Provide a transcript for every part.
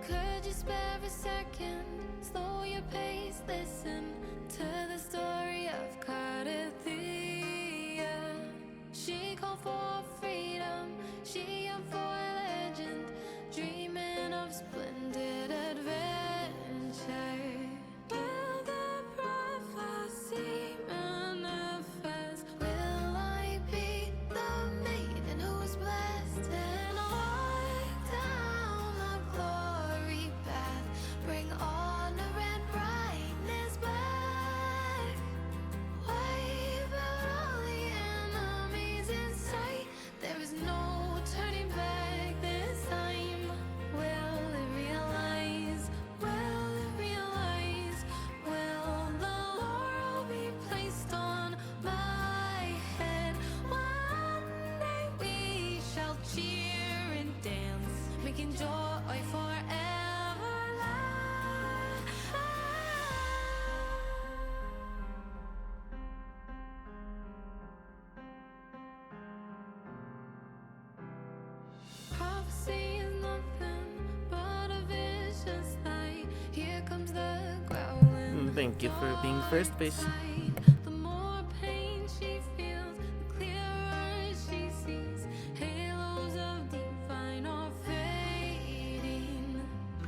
Could you spare a second? Slow your pace, listen to the story of Cardathia. She called for freedom, she yearned for legend, dreaming of splendid adventure. Will the prophecy manifest? Will I be the maiden who is blessed and walk down the glory path? Bring honor and brightness back. Wipe out all the enemies in sight. There is no turning back this time. Will it realize? Will it realize? Will the laurel be placed on my head? One day we shall cheer and dance, making joy forever last. Prophecy is nothing but a vicious lie. Here comes the growling. Thank you for being first, bitch. The more pain she feels, the clearer she sees. Halos of divine are fading.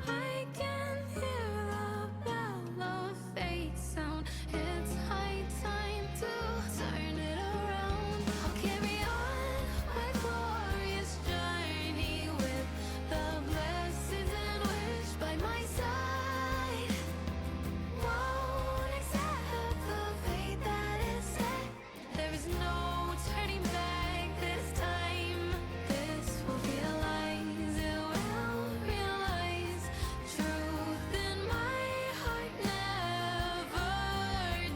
I can hear the bell of fate sound. It's high time to turn it around. I'll carry on my glorious journey with the blessings and wish by my side. Won't accept the fate that is set. There is no turning back this time. This will realize, it will realize. Truth in my heart never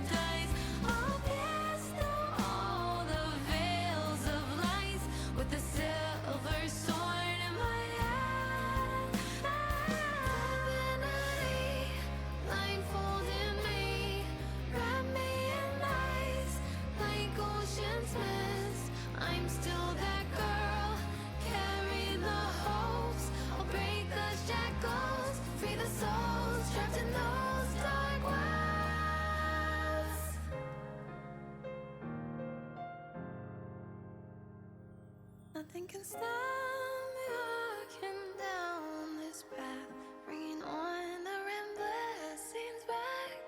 dies. I'll pierce through all the veils of lies with the silver sword in my hand. Divinity, blindfolded me, wrap me in ice like ocean's mist. I'm still that girl, carry the hopes. I'll break the shackles, free the souls trapped in those dark wells. Nothing can stop me walking down this path, bringing honor and blessings back.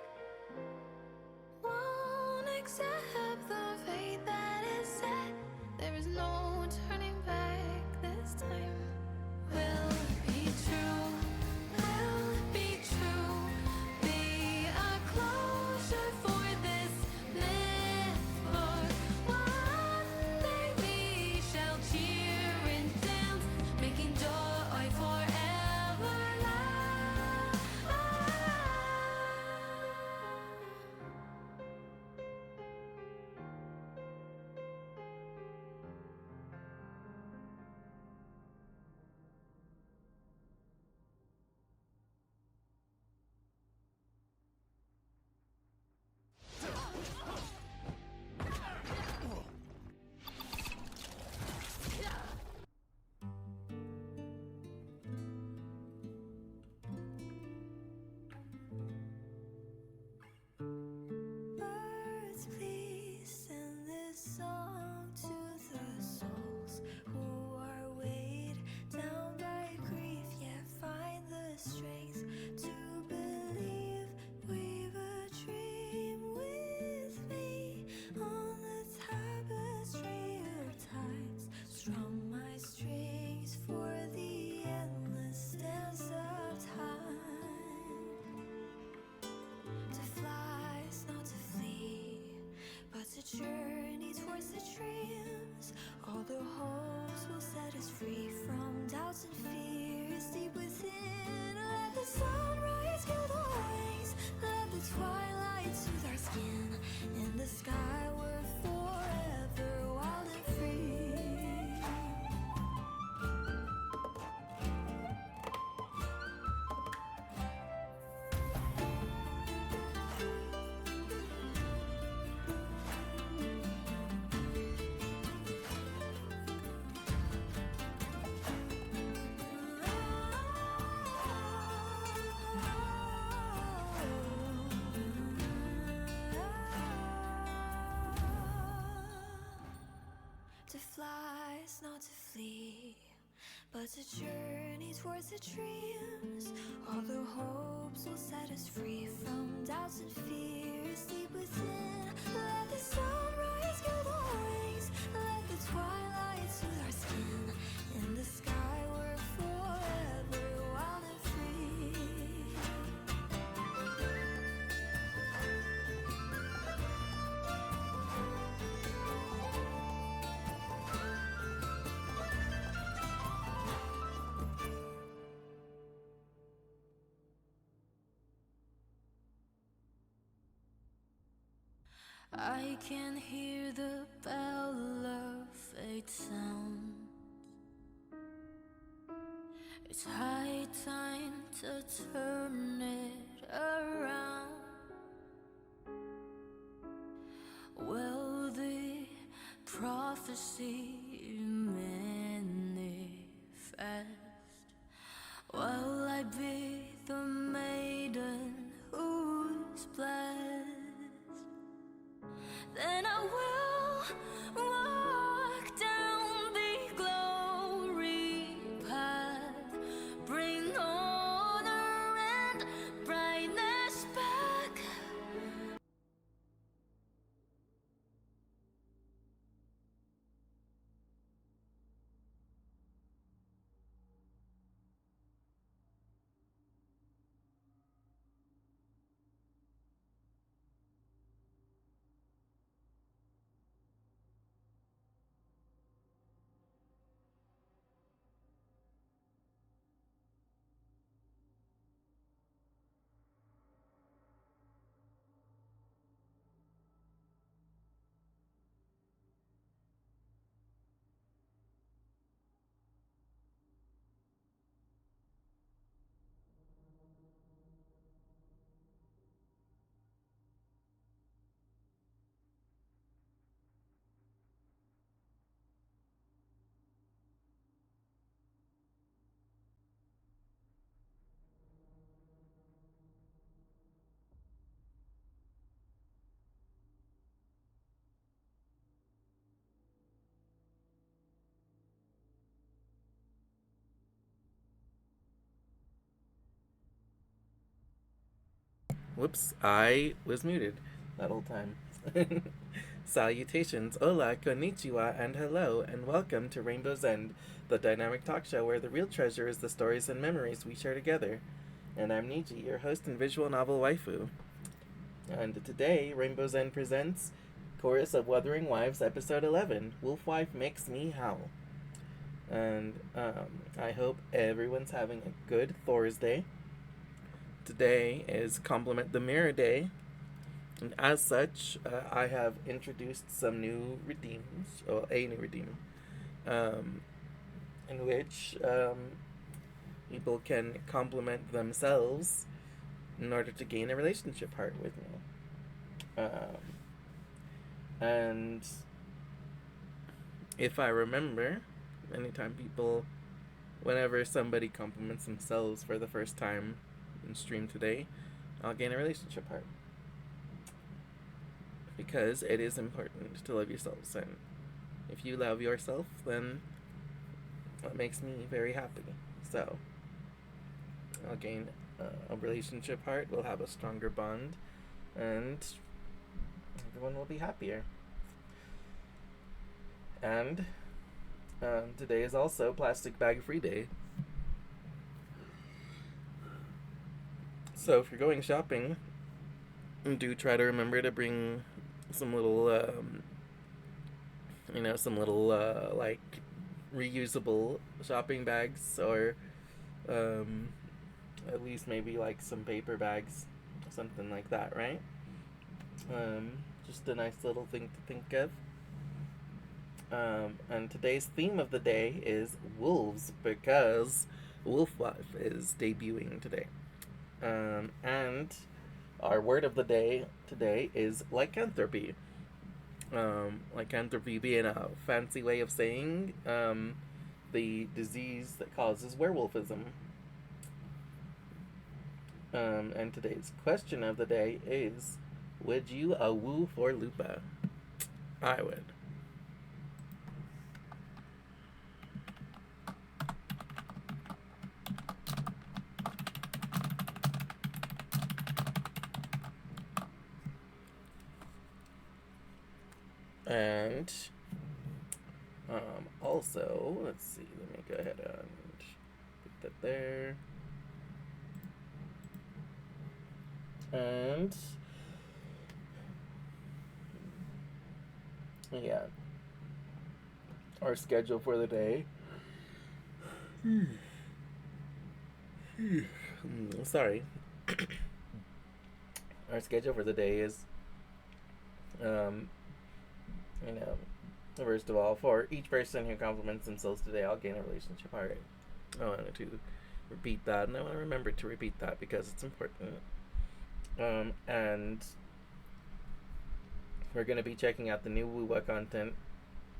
Won't accept the fate that is set. There is no turning back this time. Will it be true? Will it be true? Be a closure for this myth, or one day we shall cheer and dance. towards a journey, towards the dreams. All the hopes will set us free from doubts and fears deep within. Let the sunrise kill the wings, let the twilight soothe our skin. In the sky we're forever wild and free. I can hear the bell of fate sound. It's high time to turn it around. Well, the prophecy manifest. Will I be the maiden who's blessed? Then I will walk down the glory path, bring honor and brightness back. Whoops, I was muted that whole time. Salutations, hola, konnichiwa, and hello, and welcome to Rainbow's End, the dynamic talk show where the real treasure is the stories and memories we share together. And I'm Niji, your host and visual novel waifu. And today, Rainbow's End presents Chorus of Wuthering Wives, Episode 11, Wolfwife Makes Me Howl. And I hope everyone's having a good Thursday. Today is Compliment the Mirror Day, and as such, I have introduced some new redeems, or a new redeem, in which people can compliment themselves in order to gain a relationship heart with me. And if I remember, whenever somebody compliments themselves for the first time in stream today, I'll gain a relationship heart. Because it is important to love yourselves, and if you love yourself, then that makes me very happy. So I'll gain a relationship heart, we'll have a stronger bond, and everyone will be happier. And today is also Plastic Bag Free Day. So if you're going shopping, do try to remember to bring some little, like reusable shopping bags, or at least maybe like some paper bags, something like that, right? Just a nice little thing to think of. And today's theme of the day is wolves, because Wolfwife is debuting today. And our word of the day today is lycanthropy. Lycanthropy being a fancy way of saying the disease that causes werewolfism. And today's question of the day is, would you a woo for Lupa? I would. And also, let's see, let me go ahead and put that there. And yeah, our schedule for the day. Sorry. Our schedule for the day is, um, you know, first of all, for each person who compliments themselves today, I'll gain a relationship heart. I wanted to repeat that, and I want to remember to repeat that because it's important. And we're going to be checking out the new Wuwa content,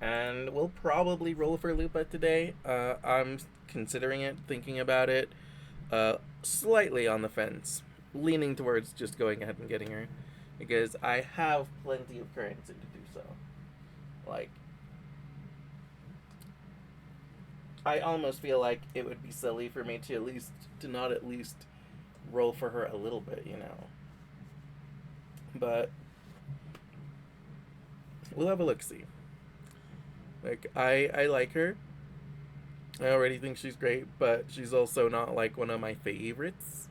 and we'll probably roll for Lupa today. I'm considering it, thinking about it, slightly on the fence, leaning towards just going ahead and getting her, because I have plenty of currency to do so. Like, I almost feel like it would be silly for me to not at least roll for her a little bit, you know. But we'll have a look-see. Like, I like her. I already think she's great, but she's also not, like, one of my favorites.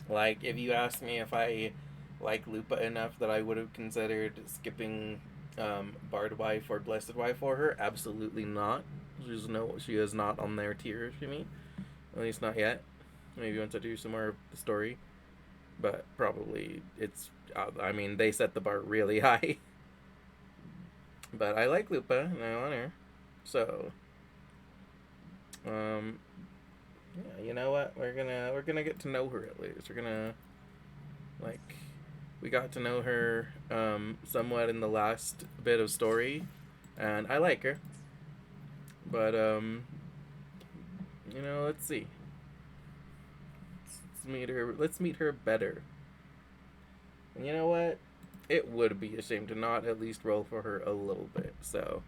Like, if you asked me if I like Lupa enough that I would have considered skipping Bard Wife or Blessed Wife for her, absolutely not. She is not on their tier for me. At least not yet. Maybe once I do some more of the story. But probably it's, I mean, they set the bar really high. But I like Lupa, and I want her. So, yeah, you know what? We're gonna get to know her at least. We're gonna, like, we got to know her somewhat in the last bit of story, and I like her. But you know, let's see. Let's meet her better. And you know what? It would be a shame to not at least roll for her a little bit. So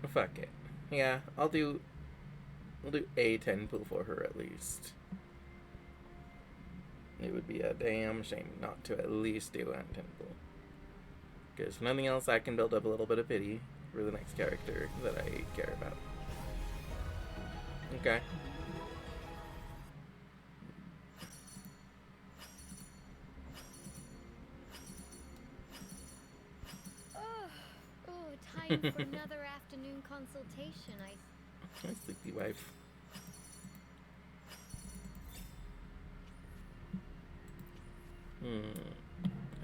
fuck it. Yeah, we'll do a 10 pull for her at least. It would be a damn shame not to at least do a 10 pull. Because if nothing else, I can build up a little bit of pity for the next character that I care about. Okay. Time for another afternoon consultation. Hi, sleepy wife.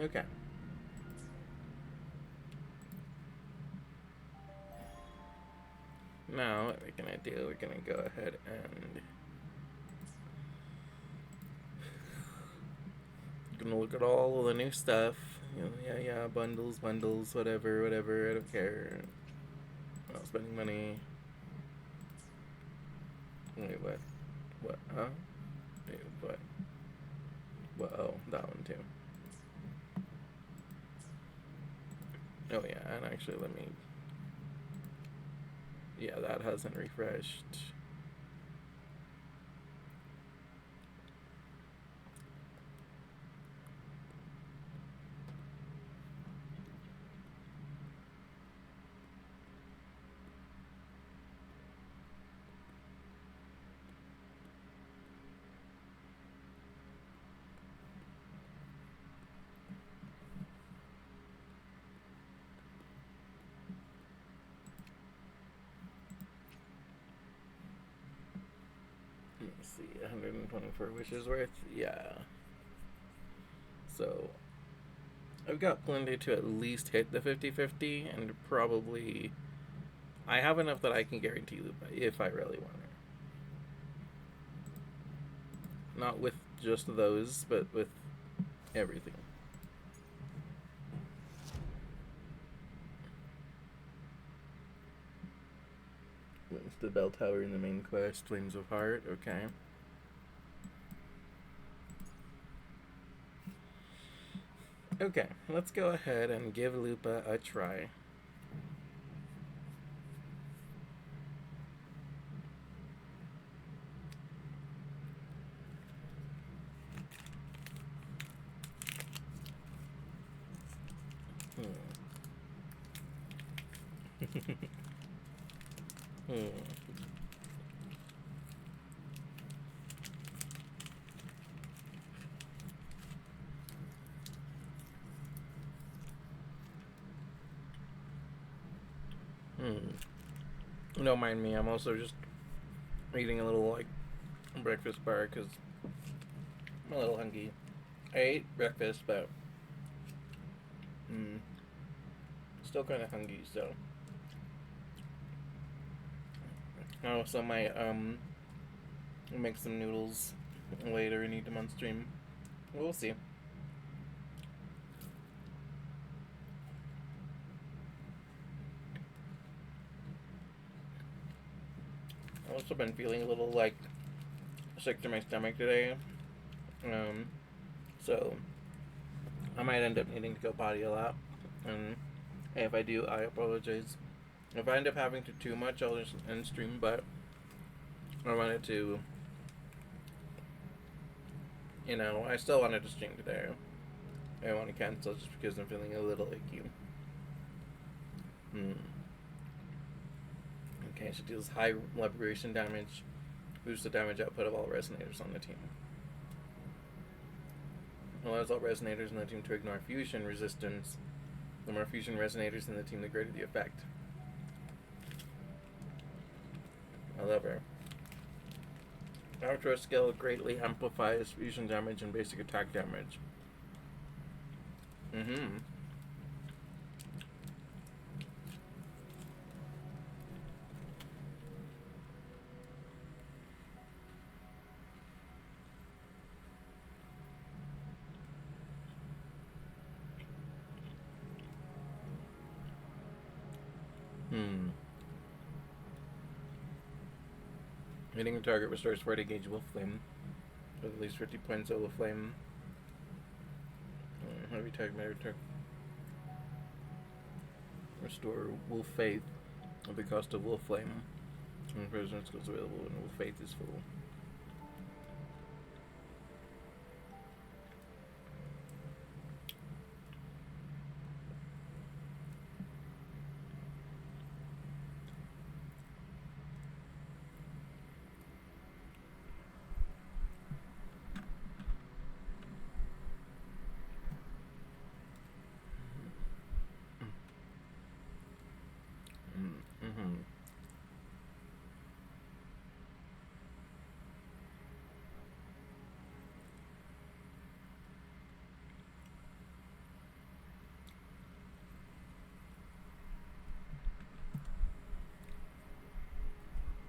Okay. Now, what we're gonna do, we're gonna go ahead and gonna look at all of the new stuff. You know, yeah, bundles, whatever, I don't care. I'm not spending money. Wait, what? What? Huh? Wait, what? What? Oh, that one too. Oh yeah, and actually let me... Yeah, that hasn't refreshed. Let's see, 124 wishes worth? Yeah. So, I've got plenty to at least hit the 50-50, and probably... I have enough that I can guarantee Lupa if I really want her. Not with just those, but with everything. Wins the bell tower in the main quest, Flames of Heart, okay. Okay, let's go ahead and give Lupa a try. Hmm. Don't mind me. I'm also just eating a little like breakfast bar because I'm a little hungry. I ate breakfast, but still kind of hungry. So I also might make some noodles later and eat them on stream. We'll see. I've also been feeling a little like sick to my stomach today. So I might end up needing to go potty a lot. And if I do, I apologize. If I end up having to too much, I'll just end stream, but I wanted to, I still wanted to stream today. I want to cancel just because I'm feeling a little icky. Okay, she deals high liberation damage. Boosts the damage output of all resonators on the team. Allows all resonators in the team to ignore fusion resistance. The more fusion resonators in the team, the greater the effect. I love her. Outro skill greatly amplifies fusion damage and basic attack damage. Hitting a target restores 40 gauge wolf flame with at least 50 points of wolf flame. Heavy target matter restore wolf faith at the cost of wolf flame. When presence goes available when wolf faith is full.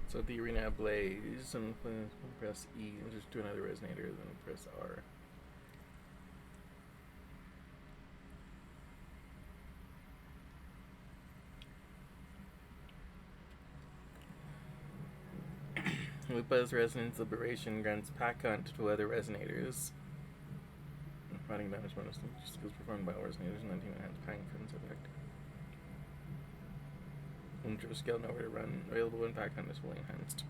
So the arena blaze and press E and just do another resonator, then press R. Lupa's Resonance Liberation grants pack hunt to other resonators. Fighting damage bonus skills performed by all resonators and then team enhanced pack friends effect. Intro skill nowhere to run. Available when pack hunt is fully enhanced.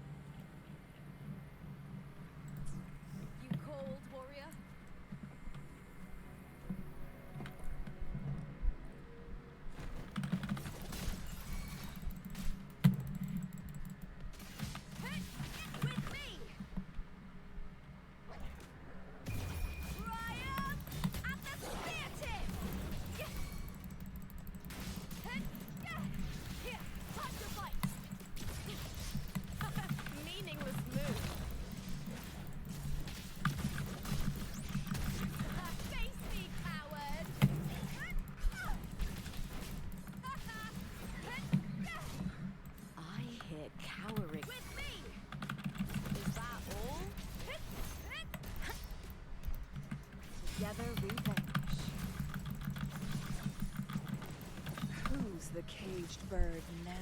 You cold warrior? With me! Triumph at the spear tip! Here, time to fight! Meaningless move. Face me, coward! I hear cowering. With me! Is that all? Together we vanish. Who's the caged bird now?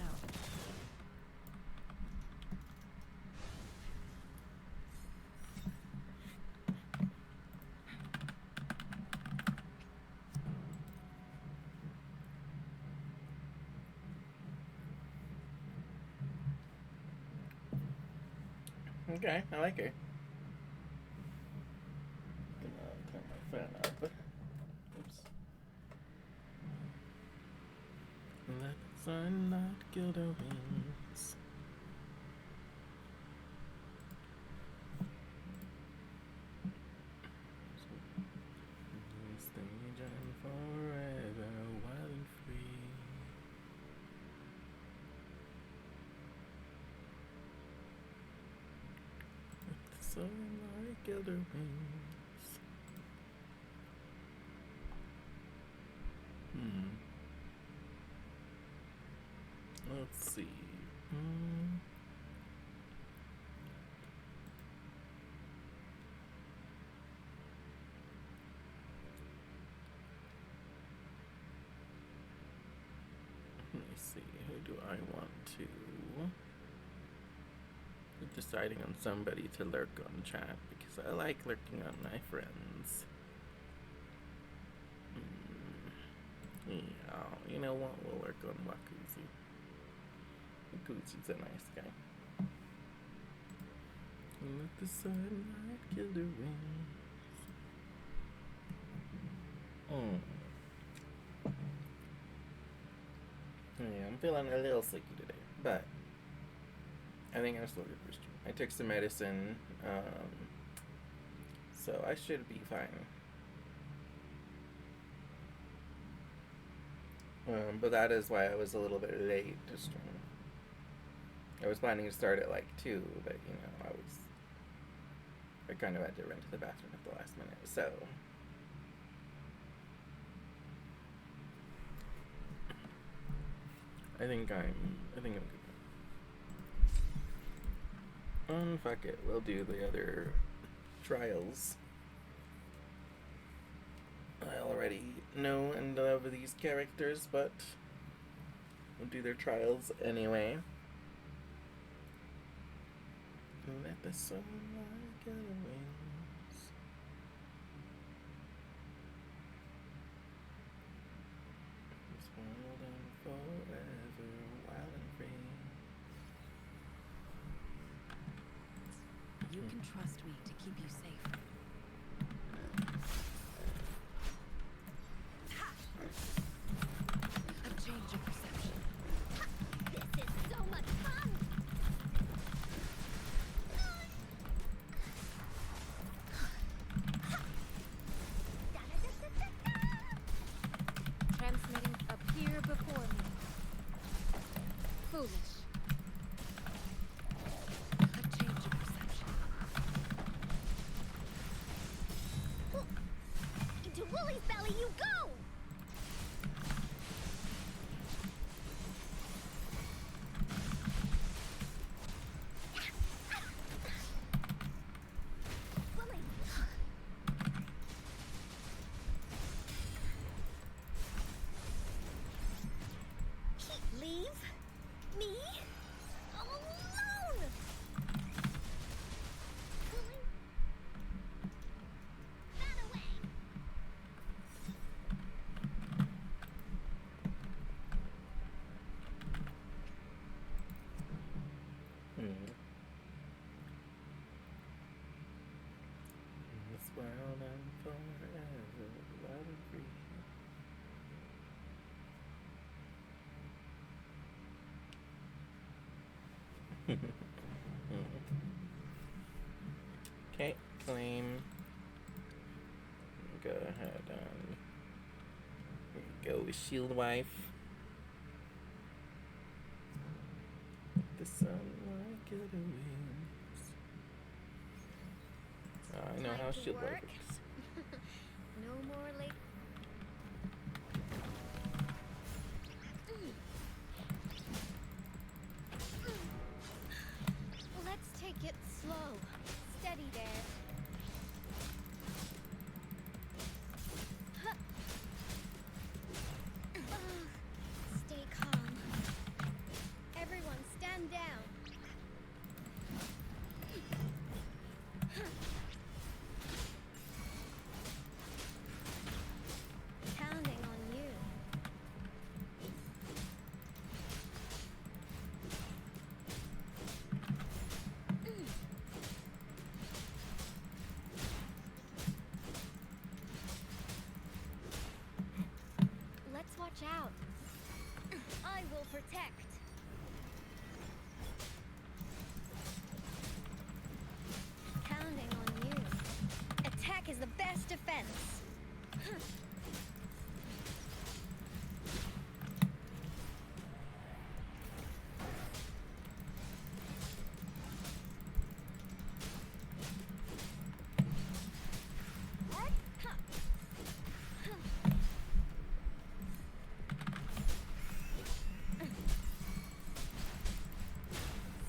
Okay, I like her. Gonna turn my fan up. Oops. Let's sunlight gilder wings. Stage and forever wild and free. With the sunlight gilder wings. Let's see. Let me see. Who do I want to? I'm deciding on somebody to lurk on chat because I like lurking on my friends. Yeah, you know what? We'll work on Wakuzi. Wakuzi's a nice guy. Let the sunlight kill the wings. Yeah, I'm feeling a little sicky today, but I think I'm still good for stream. I took some medicine, so I should be fine. But that is why I was a little bit late to stream. I was planning to start at like 2, but you know, I kind of had to run to the bathroom at the last minute, so. I think I'm good. Fuck it, we'll do the other trials. I already know and love these characters, but we'll do their trials anyway. Let the sunlight get wings. This world and forever wild and free. You can trust me to keep you safe. A change of perception. This is so much fun! Transmitting appear before me. Foolish. A change of perception. Into Wooly's belly you go! Wooly! Leave me alone! Wooly! That away! This world and forever wild and free. Okay, claim. Go ahead and go with Shield Wife. The sunlight get wings. I know Time how to Shield Wife work. works. No more late. Let's take it slow. Steady there. Huh. Stay calm. Everyone stand down. Counting on you. Let's watch out. I will protect. Counting on you. Attack is the best defense.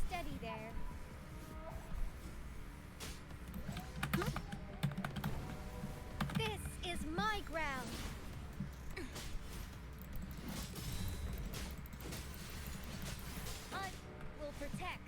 Steady there. This is my ground. I will protect.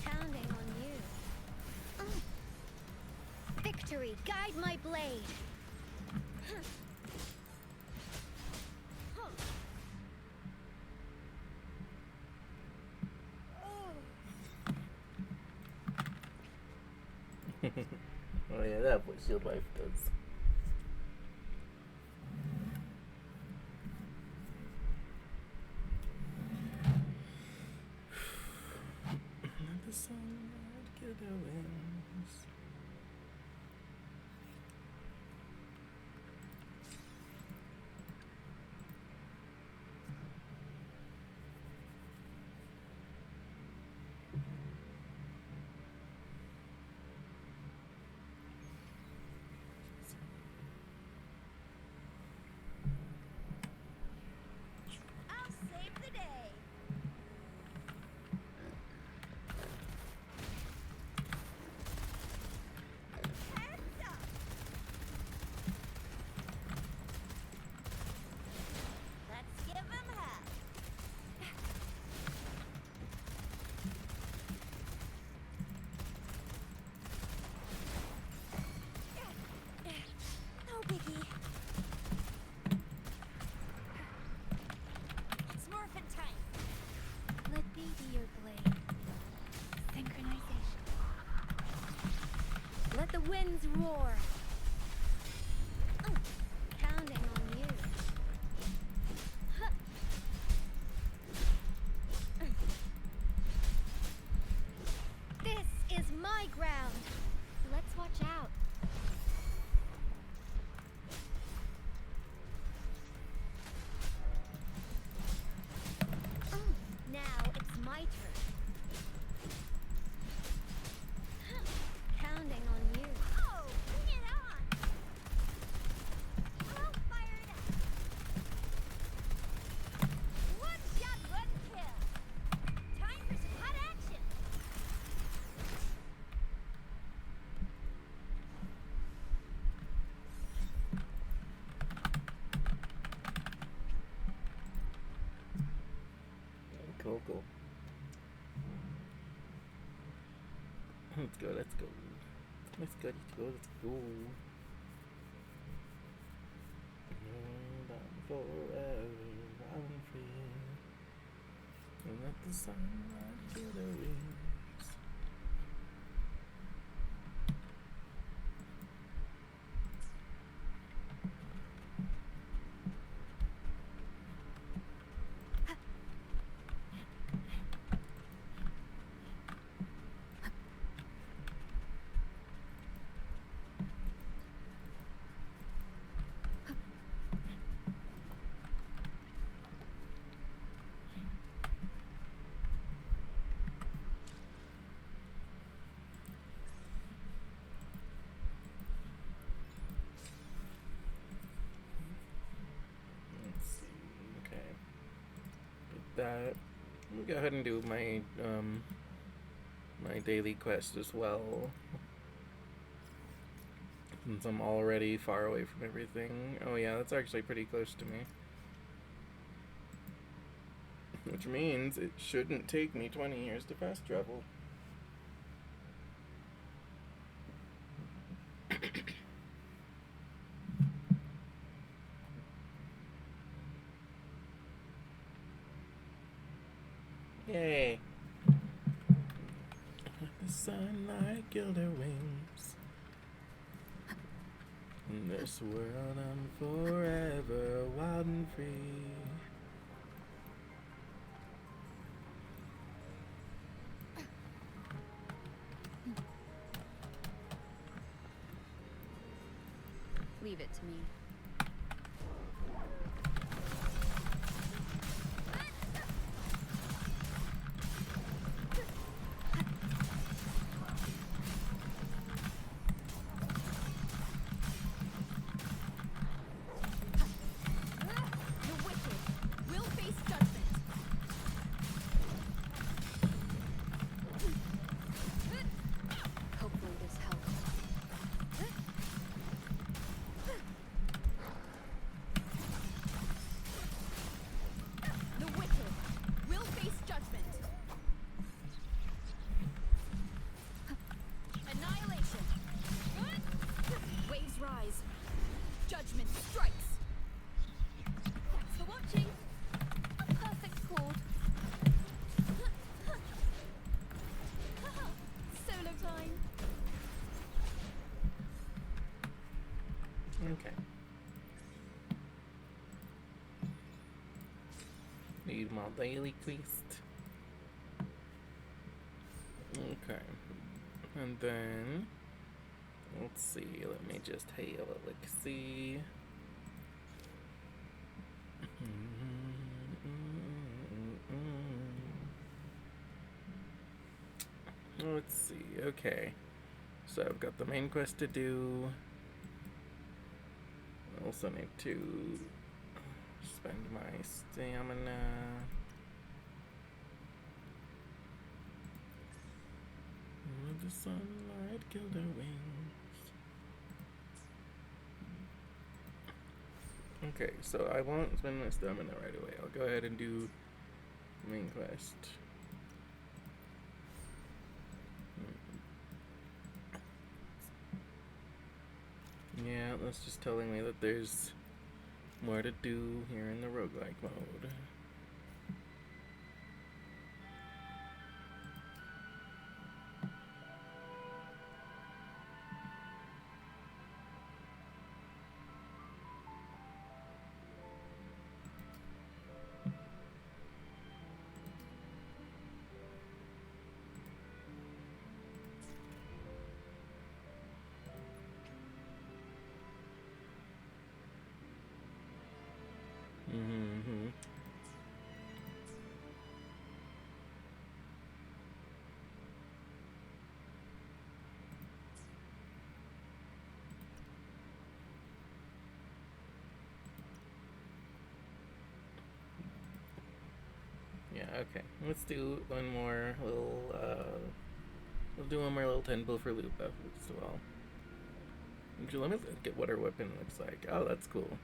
Counting on you. Victory, guide my blade. Oh yeah, that's what shield life does. Let the sunlight get our wings. I'll save the day. Heads up. Let's give him hell. No biggie. It's morphin' time. Let me be your blade. Synchronization. Let the winds roar. Counting on you. Huh. This is my ground. Let's watch out. Now it's my turn. Counting on you. Oh, bring it on! I'll fire it up. One shot, one kill. Time for some hot action. Cool, cool. Let's go, let's go. Let's go, let's go, let's go. Hold on forever, I'm free. And let the sunlight get our wings. Let's see. Okay. Did that. Let me go ahead and do my my daily quest as well. Since I'm already far away from everything. Oh yeah, that's actually pretty close to me. Which means it shouldn't take me 20 years to fast travel. Yay. The sunlight killed her wings. In this world I'm forever wild and free. Leave it to me. The wicked will face judgment. Hopefully this helps. The wicked will face judgment. Annihilation. Waves rise. Judgment strikes. Thanks for watching. A perfect chord. Solo time. Okay. Need my daily quest. Okay. And then, let's see, let me just hail a look see. Let's see, okay. So I've got the main quest to do. I also need to spend my stamina. With the sunlight killed her wings. Okay, so I won't spend my stamina right away. I'll go ahead and do main quest. Yeah, that's just telling me that there's more to do here in the roguelike mode. Mm-hmm. Yeah, okay. Let's do one more little, we'll do one more little temple for Lupa as well. Actually, let me look at what her weapon looks like. Oh, that's cool.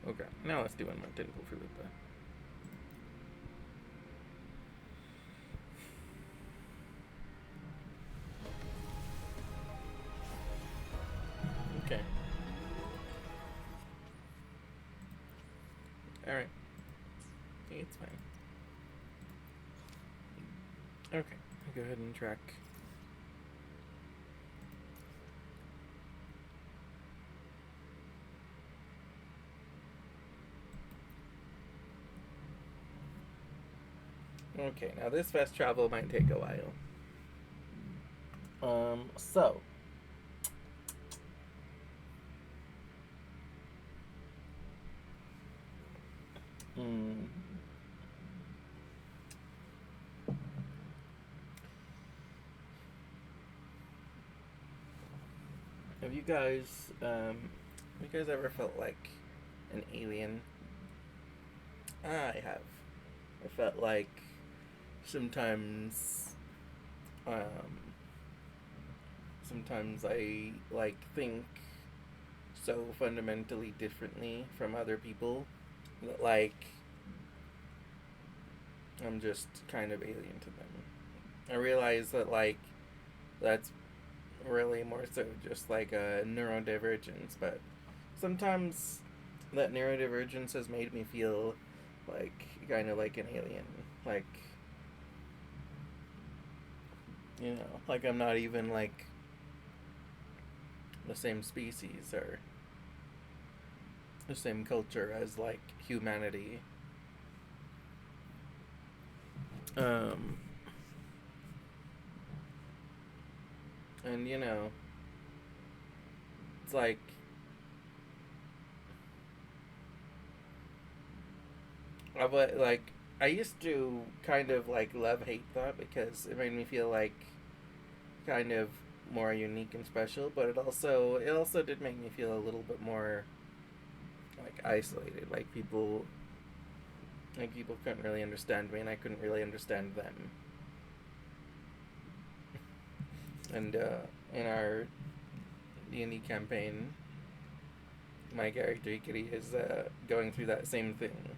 Okay, now let's do one more temple for Lupa. Okay. Alright. Okay, it's fine. Okay, I'll go ahead and track. Okay, now this fast travel might take a while. So. Have you guys ever felt like an alien? I have. I felt like sometimes I like think so fundamentally differently from other people that like I'm just kind of alien to them. I realize that like that's really more so just like a neurodivergence, but sometimes that neurodivergence has made me feel like kind of like an alien, like, you know, like I'm not even like the same species or the same culture as like humanity. And you know, it's like I used to kind of like love hate that because it made me feel like kind of more unique and special, but it also did make me feel a little bit more like isolated, like people couldn't really understand me and I couldn't really understand them. And in our D&D campaign, my character Kitty is going through that same thing.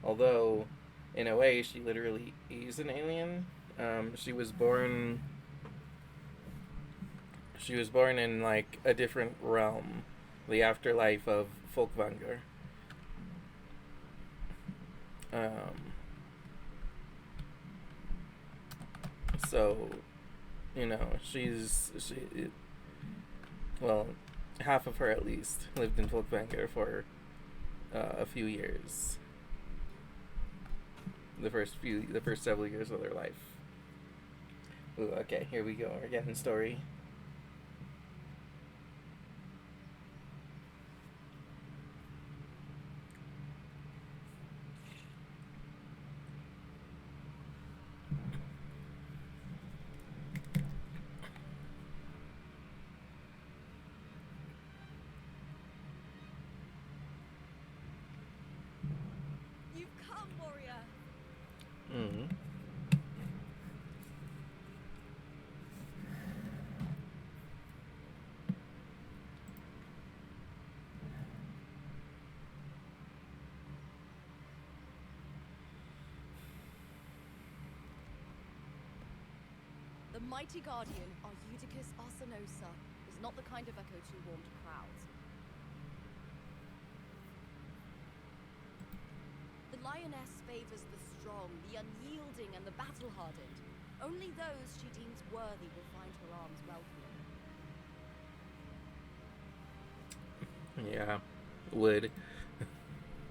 Although, in a way, she literally is an alien. She was born. She was born in like a different realm, the afterlife of Folkvanger. So, you know, well, half of her at least lived in Folkvanger for a few years. The first several years of their life. Ooh, okay, here we go. We're getting story. You've come, warrior. Mm. The mighty guardian, Eudicus Arsenosa, is not the kind of echo to warm to crowds. The lioness favors the strong, the unyielding, and the battle-hardened. Only those she deems worthy will find her arms welcoming. Yeah, would.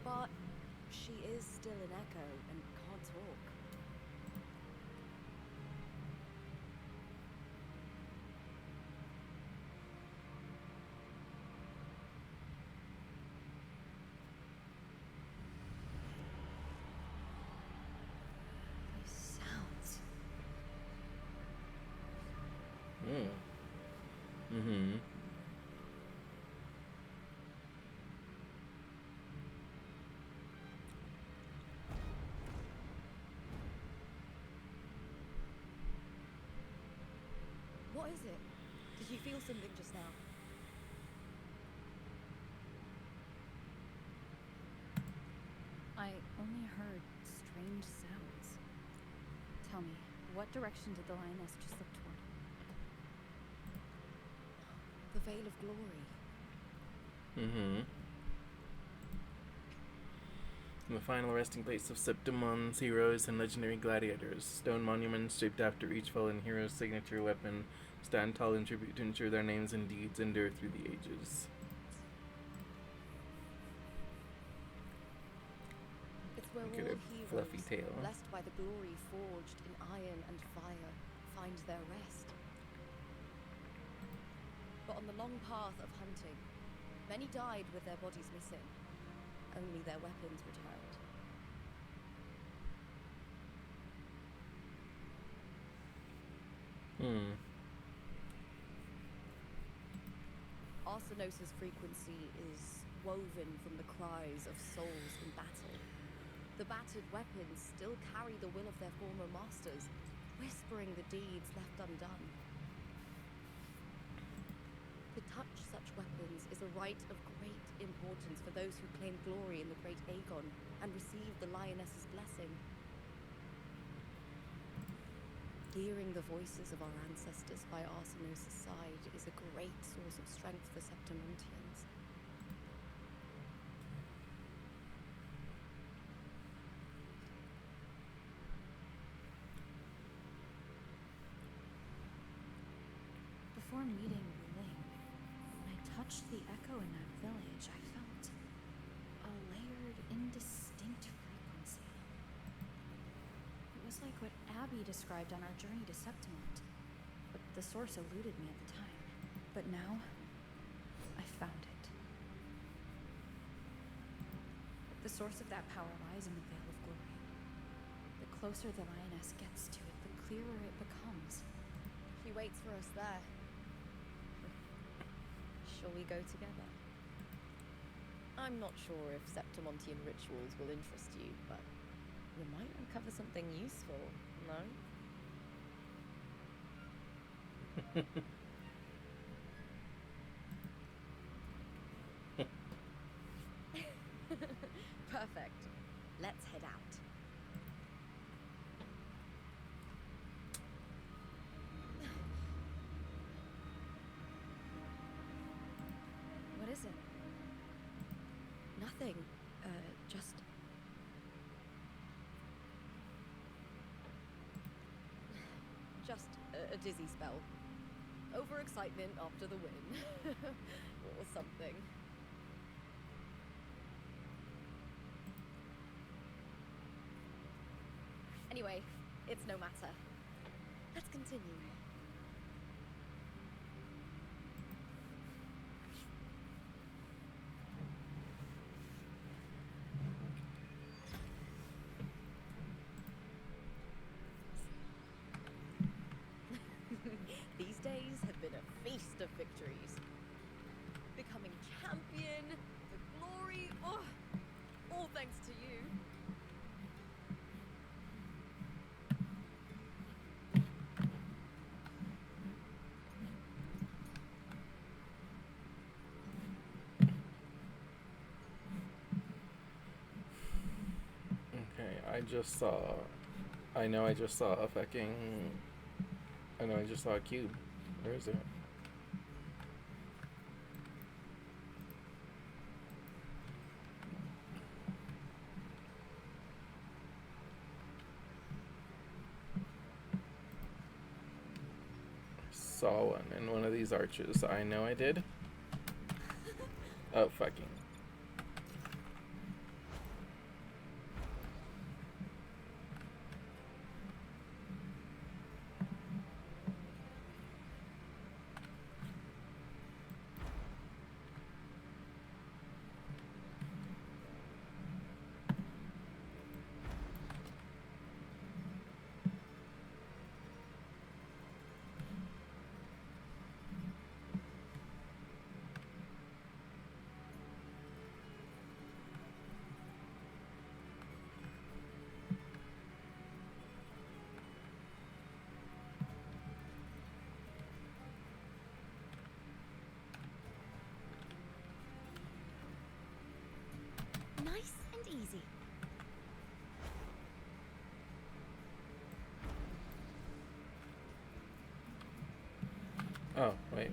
But she is still an echo and can't talk. Those sounds. Mm-hmm. What is it? Did you feel something just now? I only heard strange sounds. Tell me, what direction did the lioness just look toward? The Veil of Glory. Mm-hmm. The final resting place of Septimon's heroes and legendary gladiators. Stone monuments shaped after each fallen hero's signature weapon stand tall in tribute to ensure their names and deeds endure through the ages. It's where Look at all her fluffy heroes, tail. blessed by the glory forged in iron and fire, find their rest. But on the long path of hunting, many died with their bodies missing. Only their weapons returned. Arsenosa's frequency is woven from the cries of souls in battle. The battered weapons still carry the will of their former masters, whispering the deeds left undone. To touch such weapons is a rite of great importance for those who claim glory in the great Aegon and receive the lioness's blessing. Hearing the voices of our ancestors by Arsenosa's side is a great source of strength for Septimontians. Before meeting Ling, when I touched the echo in that village, I felt a layered, indistinct frequency. It was like what Abby described on our journey to Septimont, but the source eluded me at the time. But now, I found it. The source of that power lies in the Veil of Glory. The closer the lioness gets to it, the clearer it becomes. She waits for us there. Shall we go together? I'm not sure if Septimontian rituals will interest you, but you might uncover something useful, no? Perfect. Let's head out. What is it? Nothing. Just... Just a dizzy spell. Overexcitement after the win. Or something. Anyway, it's no matter. Let's continue. These days have been a feast of victories. Becoming champion, the glory, all thanks to you. Okay, I know I just saw a cube. Where is it? Saw one in one of these arches. I know I did. Oh, fucking. Nice and easy. Oh, wait.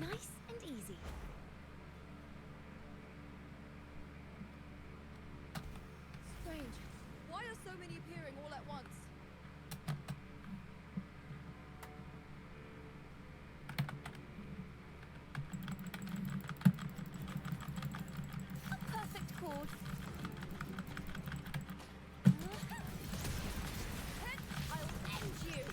Nice and easy. Strange. Why are so many appearing all at once? A perfect chord. I'll end you!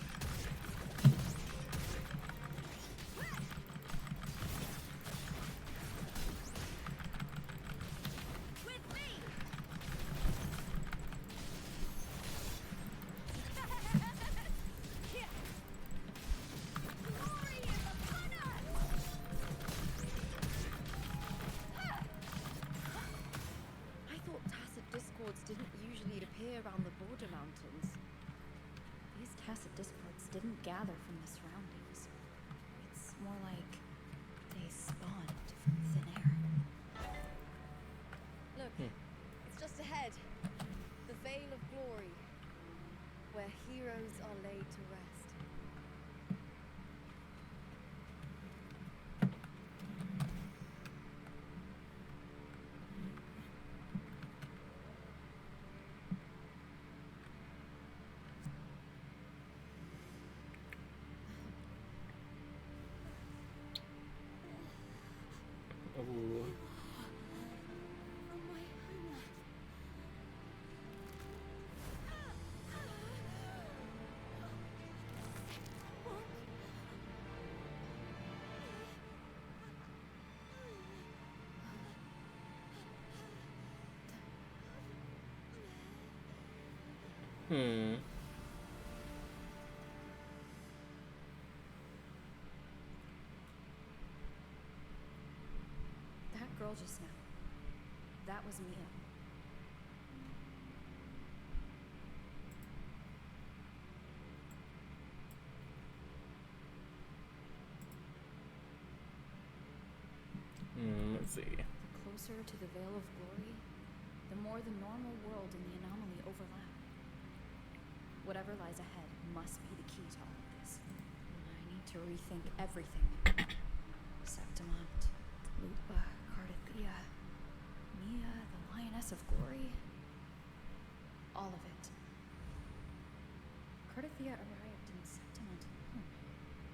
With me! Ooh. From my homeland. Hmm. That girl just now. That was Mia. Let's see. The closer to the Veil of Glory, the more the normal world and the anomaly overlap. Whatever lies ahead must be the key to all of this. I need to rethink everything. Septimont, Lupa, Cardathea, Mia, the Lioness of Glory. All of it. Cardathea arrived in Septimont alone,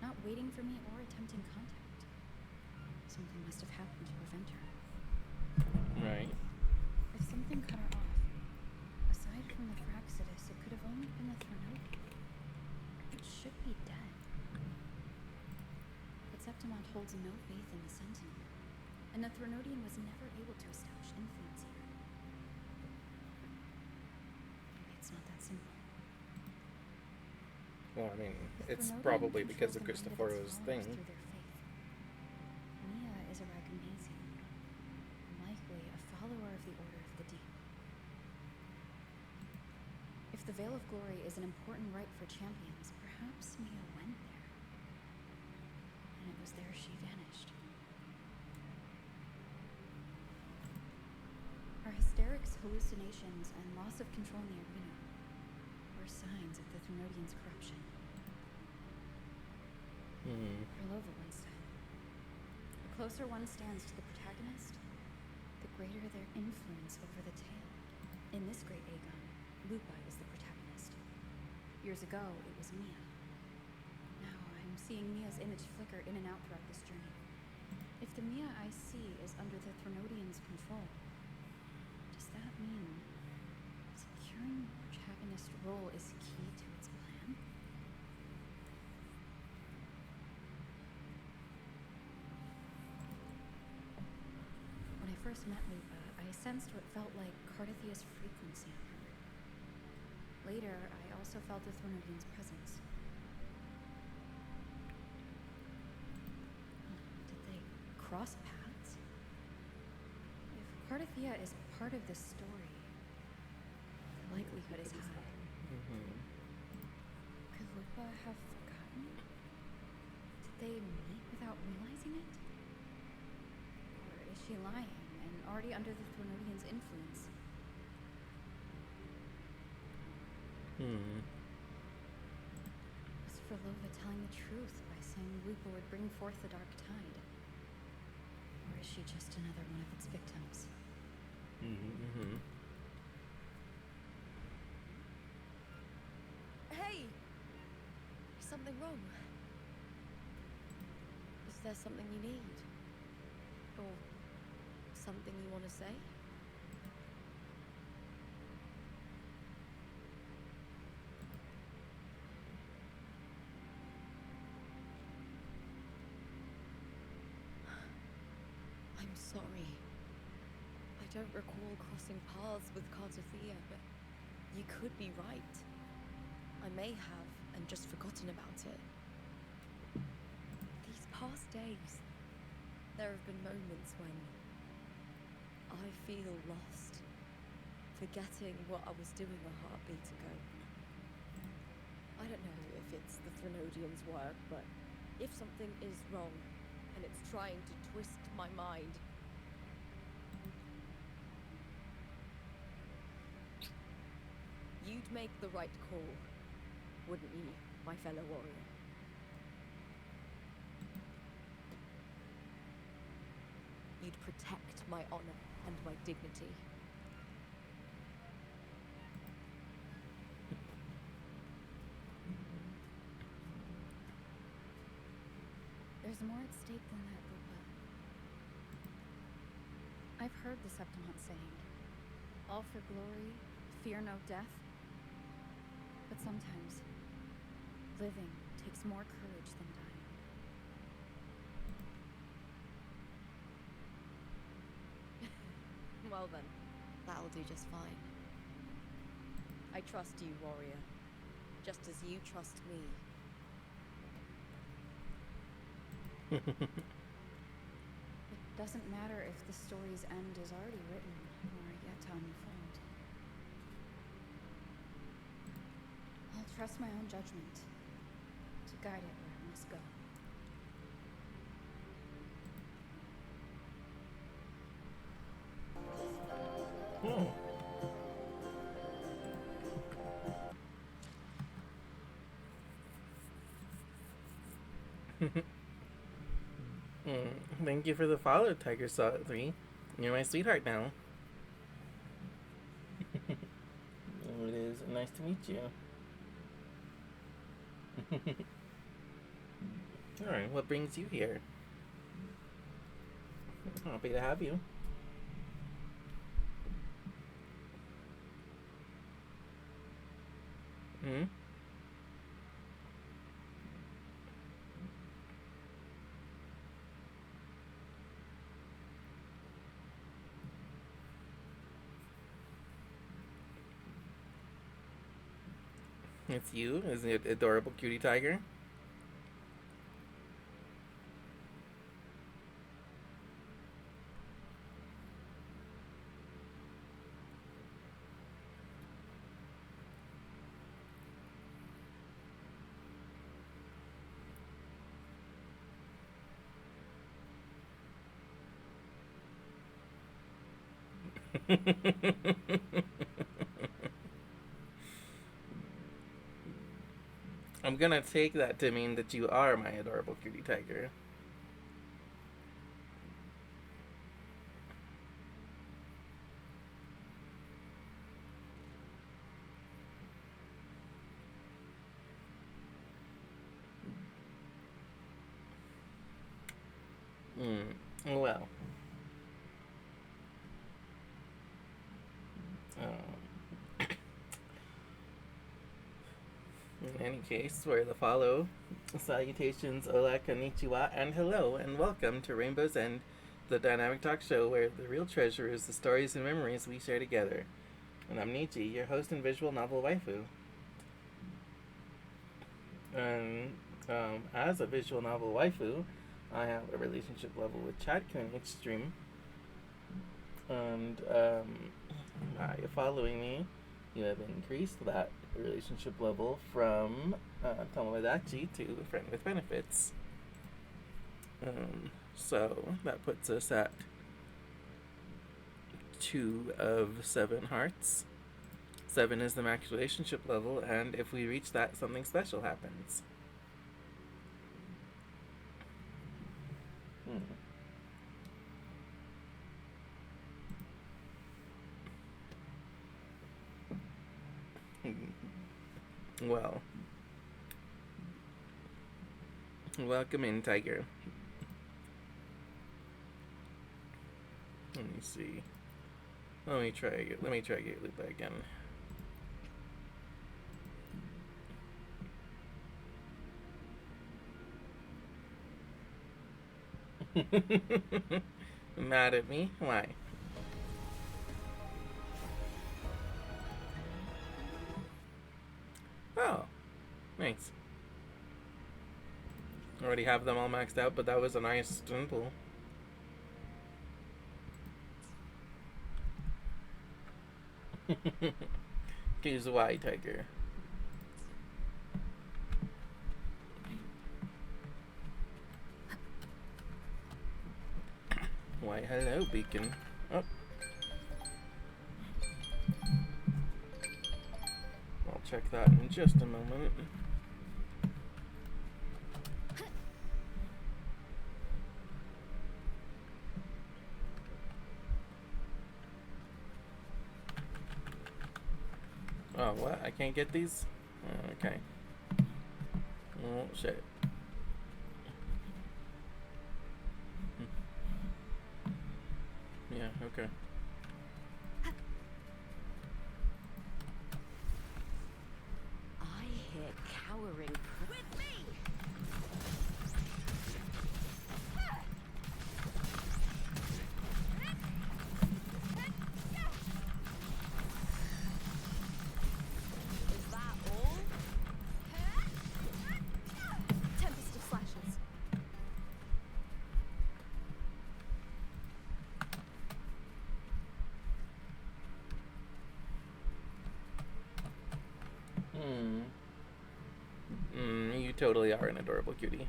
not waiting for me or attempting contact. Something must have happened to prevent her. Right. If something cut her off, aside from the Thraxidus, it could have only been the Threnodian. It should be dead. But Septimont holds no faith in the Sentinel, and the Threnodian was never able to establish influence here. Maybe it's not that simple. Well, I mean, The it's Threnodian probably because of controls the mind Christophero's its thing. followers through their faith. Mia is a Ragamazian, likely a follower of the Order of the Deep. If the Veil of Glory is an important rite for champions, perhaps Mia went there. And it was there she vanished. Her hysterics, hallucinations, and loss of control in the arena were signs of the Threnodian's corruption. Erlova once said, the closer one stands to the protagonist, the greater their influence over the tale. In this great Aegon, Lupa is the protagonist. Years ago, it was Mia. Now I'm seeing Mia's image flicker in and out throughout this journey. If the Mia I see is under the Threnodian's control, does that mean securing the protagonist role is key to its plan? When I first met Lupa, I sensed what felt like Cardathea's frequency on her. Later, I also felt the Threnodian's presence. Did they cross paths? If Cardathea is part of this story, the likelihood is high. Could Lupa have forgotten? Did they meet without realizing it? Or is she lying and already under the Threnodian's influence? Was Erlova telling the truth by saying Lupa would bring forth the dark tide? Or is she just another one of its victims? Hey! Is something wrong? Is there something you need? Or something you want to say? I'm sorry. I don't recall crossing paths with Cardathea, but you could be right. I may have and just forgotten about it. These past days, there have been moments when I feel lost, forgetting what I was doing a heartbeat ago. I don't know if it's the Threnodian's work, but if something is wrong and it's trying to twist my mind, you'd make the right call, wouldn't you, my fellow warrior? You'd protect my honor and my dignity. There's more at stake than that, Lupa. I've heard the Septimont saying, all for glory, fear no death. But sometimes, living takes more courage than dying. Well then, that'll do just fine. I trust you, warrior. Just as you trust me. It doesn't matter if the story's end is already written or yet to unfold. I'll trust my own judgment to guide it where it must go. Thank you for the follow, Tiger Saw 3. You're my sweetheart now. It is nice to meet you. Alright, what brings you here? Happy to have you. Hmm? It's you? Isn't it adorable cutie tiger? I'm gonna take that to mean that you are my adorable cutie tiger. Well. In any case, we're the follow. Salutations, hola, konnichiwa, and hello, and welcome to Rainbow's End, the dynamic talk show where the real treasure is the stories and memories we share together. And I'm Nietzsche, your host and visual novel waifu. And as a visual novel waifu, I have a relationship level with Chad Koenig stream. And by following me, you have increased that relationship level from Tomodachi to friend with benefits. So that puts us at 2 of 7 hearts. 7 is the max relationship level, and if we reach that, something special happens. Well, welcome in, Tiger. Let me see. Let me try get Lupa again. Mad at me? Why? Oh, nice. Already have them all maxed out, but that was a nice simple. Here's why, Tiger. Why, hello, Beacon. Oh. I'll check that in just a moment. Oh, what? I can't get these? Oh, okay. Oh, shit. Yeah. Okay. I hear cowering. With me! Is that all? Tempest of slashes. You totally are an adorable cutie.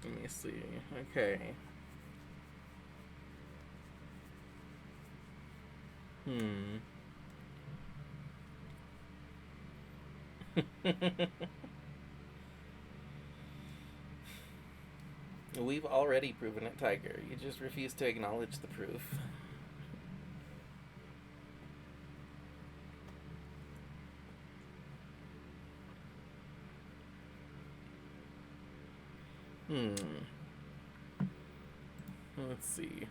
Let me see. Okay. We've already proven it, Tiger. You just refuse to acknowledge the proof. Let's see.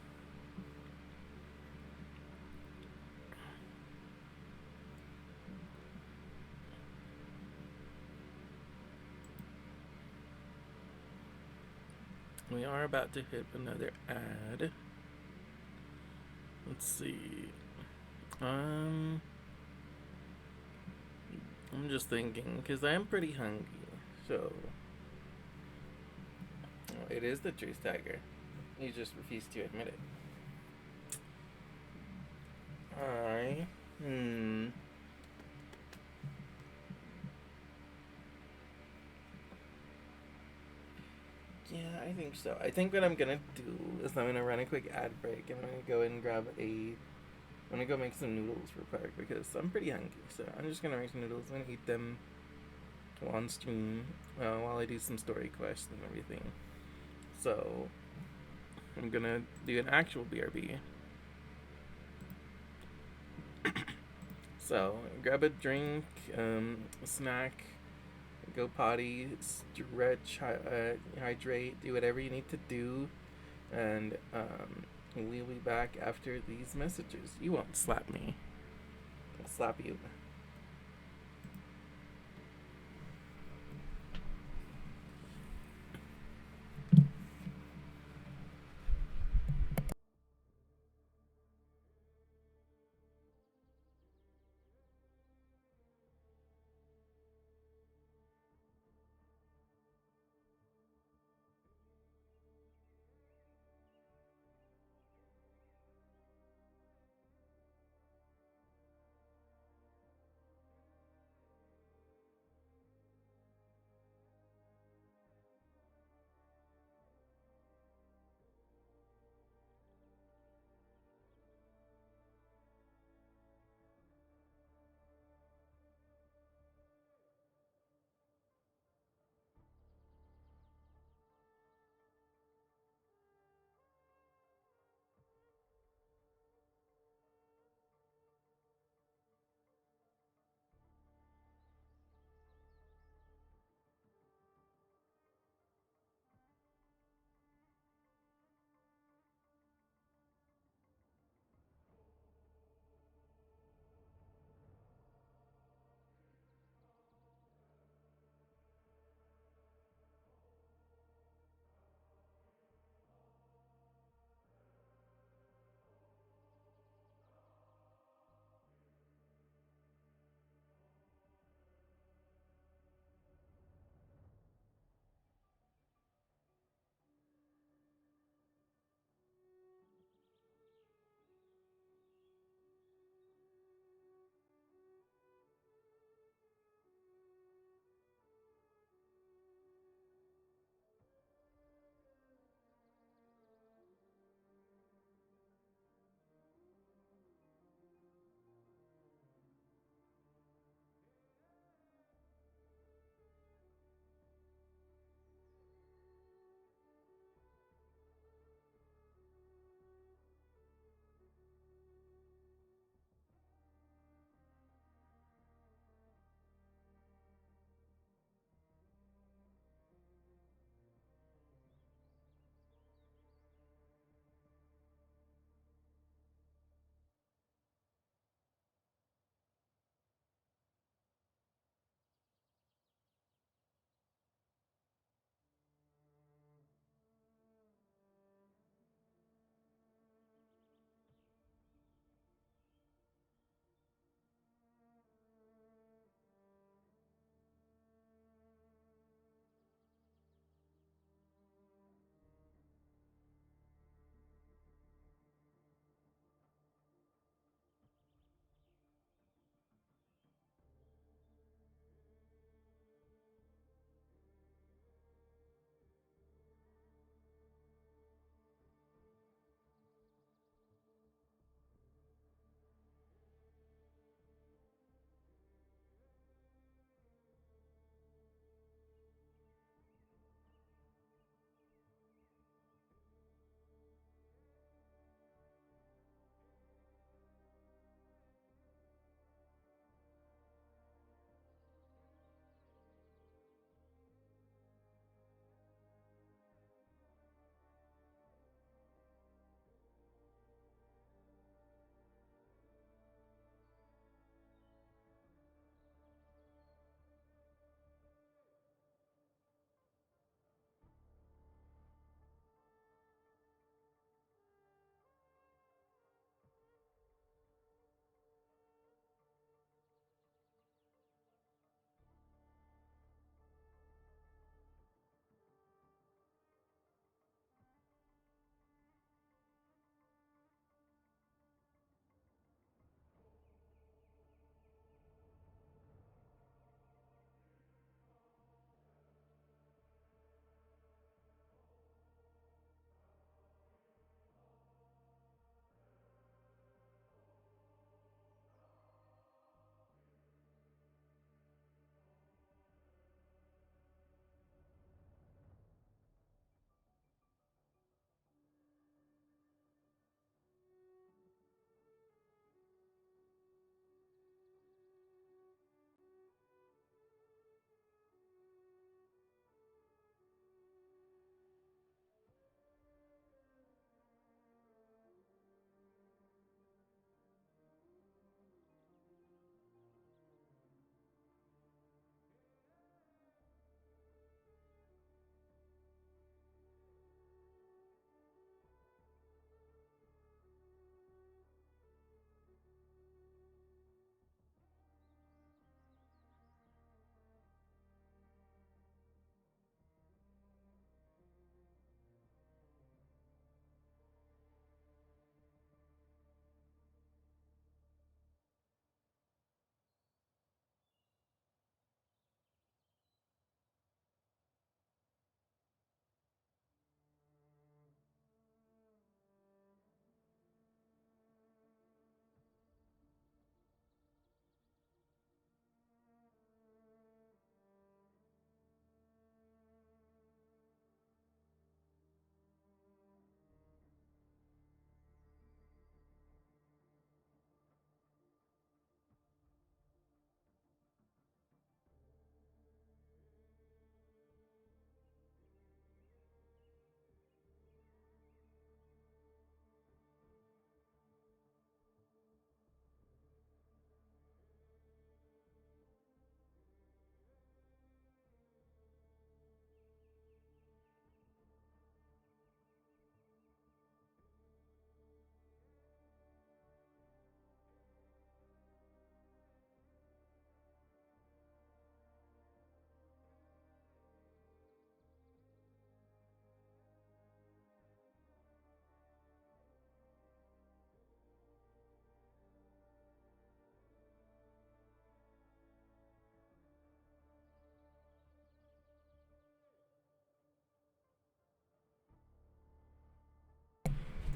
We are about to hit another ad. Let's see. I'm just thinking, because I am pretty hungry, so... Oh, it is the truth, Tiger. You just refuse to admit it. Yeah, I think so. I think what I'm gonna do is I'm gonna run a quick ad break and I'm gonna go and grab I'm gonna go make some noodles real quick because I'm pretty hungry. So I'm just gonna make some noodles and eat them on stream while I do some story quests and everything. So I'm gonna do an actual BRB. So grab a drink, a snack, go potty, stretch, hydrate, do whatever you need to do, and we'll be back after these messages. You won't slap me. I'll slap you.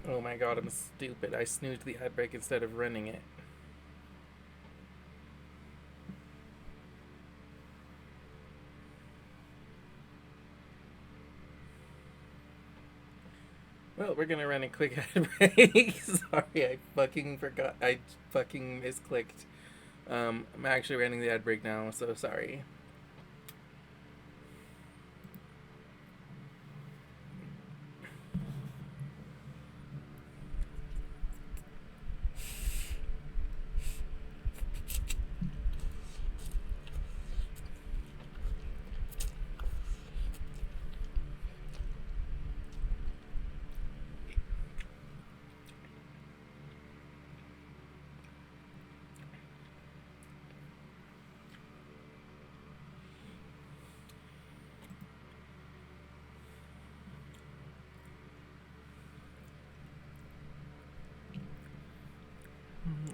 Oh my god, I'm stupid. I snoozed the ad break instead of running it. Well, we're gonna run a quick ad break. Sorry, I fucking forgot. I fucking misclicked. I'm actually running the ad break now, so sorry.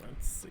Let's see.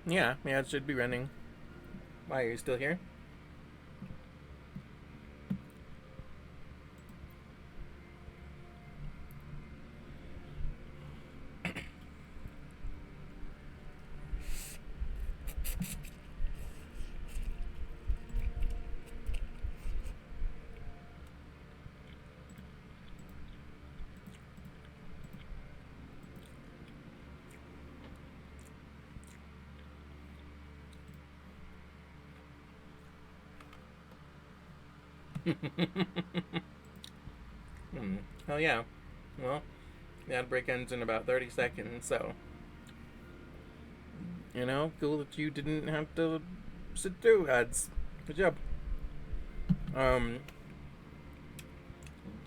Yeah, it should be running. Why, are you still here? Oh yeah. Well, the ad break ends in about 30 seconds, so cool that you didn't have to sit through ads. Good job.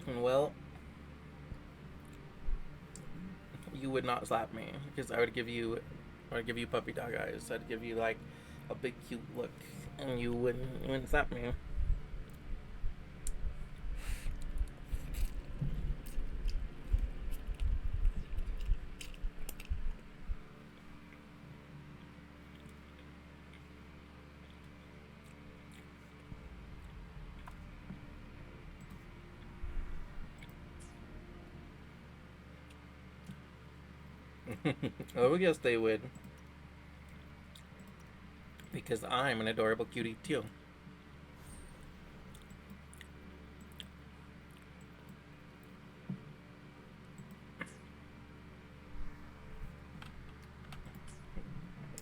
Well, you would not slap me because I would give you puppy dog eyes. I'd give you like a big cute look, and you wouldn't slap me. Oh, yes, they would. Because I'm an adorable cutie too.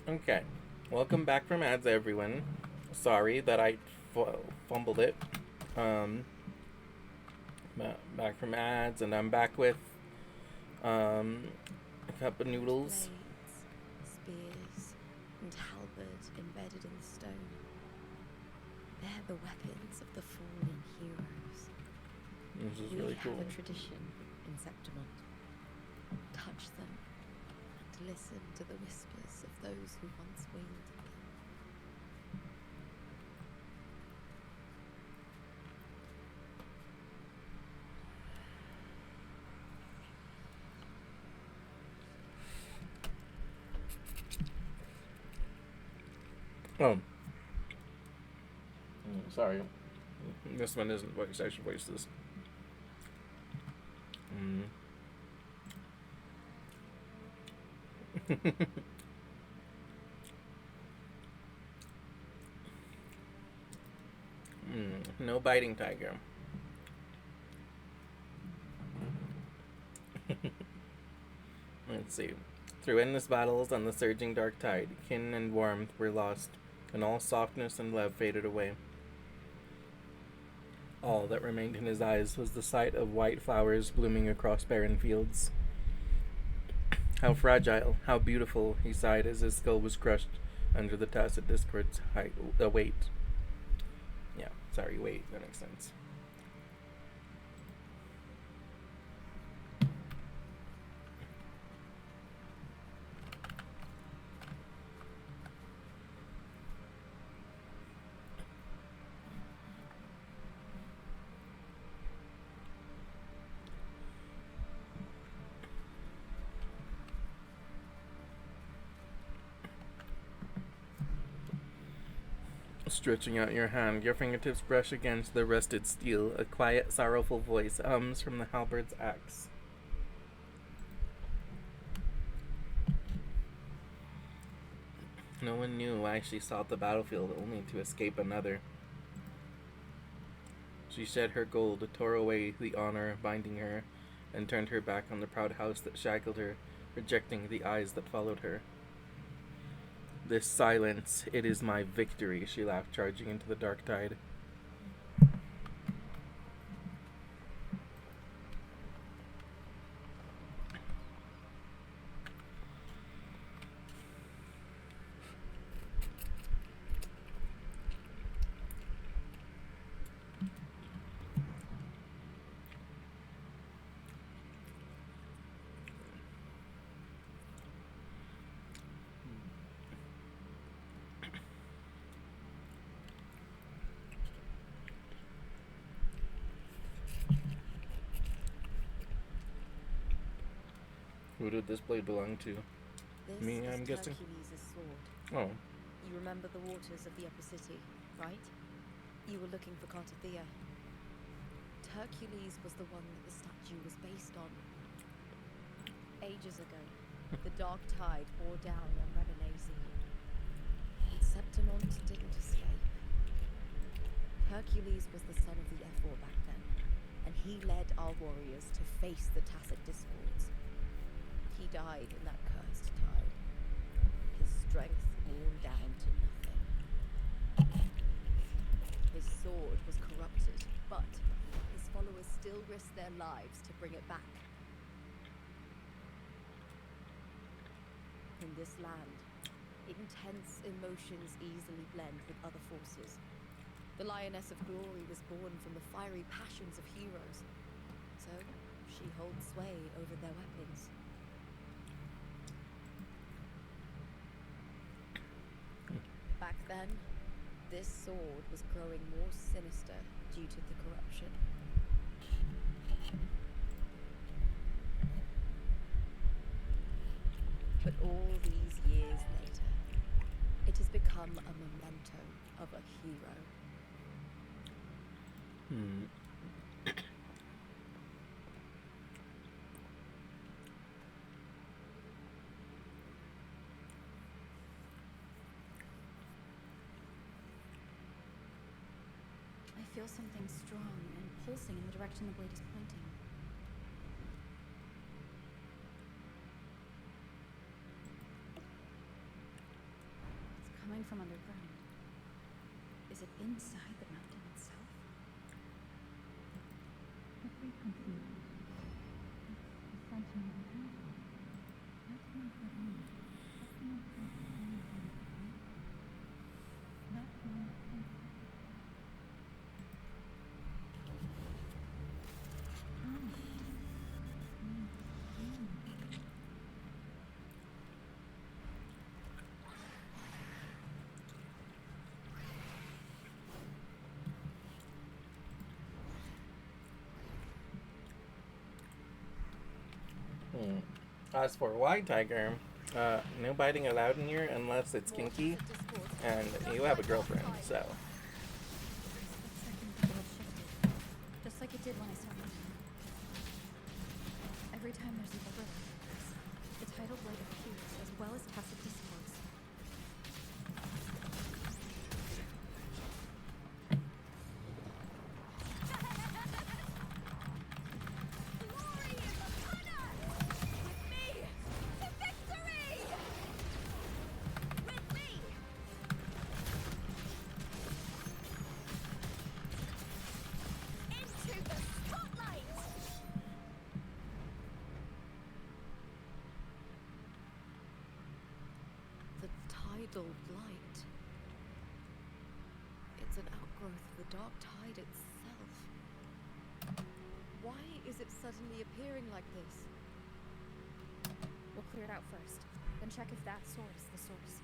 Okay. Welcome back from ads, everyone. Sorry that I fumbled it. Back from ads, and I'm back with a cup of noodles. Blades, spears, and halberds embedded in stone. They're the weapons of the fallen heroes. This is We really have cool. a tradition in Septimont. Touch them and listen to the whispers of those who once wielded them. Oh. Sorry. This one isn't voice. I should voice this. No biting, tiger. Let's see. Through endless battles on the surging dark tide, kin and warmth were lost, and all softness and love faded away. All that remained in his eyes was the sight of white flowers blooming across barren fields. How fragile, how beautiful, he sighed as his skull was crushed under the tacit discord's weight. Yeah, sorry, wait, that makes sense. Stretching out your hand, your fingertips brush against the rusted steel. A quiet, sorrowful voice hums from the halberd's axe. No one knew why she sought the battlefield only to escape another. She shed her gold, tore away the honor binding her, and turned her back on the proud house that shackled her, rejecting the eyes that followed her. This silence, it is my victory, she laughed, charging into the dark tide. Who did this blade belong to? This Me, is I'm guessing. Hercules' sword. Oh, You remember the waters of the upper city, right? You were looking for Cartathea. Hercules was the one that the statue was based on. Ages ago, the dark tide bore down on Rebenesi. Septimont didn't escape. Hercules was the son of the Ephor back then, and he led our warriors to face the Tacit Discords. He died in that cursed tide, his strength worn down to nothing. His sword was corrupted, but his followers still risked their lives to bring it back. In this land, intense emotions easily blend with other forces. The Lioness of Glory was born from the fiery passions of heroes, so she holds sway over their weapons. Back then, this sword was growing more sinister due to the corruption. But all these years later, it has become a memento of a hero. I feel something strong and pulsing in the direction the blade is pointing. It's coming from underground. Is it inside the mountain itself? The frequency. It's essentially the mountain. That's not what I mean. That's not what I mean. That's what I think. As for why, tiger, no biting allowed in here unless it's kinky and you have a girlfriend, so. That second the world shifted, just like it did when I saw you. Every time there's an overlap like this, the tidal blade appears as well as tacit discords. tidal blight. It's an outgrowth of the dark tide itself. Why is it suddenly appearing like this? We'll clear it out first, then check if that sword is the source.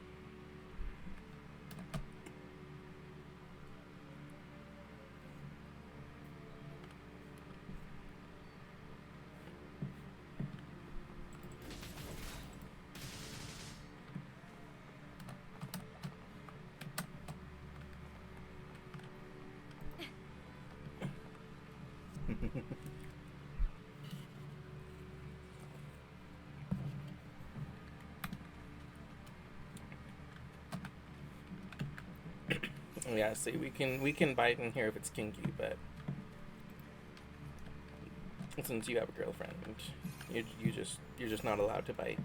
Yeah, see, we can bite in here if it's kinky, but since you have a girlfriend, you're just not allowed to bite.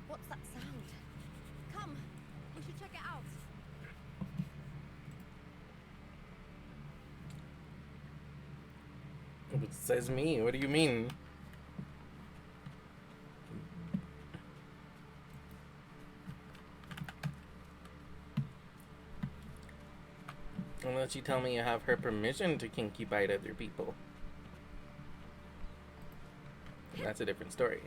What's that sound? Come, we should check it out. It says me. What do you mean? Unless you tell me you have her permission to kinky bite other people. That's a different story.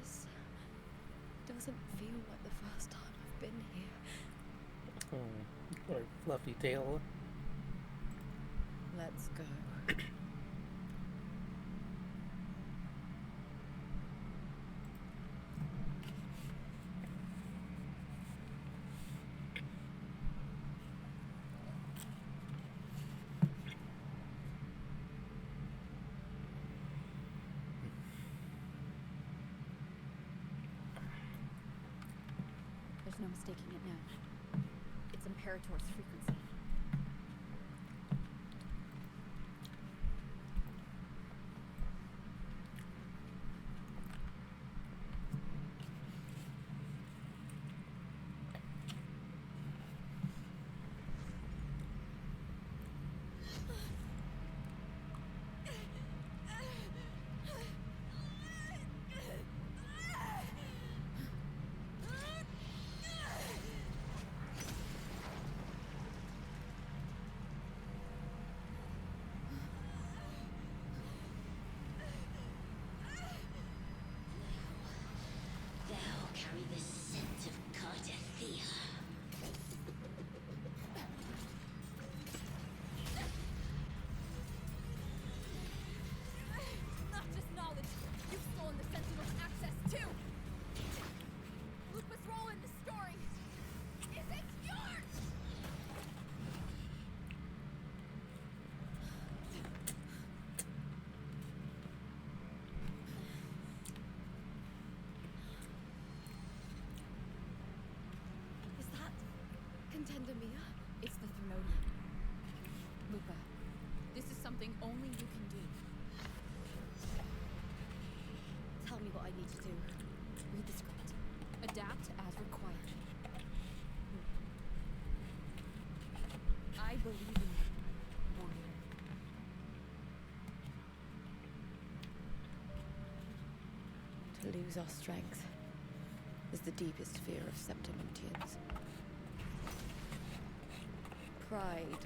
This doesn't feel like the first time I've been here. Or fluffy tail. Let's go. There's no mistaking it now. It's Imperator's frequency. Tendamir, It's the Thermodium. Lupa, this is something only you can do. tell me what I need to do. Read the script. Adapt as required. I believe in you, warrior. To lose our strength is the deepest fear of Septimuntians. Pride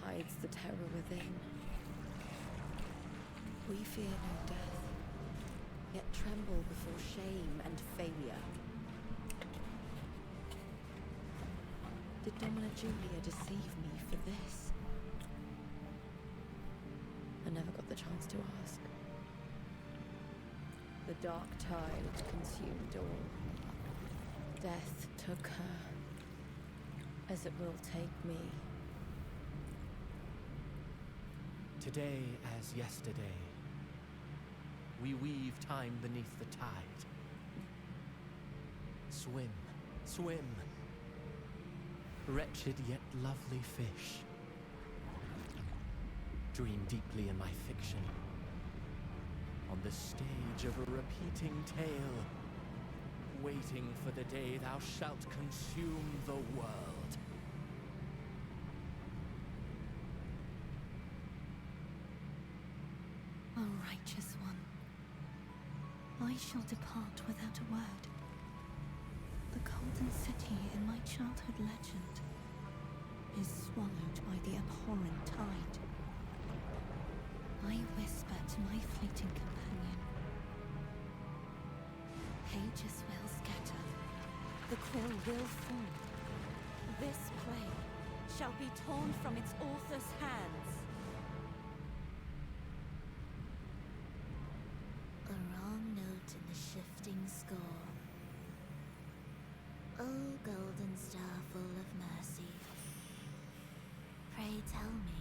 hides the terror within. We fear no death, yet tremble before shame and failure. Did Domina Julia deceive me for this? I never got the chance to ask. The dark tide consumed all. Death took her, as it will take me. Today as yesterday, we weave time beneath the tide. Swim, swim, wretched yet lovely fish. Dream deeply in my fiction, on the stage of a repeating tale, waiting for the day thou shalt consume the world. O righteous one, I shall depart without a word. The golden city in my childhood legend is swallowed by the abhorrent tide. I whisper to my fleeting companion. Pages will scatter, the quill will fall. This play shall be torn from its author's hands. A wrong note in the shifting score. O golden star full of mercy, pray tell me,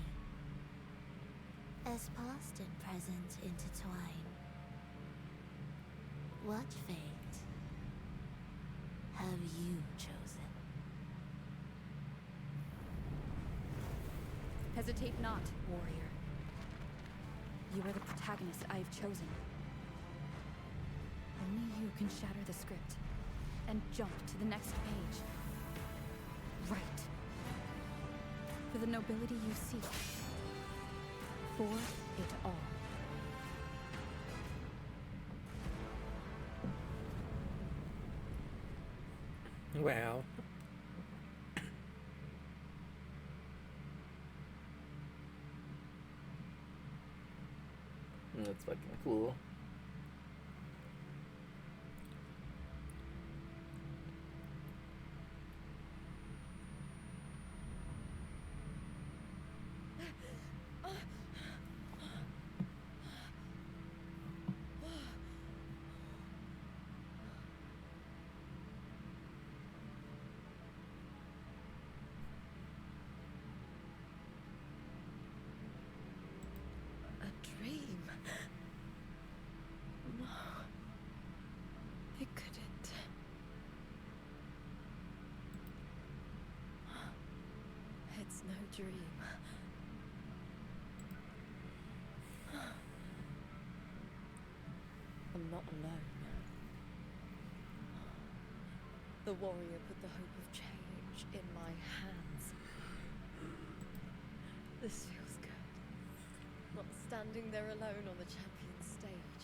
as past and present intertwine, what fate have you chosen? Hesitate not, warrior. You are the protagonist I have chosen. Only you can shatter the script and jump to the next page. Right. For the nobility you seek. For it all. Wow. That's fucking cool. A dream? No. It couldn't. It's no dream. I'm not alone. The warrior put the hope of change in my hands. This feels good. Not standing there alone on the champion's stage.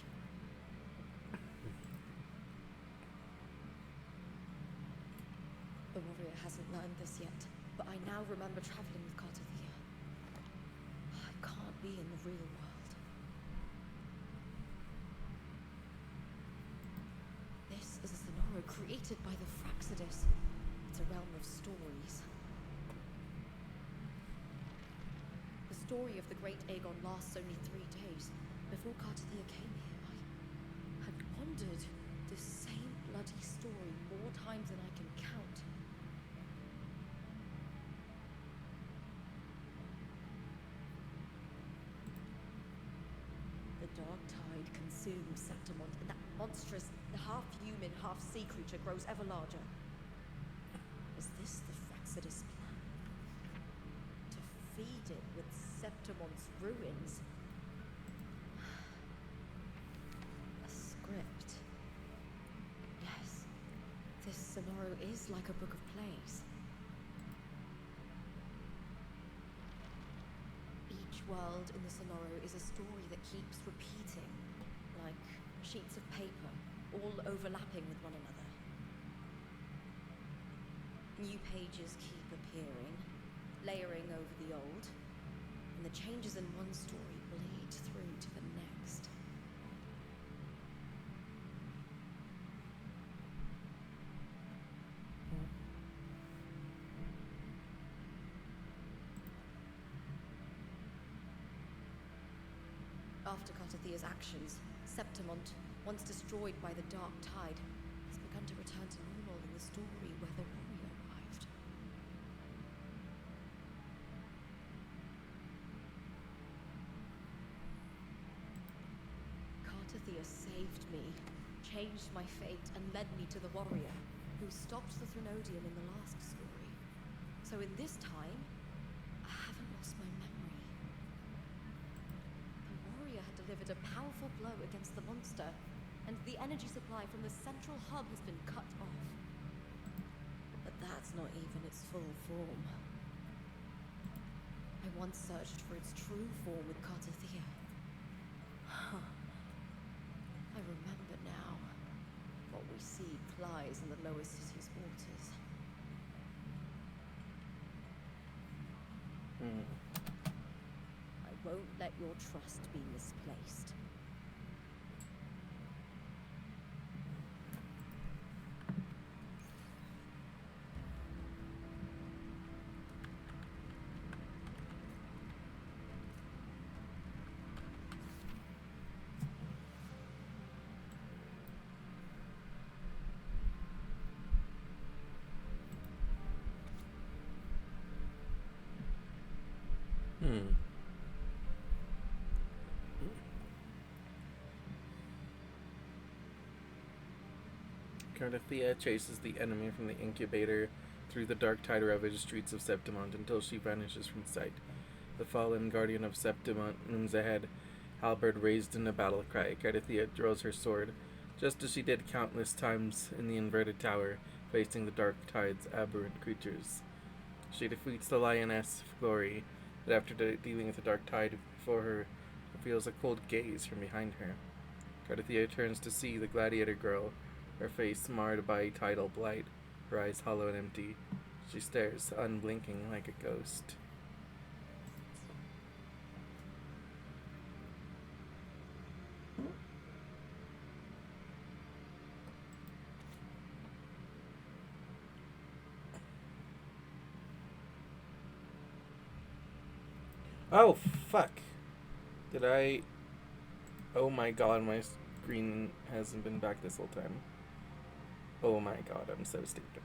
The warrior hasn't learned this yet, but I now remember traveling with Cartavia. I can't be in the real world. This is a Sonora created by the Fraxidus. It's a realm of stories. The story of the great Aegon lasts only 3 days. Before Cartavia came here, I had wandered this same bloody story more times than I can count. The dark tide consumes Septimont, and that monstrous, half-human, half-sea creature grows ever larger. As Is this the Frexidus plan? To feed it with Septimon's ruins? A script. Yes, this scenario is like a book of plays. Each world in the scenario is a story that keeps repeating, like sheets of paper, all overlapping with one another. New pages keep appearing, layering over the old, and the changes in one story bleed through to the next. After Cartathia's actions, Septimont, once destroyed by the Dark Tide, has begun to return to normal in the story where the warrior arrived. Cartathia saved me, changed my fate, and led me to the warrior, who stopped the Threnodian in the last story. So in this time, I haven't lost my memory. The warrior had delivered a powerful blow against the monster, and the energy supply from the central hub has been cut off. But that's not even its full form. I once searched for its true form with Cartathia. I remember now. What we see plies in the lower city's waters. I won't let your trust be misplaced. Cartathia chases the enemy from the incubator through the dark tide-ravaged streets of Septimont until she vanishes from sight. The fallen guardian of Septimont looms ahead, halberd raised in a battle cry. Cartathia draws her sword, just as she did countless times in the inverted tower, facing the dark tide's aberrant creatures. She defeats the lioness of glory, but after dealing with the dark tide before her, feels a cold gaze from behind her. Cartathia turns to see the gladiator girl, her face marred by tidal blight, her eyes hollow and empty. She stares, unblinking, like a ghost. Oh, fuck. Did I... Oh my god, my screen hasn't been back this whole time. Oh my god, I'm so stupid.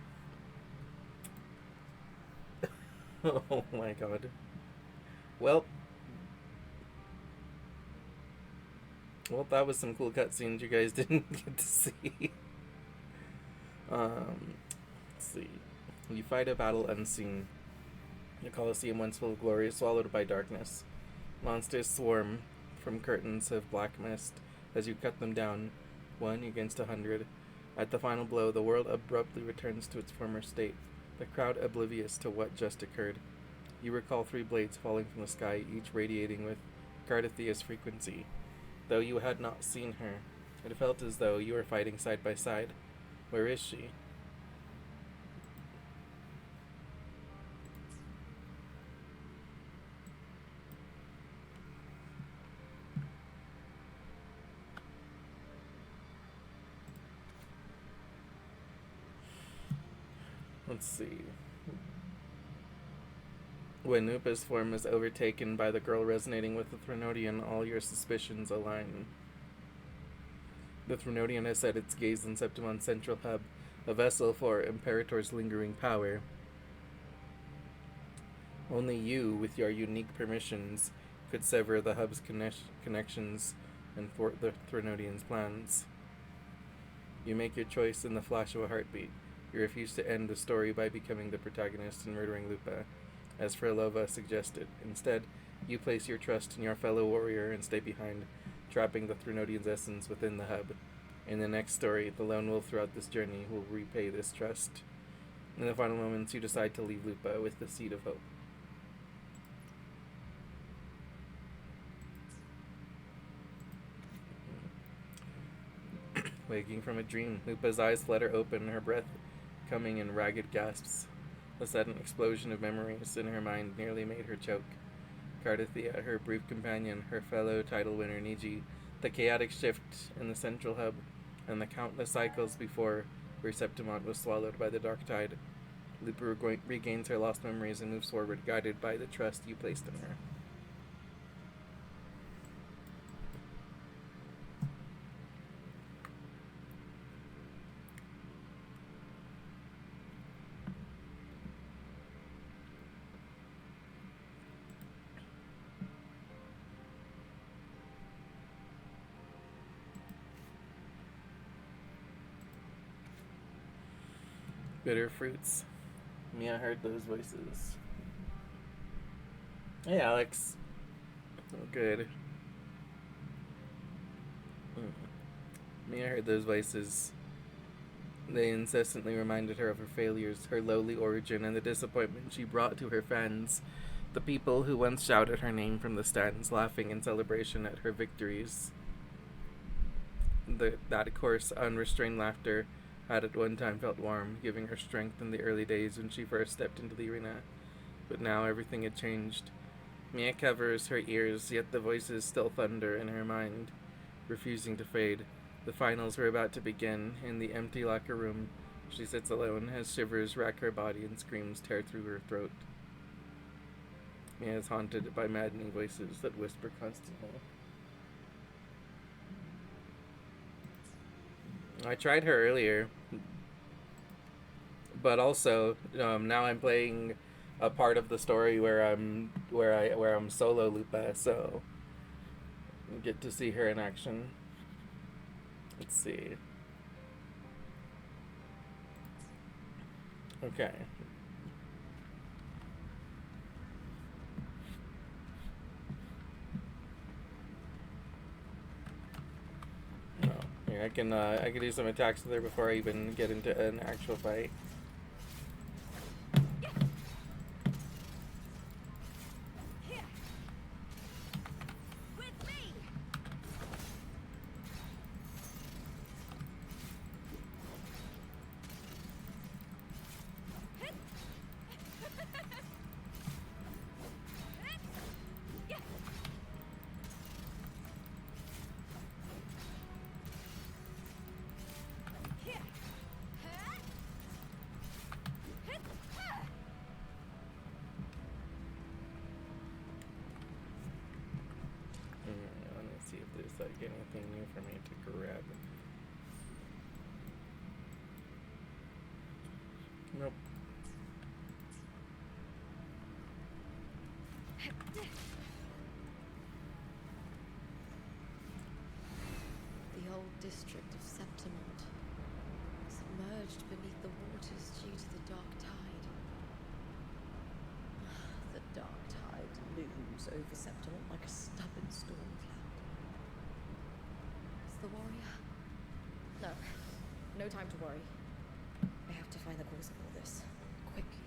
Oh my god. Well, that was some cool cutscenes you guys didn't get to see. Let's see. You fight a battle unseen. The Colosseum, once full of glory, is swallowed by darkness. Monsters swarm from curtains of black mist as you cut them down, 1 against 100. At the final blow, the world abruptly returns to its former state, the crowd oblivious to what just occurred. You recall 3 blades falling from the sky, each radiating with Cartathia's frequency. Though you had not seen her, it felt as though you were fighting side by side. Where is she? Let's see. When Nupa's form is overtaken by the girl resonating with the Threnodian, all your suspicions align. The Threnodian has set its gaze on Septimon's central hub, a vessel for Imperator's lingering power. Only you, with your unique permissions, could sever the hub's connections and thwart the Threnodian's plans. You make your choice in the flash of a heartbeat. You refuse to end the story by becoming the protagonist and murdering Lupa, as Frolova suggested. Instead, you place your trust in your fellow warrior and stay behind, trapping the Threnodian's essence within the hub. In the next story, the lone wolf throughout this journey will repay this trust. In the final moments, you decide to leave Lupa with the seed of hope. Waking from a dream, Lupa's eyes flutter open, her breath coming in ragged gasps. A sudden explosion of memories in her mind nearly made her choke. Cardathia, her brief companion, her fellow title winner Niji, the chaotic shift in the central hub, and the countless cycles before where Septimont was swallowed by the dark tide. Lupa regains her lost memories and moves forward, guided by the trust you placed in her. Bitter fruits. Mia heard those voices. Hey, Alex. Oh, good. Mia heard those voices. They incessantly reminded her of her failures, her lowly origin, and the disappointment she brought to her fans. The people who once shouted her name from the stands, laughing in celebration at her victories. That coarse, unrestrained laughter had at one time felt warm, giving her strength in the early days when she first stepped into the arena. But now everything had changed. Mia covers her ears, yet the voices still thunder in her mind, refusing to fade. The finals were about to begin. In the empty locker room, she sits alone as shivers rack her body and screams tear through her throat. Mia is haunted by maddening voices that whisper constantly. I tried her earlier, but also now I'm playing a part of the story where I'm solo Lupa, so I get to see her in action. Let's see. Okay. Oh, here I can do some attacks with her before I even get into an actual fight. Let me see if there's like anything new for me to grab. Nope. The old district of Septimont, submerged beneath the waters due to the dark tide. The dark tide looms over Septimont like a stubborn storm cloud. Is the warrior? No. No time to worry. I have to find the cause of all this. Quickly.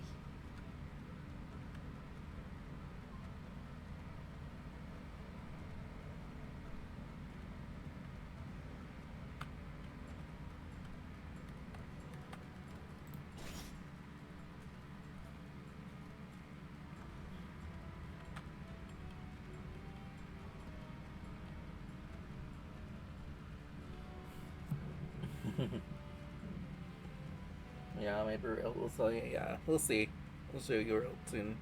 Yeah, maybe we'll see. Yeah, we'll see. We'll show you real soon.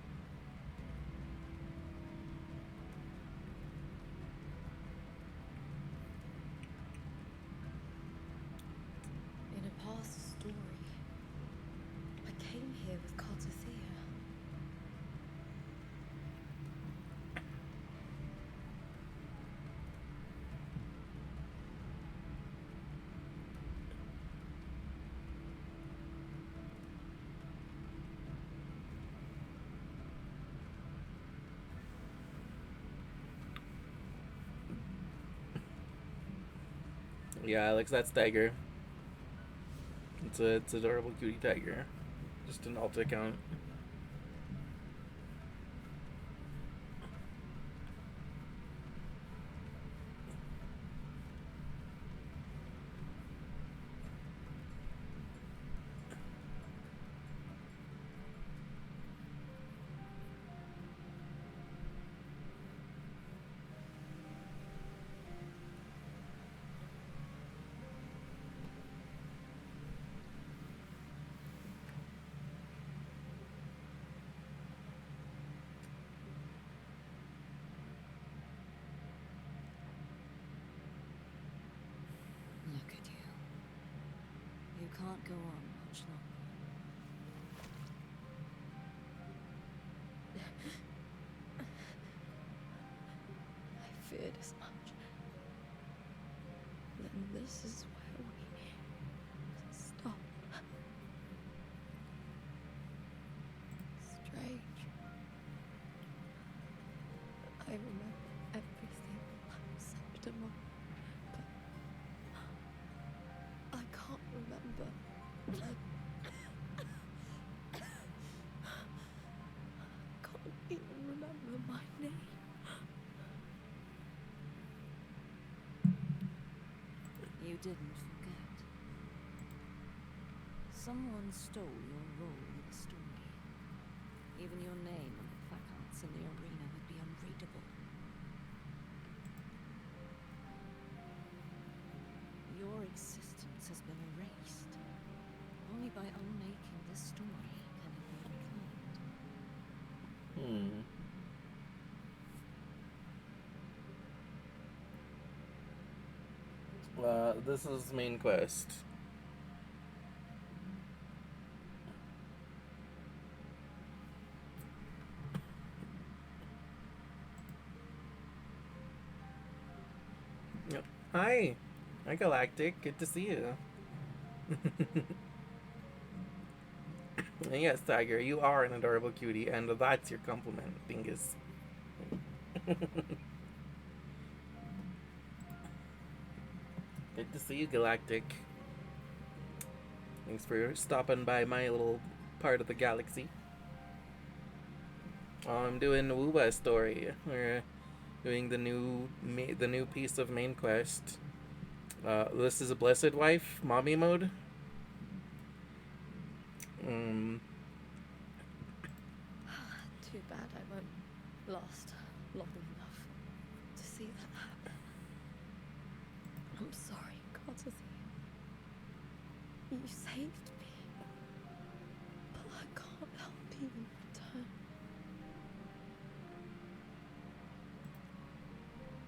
In a past story, I came here with Cartathea. Yeah, Alex, that's Tiger. It's adorable cutie tiger. Just an alt account. Look at you. You can't go on much longer. I feared as much. Then this is where we stop. Strange. I remember everything like September, but I can't remember. Can't even remember my name. You didn't forget. Someone stole your role in the story. Even your name on the placards in the arena would be unreadable. Your existence has been erased. Only by unmaking this story can it be reclaimed. This is main quest. Yep. Hi. Hi, Galactic. Good to see you. And yes, Tiger, you are an adorable cutie, and that's your compliment, dingus. Good to see you, Galactic. Thanks for stopping by my little part of the galaxy. I'm doing the Wooba story. We're doing the new piece of main quest. This is a blessed wife, mommy mode. Too bad I won't last long enough to see that happen. I'm sorry, Courtesy. You saved me. But I can't help you in return.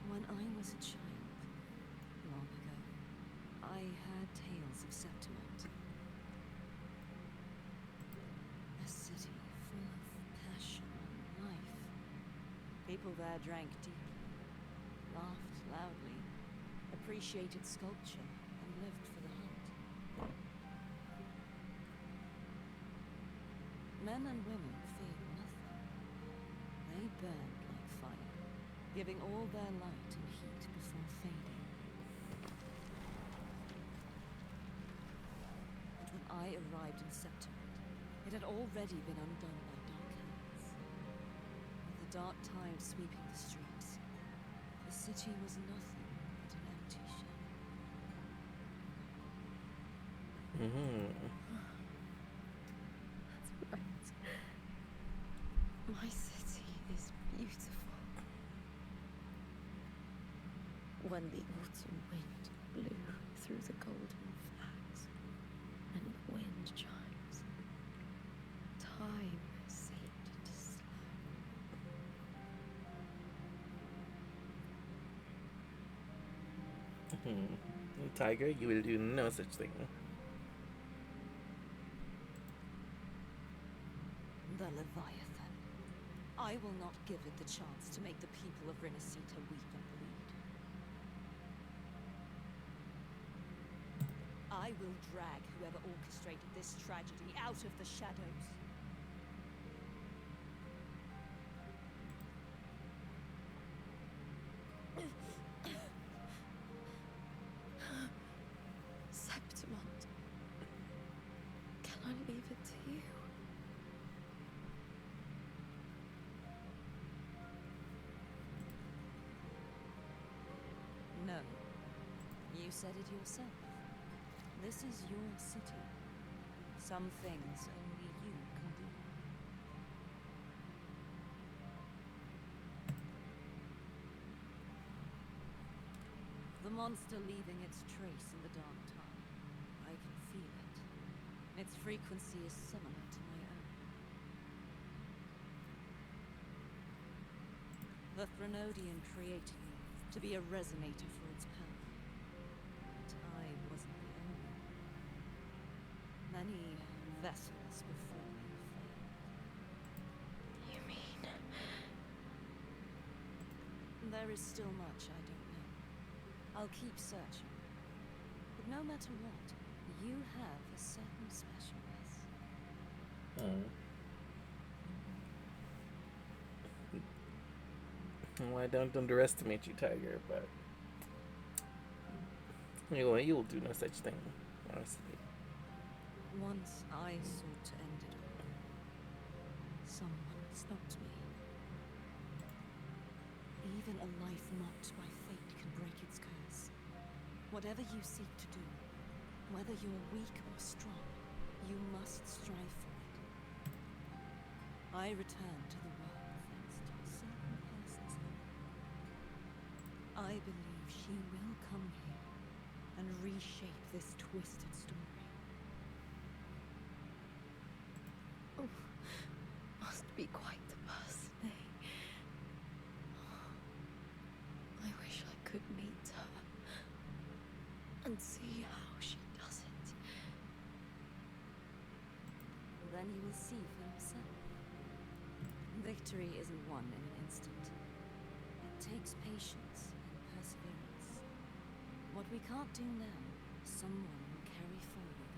When I was a child, long ago, I heard tales of Septimate. A city full of passion and life. People there drank deeply, laughed loudly, appreciated sculpture, and lived for the hunt. Men and women feared nothing. They burned like fire, giving all their light and heat before fading. But when I arrived in September, it had already been undone by dark hands. With the dark tide sweeping the streets, the city was nothing but an empty shell. That's right. My city is beautiful. When the autumn wind blew through the golden flags and the wind chimes, time seemed to slow. Tiger, you will do no such thing. The Leviathan. I will not give it the chance to make the people of Renacita weep and bleed. I will drag whoever orchestrated this tragedy out of the shadows. Can I leave it to you? No. You said it yourself. This is your city. Some things only you can do. The monster leaving its trace in the dark time. I can feel it. Its frequency is similar to my own. The Threnodian created me to be a resonator for its power. But I wasn't the only one. Many vessels before me failed. You mean? There is still much I don't know. I'll keep searching. But no matter what, you have a certain specialness. Well, I don't underestimate you, Tiger, but you'll do no such thing, honestly. Once I sought to end it all. Someone stopped me. Even a life marked by fate can break its curse. Whatever you seek to do, whether you're weak or strong, you must strive for it. I return to the world thanks to a certain person's help. I believe she will come here and reshape this twisted story. Oh, must be quite the person, eh? I wish I could meet her and see how she does it. Then you will see for yourself. Victory isn't won in an instant. It takes patience and perseverance. What we can't do now, someone will carry forward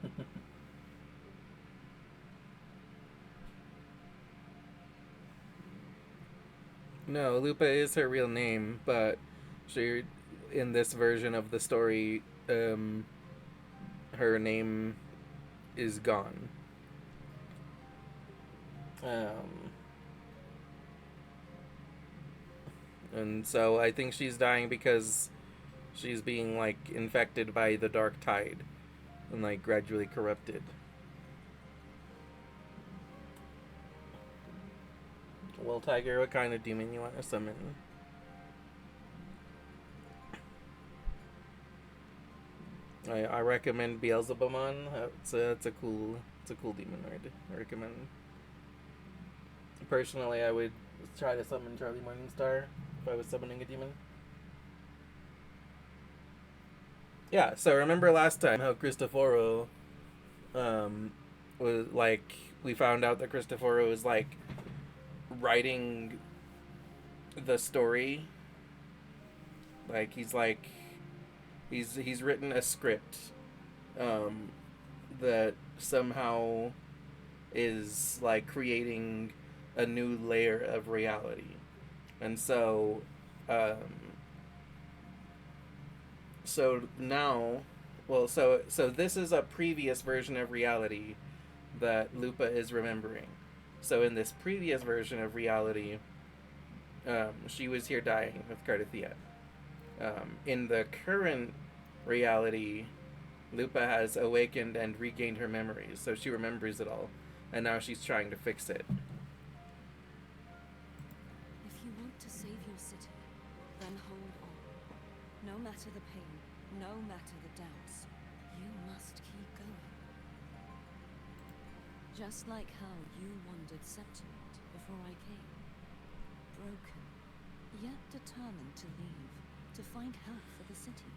later. No, Lupa is her real name, but she, in this version of the story, her name is gone. And so I think she's dying because she's being, like, infected by the dark tide and, like, gradually corrupted. Well, Tiger, what kind of demon you want to summon? I recommend Beelzebumon. It's a cool demon word. I recommend. Personally, I would try to summon Charlie Morningstar if I was summoning a demon. Yeah, so remember last time how Cristoforo was like, we found out that Cristoforo is like writing the story. Like he's written a script that somehow is like creating a new layer of reality. And so now, well, so this is a previous version of reality that Lupa is remembering. So in this previous version of reality, she was here dying with Cardathia. In the current reality, Lupa has awakened and regained her memories, so she remembers it all, and now she's trying to fix it. If you want to save your city, then hold on. No matter the pain, no matter the doubts, you must keep going. Just like how you wandered Septimus before I came. Broken, yet determined to leave, to find help for the city.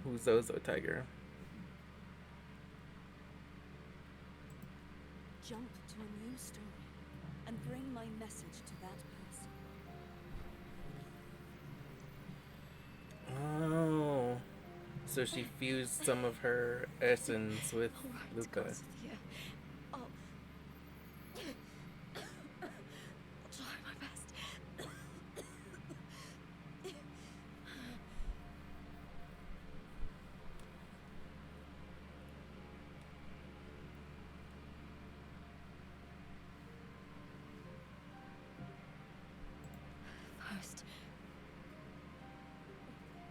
Who's Zozo, Tiger? Jump to a new story and bring my message to that person. Oh, so she fused some of her essence with All right, Lupa. Constantia. I'll try my best. first.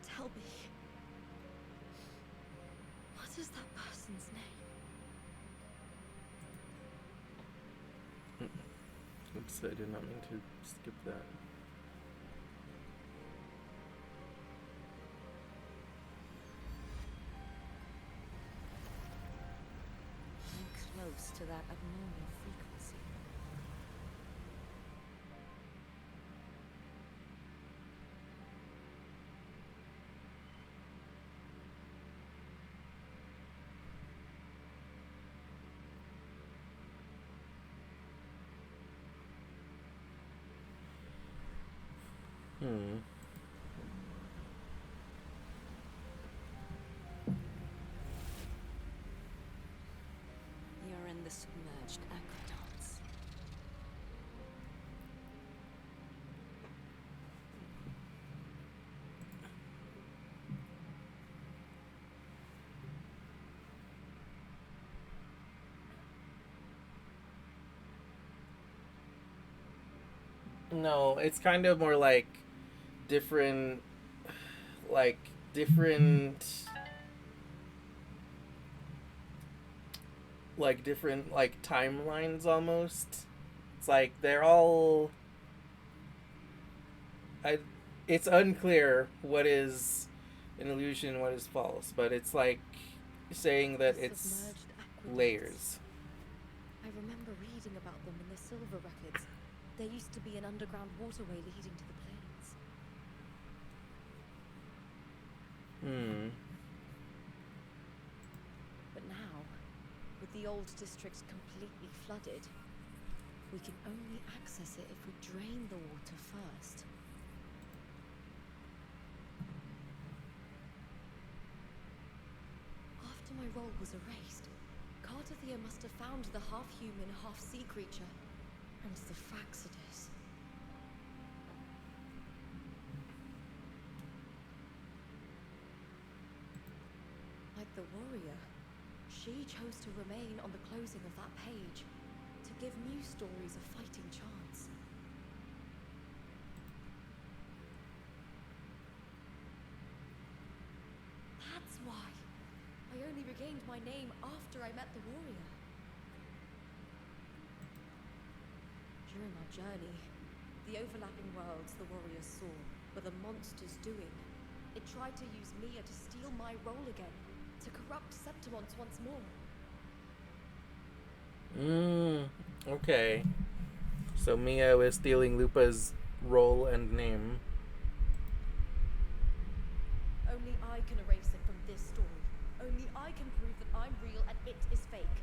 Tell me, what is that person's name? Oops, I did not mean to skip that. I'm close to that abnormal frequency. You're in the submerged aqueducts. No, it's kind of more like different, like different, like timelines almost. It's like they're all. It's unclear what is an illusion, what is false, but it's like saying that The it's submerged aqueducts. layers. I remember reading about them in the silver records. There used to be an underground waterway leading to the plains. But now, with the old district completely flooded, we can only access it if we drain the water first. After my role was erased, Cartathea must have found the half-human, half-sea creature, and the Fraxidus. Like the warrior, she chose to remain on the closing of that page, to give new stories a fighting chance. That's why I only regained my name after I met the warrior. During our journey, the overlapping worlds the warriors saw were the monsters doing. It tried to use Mia to steal my role again, to corrupt Septimonts once more. Okay. So Mia is stealing Lupa's role and name. Only I can erase it from this story. Only I can prove that I'm real and it is fake.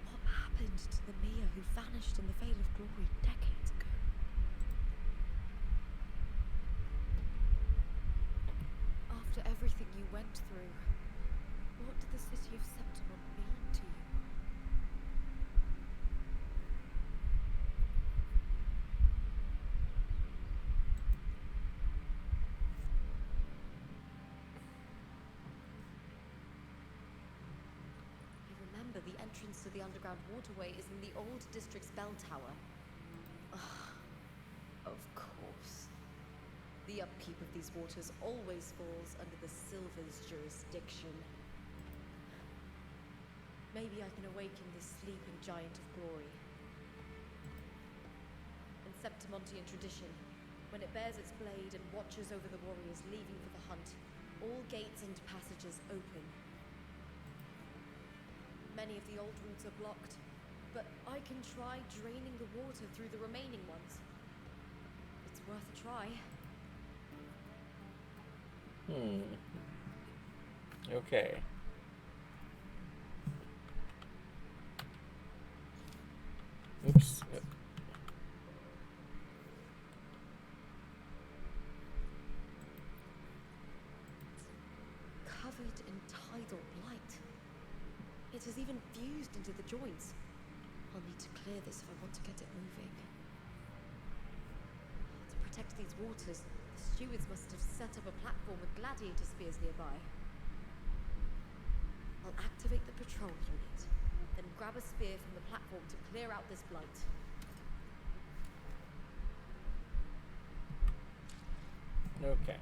What happened to the Mia who vanished in the Veil of Glory decades ago? After everything you went through, what did the city of Septimont mean to you? I remember the entrance to the underground waterway is in the old district's bell tower. Of course. The upkeep of these waters always falls under the Silver's jurisdiction. Maybe I can awaken this sleeping giant of glory. In Septimontian tradition, when it bears its blade and watches over the warriors leaving for the hunt, all gates and passages open. Many of the old routes are blocked, but I can try draining the water through the remaining ones. It's worth a try. Okay. Oops. Covered in tidal blight. It has even fused into the joints. I'll need to clear this if I want to get it moving. To protect these waters, the stewards must have set up a platform with gladiator spears nearby. I'll activate the patrol unit, then grab a spear from the platform to clear out this blight. Okay.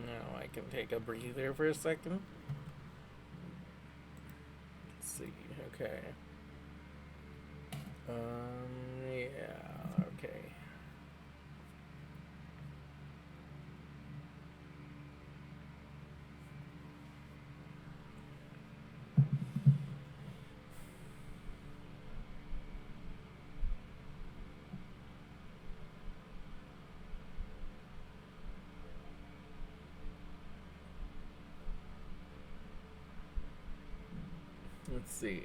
Now I can take a breather for a second. Let's see. Okay. Yeah, okay. Let's see.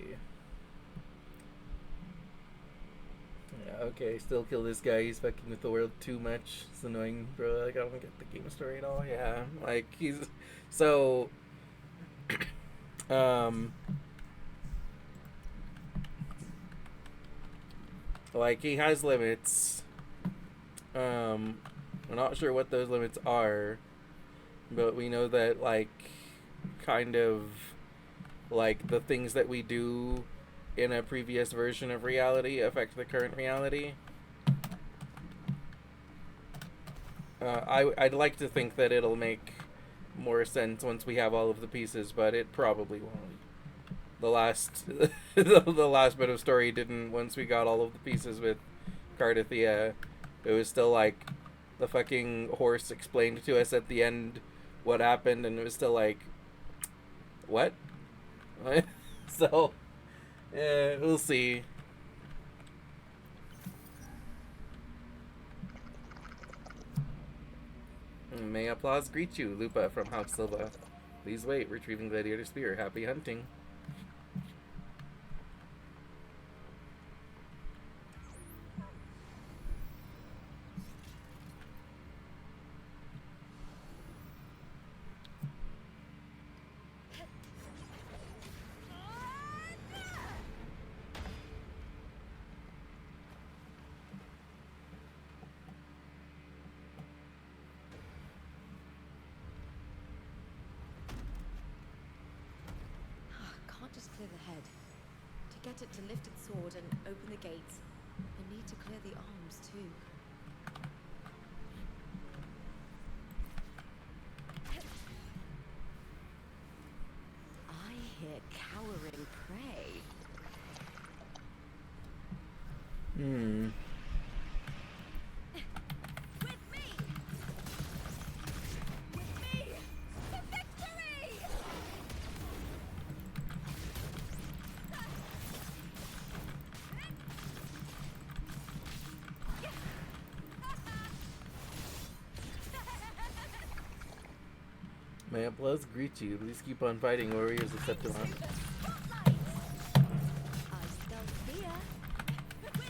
Yeah, okay, still kill this guy. He's fucking with the world too much. It's annoying, bro. Like, I don't get the game story at all. Yeah, like, he's... So... like, he has limits. We're not sure what those limits are. But we know that, like, kind of... like, the things that we do in a previous version of reality affect the current reality. I'd like to think that it'll make more sense once we have all of the pieces, but it probably won't. The last the last bit of story didn't. Once we got all of the pieces with Cardathia, it was still like the fucking horse explained to us at the end what happened, and it was still like, what? So, we'll see. May applause greet you, Lupa from House Silva. Please wait, retrieving Gladiator Spear. Happy hunting. Can't just clear the head. To get it to lift its sword and open the gates, I need to clear the arms too. I hear cowering prey. With me! With me! To victory! May applause greet you. Please keep on fighting, warriors of Septimus. I still fear. With me!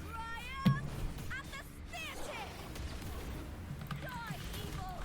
Riot at the spear tip! Die, evil!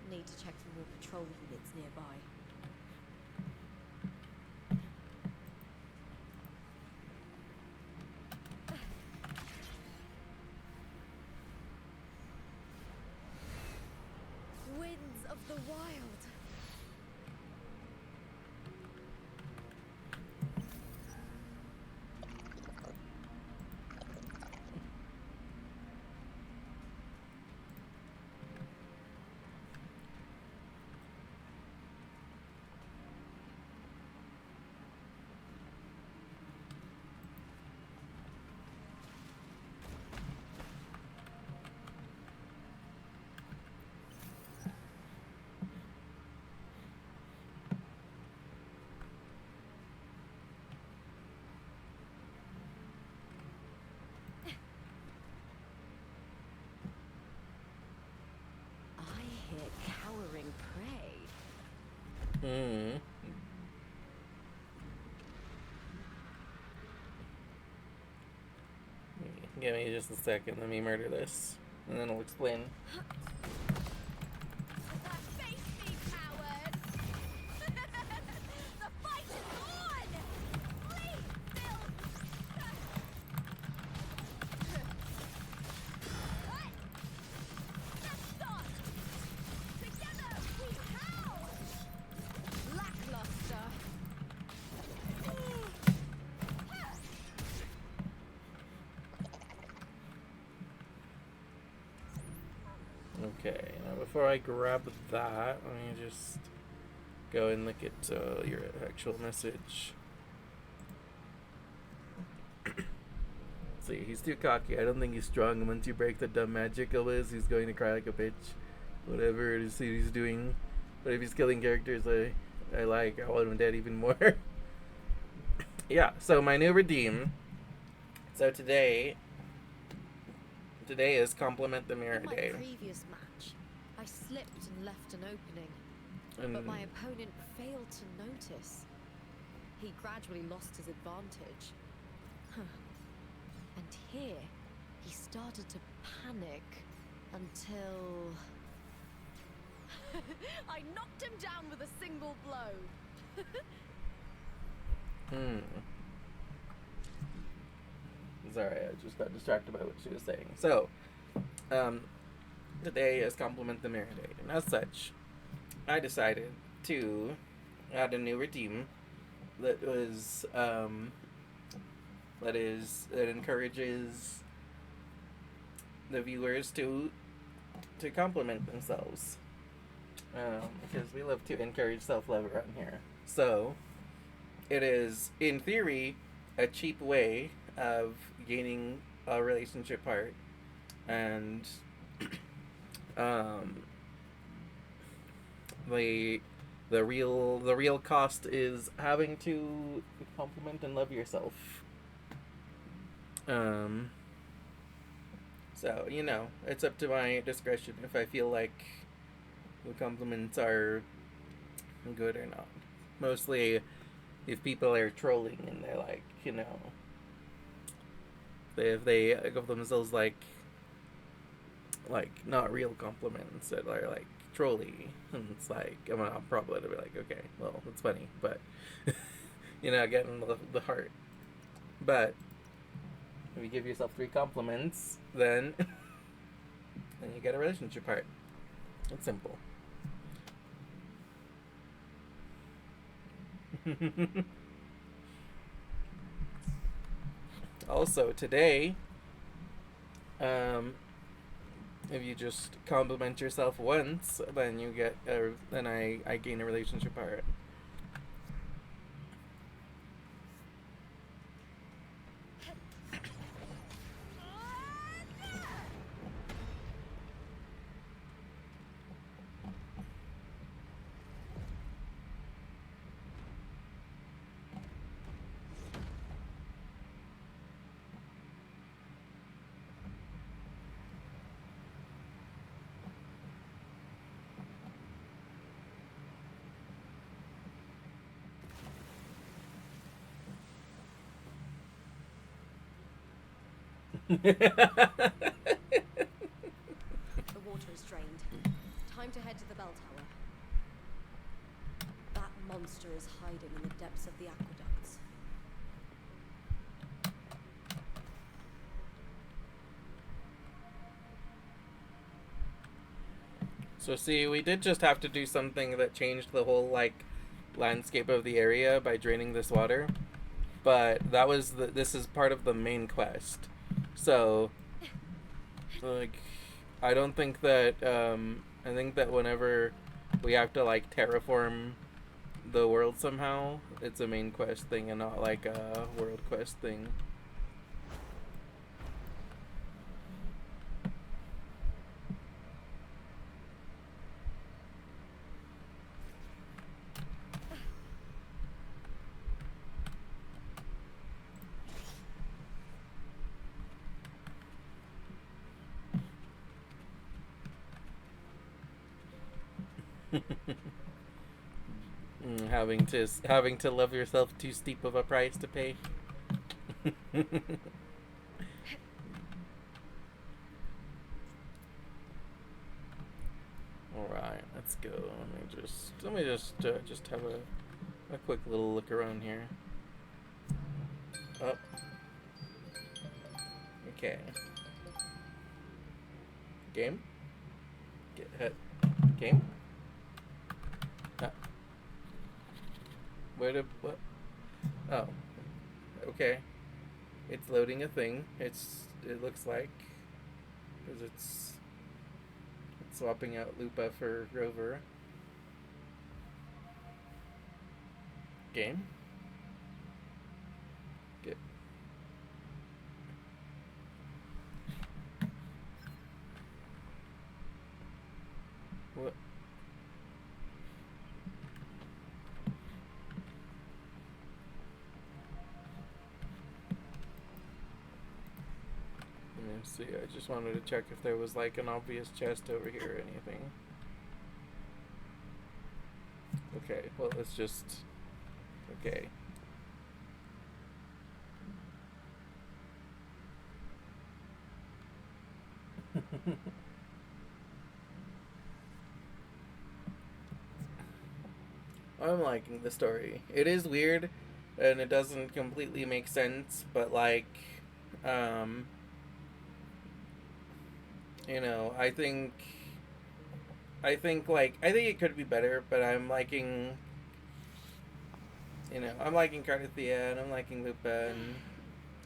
Need to check for more patrol units nearby. Winds of the wild. Mm. Give me just a second. Let me murder this, and then I'll explain. That face me, coward! The fight is on! Flee, Bill! What? Let's start! Together we howl! Lackluster! Okay, now before I grab that, let me just go and look at your actual message. See, he's too cocky. I don't think he's strong. Once you break the dumb magic of his, he's going to cry like a bitch. Whatever it is he's doing. But if he's killing characters I like, I want him dead even more. Yeah, so my new redeem. So today is Compliment the Mirror In my Day. previous match, I slipped and left an opening, And but my opponent failed to notice. He gradually lost his advantage. And here, he started to panic until... I knocked him down with a single blow. Sorry, I just got distracted by what she was saying. So, today is Compliment the Mirror Day, and as such, I decided to add a new redeem that was that encourages the viewers to compliment themselves, because we love to encourage self-love around here. So, it is, in theory, a cheap way of gaining a relationship heart, and the real cost is having to compliment and love yourself. So, you know, it's up to my discretion if I feel like the compliments are good or not. Mostly if people are trolling and they're like, you know, if they give themselves like not real compliments that are like trolly, and it's like, I'm probably gonna be like, okay, well, it's funny, but you know, getting the heart. But if you give yourself 3 compliments, then you get a relationship heart. It's simple. Also, today, if you just compliment yourself once, then you get then I gain a relationship heart. The water is drained. Time to head to the bell tower. That monster is hiding in the depths of the aqueducts. So see, we did just have to do something that changed the whole landscape of the area by draining this water, but that was this is part of the main quest. So I don't think that I think that whenever we have to terraform the world somehow, it's a main quest thing and not like a world quest thing. Having to love yourself too steep of a price to pay. All right, let's go. Let me just have a quick little look around here. Oh. Okay. Game? Game? What? Oh. Okay. It's loading a thing. It looks like. Because it's swapping out Lupa for Rover. Game? Get. What? Let's see, I just wanted to check if there was like an obvious chest over here or anything. Okay, well let's just... Okay. I'm liking the story. It is weird and it doesn't completely make sense, but like you know, I think it could be better, but I'm liking, you know, I'm liking Cardathia and I'm liking Lupa, and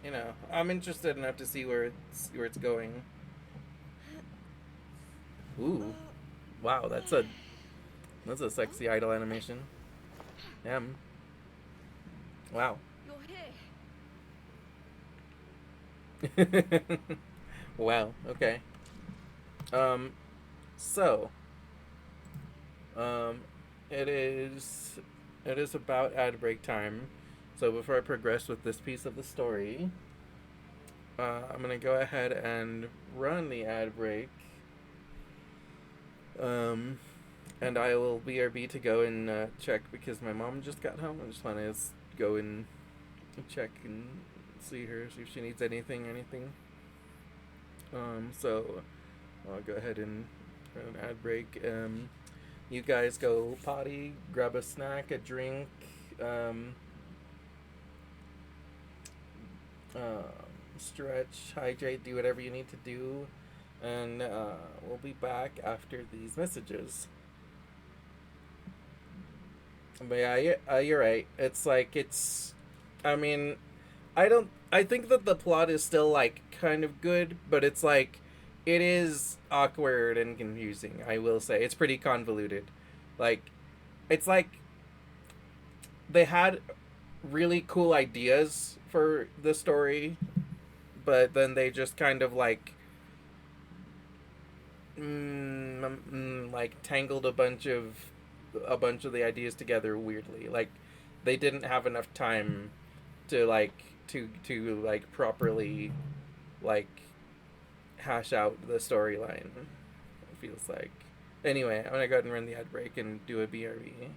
you know, I'm interested enough to see where it's going. Ooh. Wow, that's a sexy idle animation. Wow. You're here. Wow, okay. So it is about ad break time. So before I progress with this piece of the story, I'm gonna go ahead and run the ad break. And I will BRB to go and check because my mom just got home. I just want to go and check and see if she needs anything. So I'll go ahead and run an ad break. You guys go potty, grab a snack, a drink, stretch, hydrate, do whatever you need to do, and we'll be back after these messages. But yeah, you're right. I mean, I think that the plot is still like kind of good, but it's like it is awkward and confusing. I will say it's pretty convoluted. Like, it's like they had really cool ideas for the story, but then they just kind of like like tangled a bunch of the ideas together weirdly. Like, they didn't have enough time to like properly like hash out the storyline, it feels like. Anyway, I'm gonna go ahead and run the ad break and do a BRB.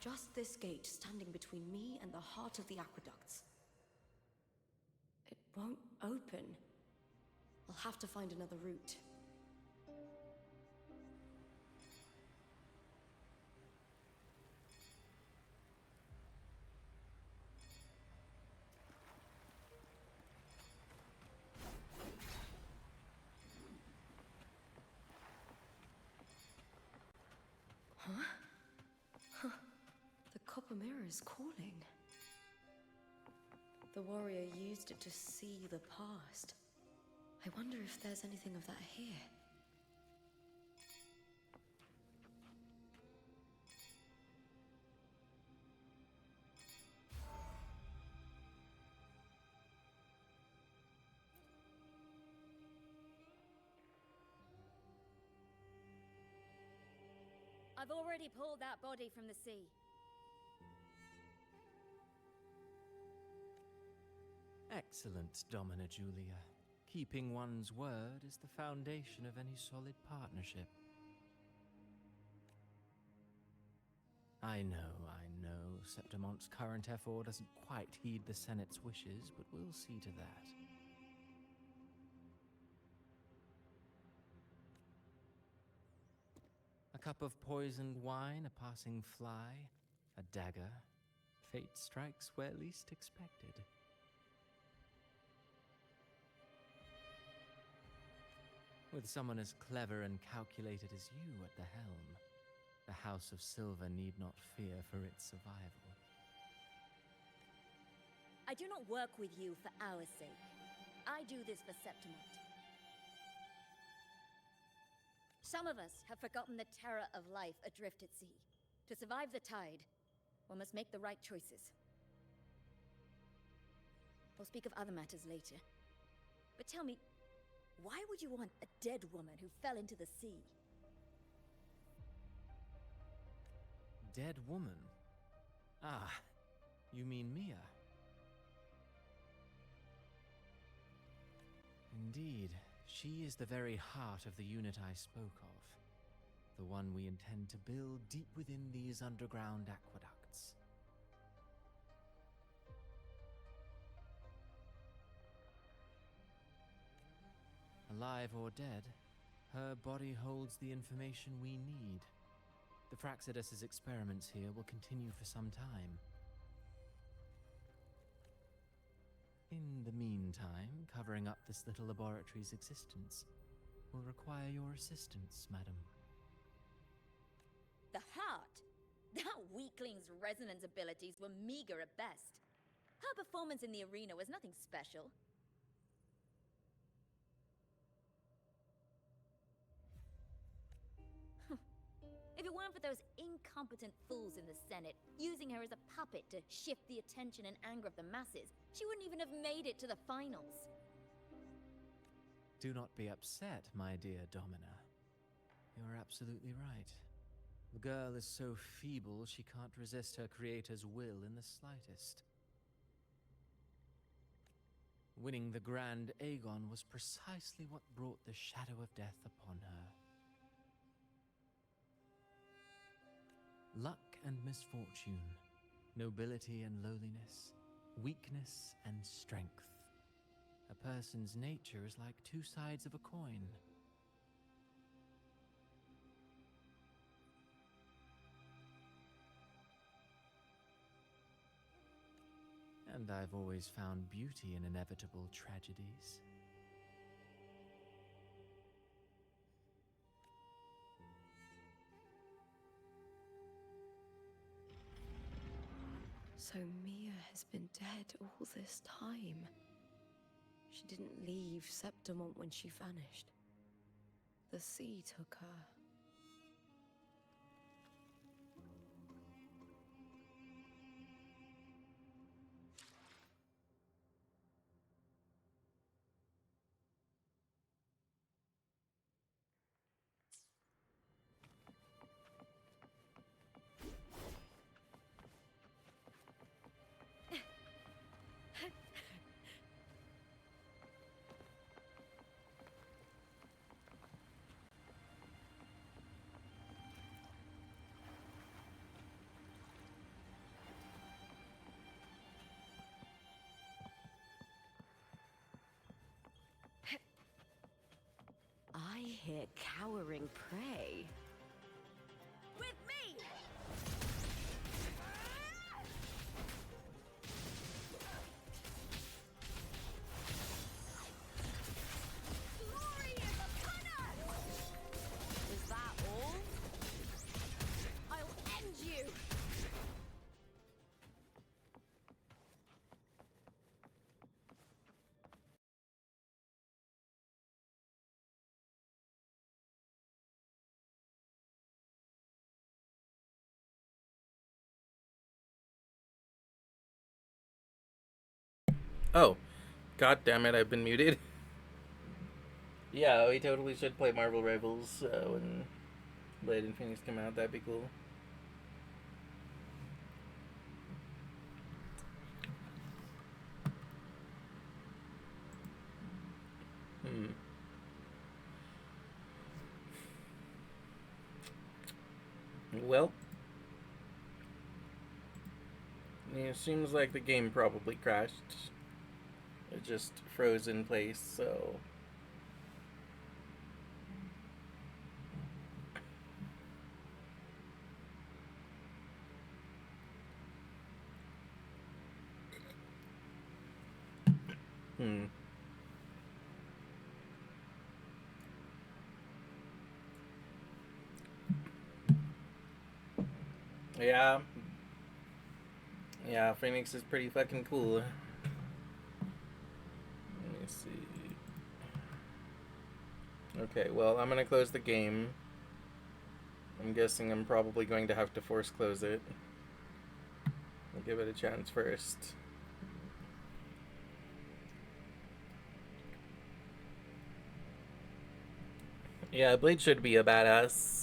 Just this gate standing between me and the heart of the aqueducts. It won't open. I'll have to find another route. The copper mirror is calling. The warrior used it to see the past. I wonder if there's anything of that here. I've already pulled that body from the sea. Excellent, Domina Julia. Keeping one's word is the foundation of any solid partnership. I know, Septimonte's current effort doesn't quite heed the Senate's wishes, but we'll see to that. A cup of poisoned wine, a passing fly, a dagger. Fate strikes where least expected. With someone as clever and calculated as you at the helm, the House of Silver need not fear for its survival. I do not work with you for our sake. I do this for Septimont. Some of us have forgotten the terror of life adrift at sea. To survive the tide, one must make the right choices. We'll speak of other matters later. But tell me, why would you want a dead woman who fell into the sea? Dead woman? Ah, you mean Mia? Indeed, she is the very heart of the unit I spoke of. The one we intend to build deep within these underground aqueducts. Alive or dead, her body holds the information we need. The Fraxidus's experiments here will continue for some time. In the meantime, covering up this little laboratory's existence will require your assistance, madam. The heart? That weakling's resonance abilities were meager at best. Her performance in the arena was nothing special. If it weren't for those incompetent fools in the Senate, using her as a puppet to shift the attention and anger of the masses, she wouldn't even have made it to the finals. Do not be upset, my dear Domina. You are absolutely right. The girl is so feeble she can't resist her creator's will in the slightest. Winning the Grand Aegon was precisely what brought the shadow of death upon her. Luck and misfortune, nobility and lowliness, weakness and strength. A person's nature is like two sides of a coin. And I've always found beauty in inevitable tragedies. So Mia has been dead all this time. She didn't leave Septimont when she vanished. The sea took her. hear cowering prey. With me! Glory is upon us! Is that all? I'll end you! Oh, god damn it! I've been muted. Yeah, we totally should play Marvel Rivals when Blade and Phoenix come out. That'd be cool. Well, it seems like the game probably crashed. It just froze in place, so... Yeah. Yeah, Phoenix is pretty fucking cool. Let me see. Okay, well, I'm gonna close the game. I'm guessing I'm probably going to have to force close it. I'll give it a chance first. Yeah, Blade should be a badass.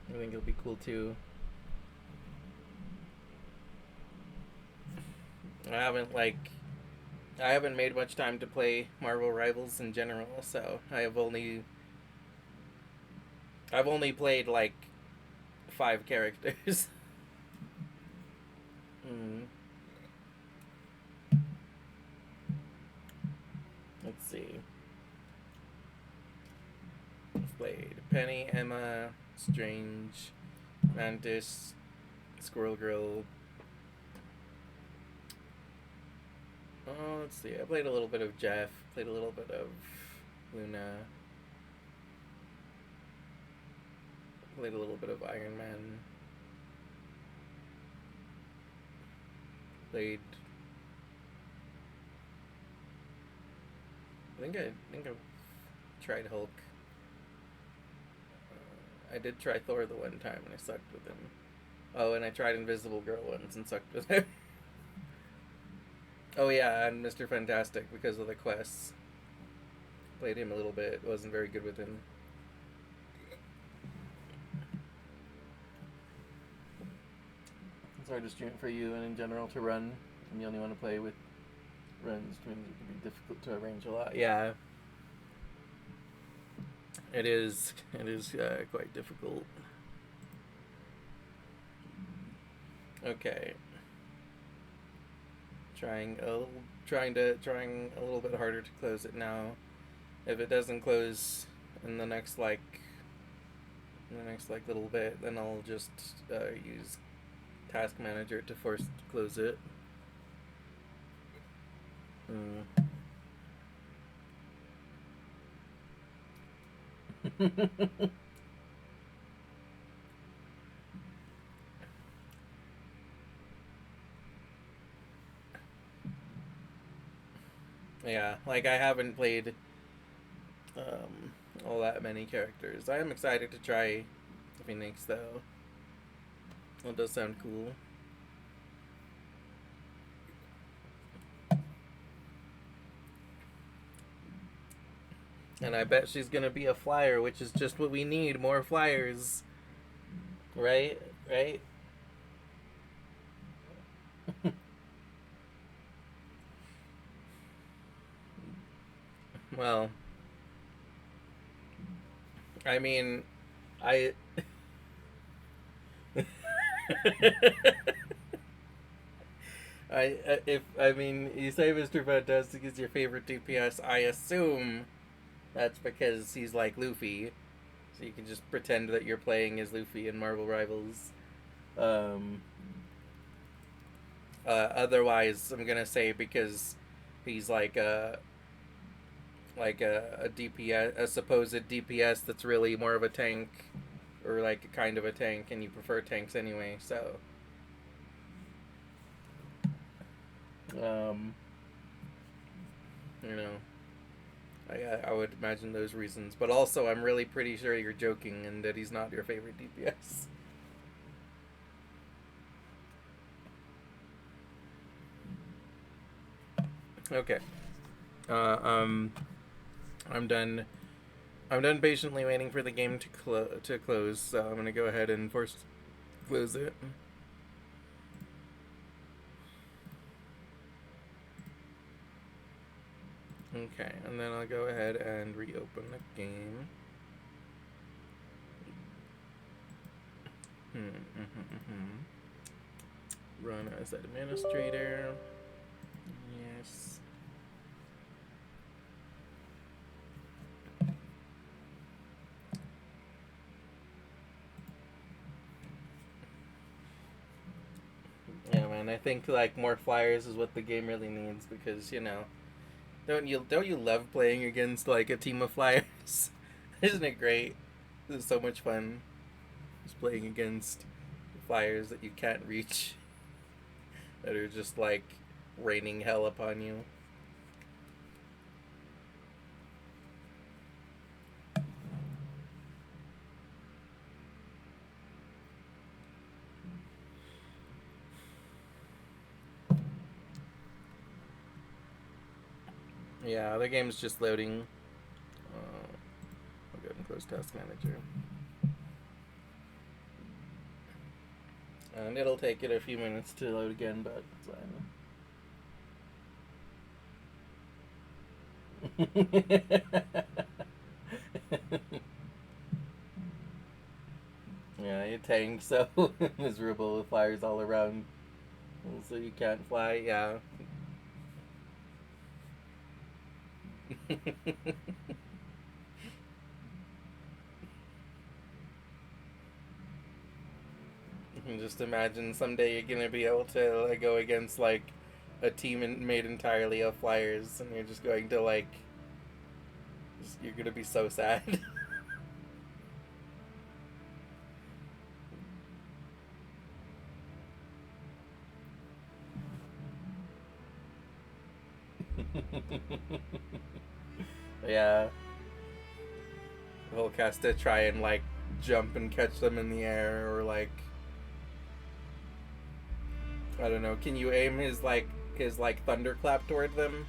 I think he'll be cool too. I haven't made much time to play Marvel Rivals in general, so I've only played like 5 characters. Let's see. I've played Penny, Emma, Strange, Mantis, Squirrel Girl. Oh, let's see. I played a little bit of Jeff, played a little bit of Luna, played a little bit of Iron Man, played... I think I've tried Hulk. I did try Thor the one time and I sucked with him. Oh, and I tried Invisible Girl once and sucked with her. Oh yeah, and Mr. Fantastic because of the quests. Played him a little bit, wasn't very good with him. It's hard to stream for you and in general to run, and you only want to play with runs, which means it can be difficult to arrange a lot. Yeah. It is quite difficult. Okay. Trying a little bit harder to close it now. If it doesn't close in the next little bit, then I'll just use Task Manager to force close it. Yeah, like I haven't played all that many characters. I am excited to try Phoenix though. It does sound cool. And I bet she's gonna be a flyer, which is just what we need, more flyers. Right? Right? Well, I mean, I You say Mr. Fantastic is your favorite DPS, I assume that's because he's like Luffy, so you can just pretend that you're playing as Luffy in Marvel Rivals. Otherwise, I'm gonna say because he's like a DPS, a supposed DPS that's really more of a tank, or like a kind of a tank, and you prefer tanks anyway. So, you know, I would imagine those reasons. But also, I'm really pretty sure you're joking and that he's not your favorite DPS. Okay. I'm done. I'm done patiently waiting for the game to close. So I'm gonna go ahead and force close it. Okay, and then I'll go ahead and reopen the game. Run as administrator. Yes. Yeah, man. I think like more flyers is what the game really needs because don't you love playing against like a team of flyers? Isn't it great? This is so much fun. Just playing against flyers that you can't reach, that are just like raining hell upon you. Yeah, the game's just loading. I'll go ahead and close Task Manager. And it'll take it a few minutes to load again, but it's fine. Yeah, your tank's so miserable with flyers all around. So you can't fly, yeah. Just imagine someday you're gonna be able to like, go against like a team made entirely of flyers, and you're just going to like, you're gonna be so sad. Yeah. Hulk has to try and like jump and catch them in the air, or like, I don't know, can you aim his thunderclap toward them?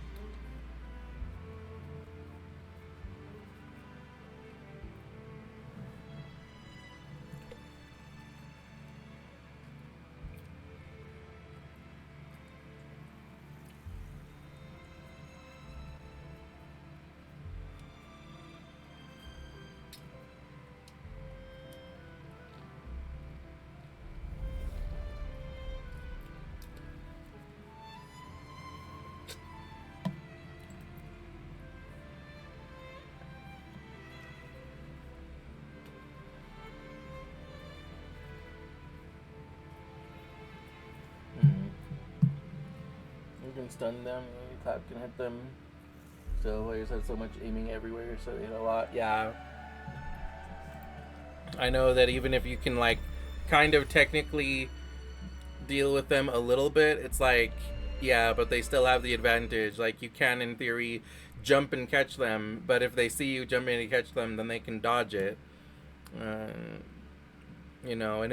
You can stun them, your clap can hit them. So players have so much aiming everywhere, so they hit a lot. Yeah. I know that even if you can like kind of technically deal with them a little bit, it's like, yeah, but they still have the advantage. Like, you can in theory jump and catch them, but if they see you jumping to catch them, then they can dodge it. And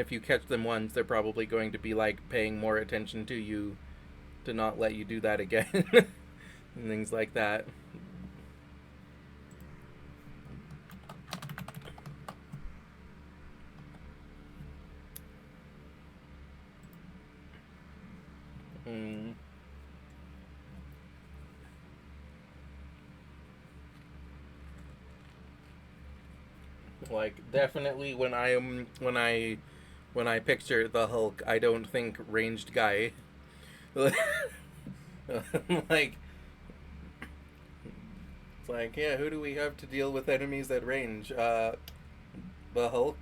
if you catch them once, they're probably going to be like paying more attention to you to not let you do that again. And things like that. Like, definitely when I picture the Hulk, I don't think ranged guy. Like, it's like, yeah, who do we have to deal with enemies at range? The Hulk.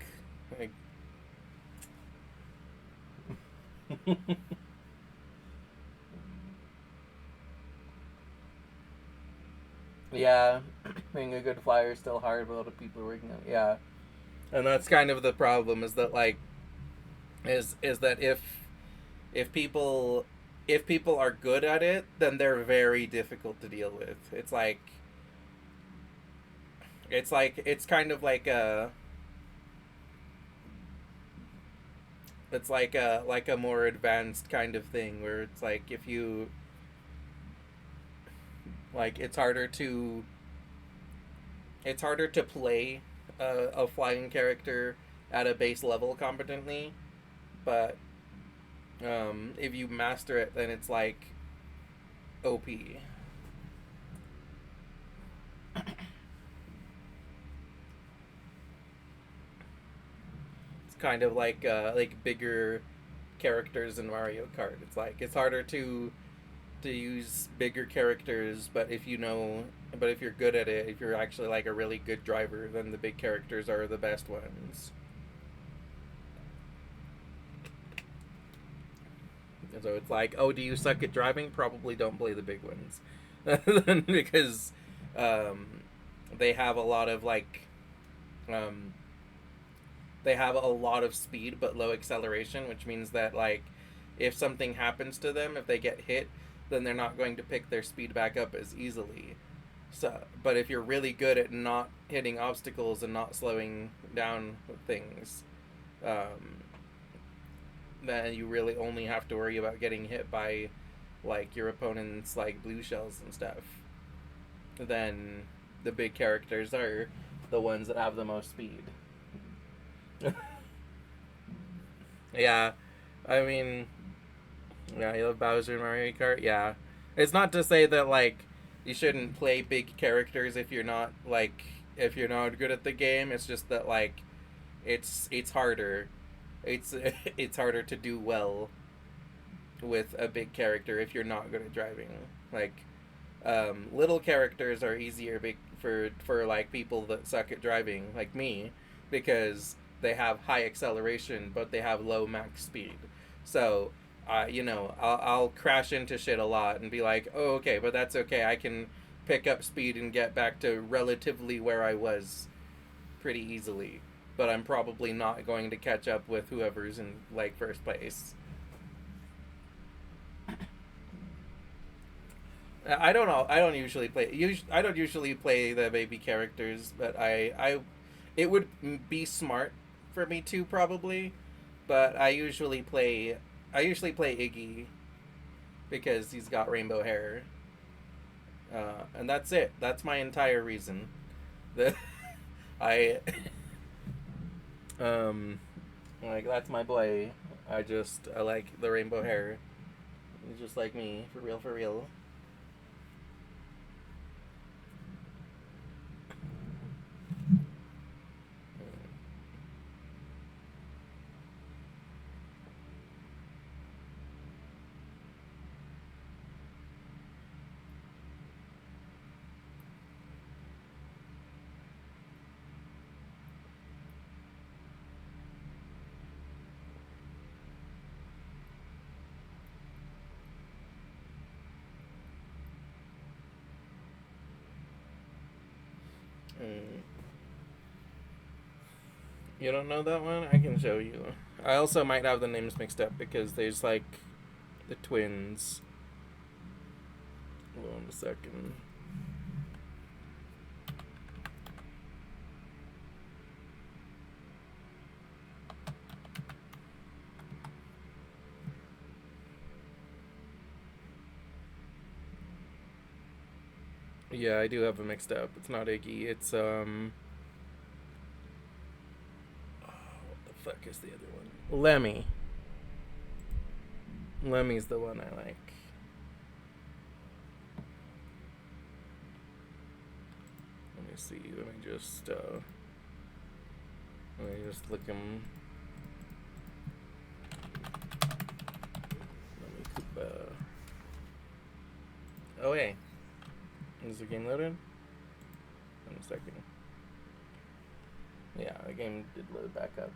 Like, yeah, being a good flyer is still hard, but a lot of people are working on it. Yeah, and that's kind of the problem. Is that like, is that if people are good at it, then they're very difficult to deal with. It's kind of like a it's like a more advanced kind of thing where it's like if you like it's harder to play a flying character at a base level competently, but if you master it, then it's like OP. It's kind of like bigger characters in Mario Kart. It's like it's harder to use bigger characters, but if you're good at it, if you're actually like a really good driver, then the big characters are the best ones. So it's like, oh, do you suck at driving? Probably don't play the big ones. Because they have a lot of they have a lot of speed but low acceleration, which means that like if something happens to them, if they get hit, then they're not going to pick their speed back up as easily. So, but if you're really good at not hitting obstacles and not slowing down things, then you really only have to worry about getting hit by like your opponent's like blue shells and stuff. Then the big characters are the ones that have the most speed. Yeah, I mean, yeah, you love Bowser and Mario Kart. Yeah, it's not to say that like you shouldn't play big characters if you're not good at the game. It's just that like it's harder. It's harder to do well with a big character if you're not good at driving. Like little characters are easier for like people that suck at driving, like me, because they have high acceleration but they have low max speed. So I'll crash into shit a lot and be like, oh, okay, but that's okay. I can pick up speed and get back to relatively where I was pretty easily. But I'm probably not going to catch up with whoever's in like first place. I don't know. I don't usually play the baby characters, but it would be smart for me to probably, but I usually play Iggy because he's got rainbow hair, and that's it. That's my entire reason. That I like that's my boy. I like the rainbow hair. He's just like me, for real, for real. You don't know that one? I can show you. I also might have the names mixed up because there's like the twins. Hold on a second. Yeah, I do have them mixed up. It's not Iggy. It's fuck is the other one? Lemmy. Lemmy's the one I like. Let me see. Let me just look him. Lemmy Koopa. Oh, hey. Is the game loaded? In a second. Yeah, the game did load back up.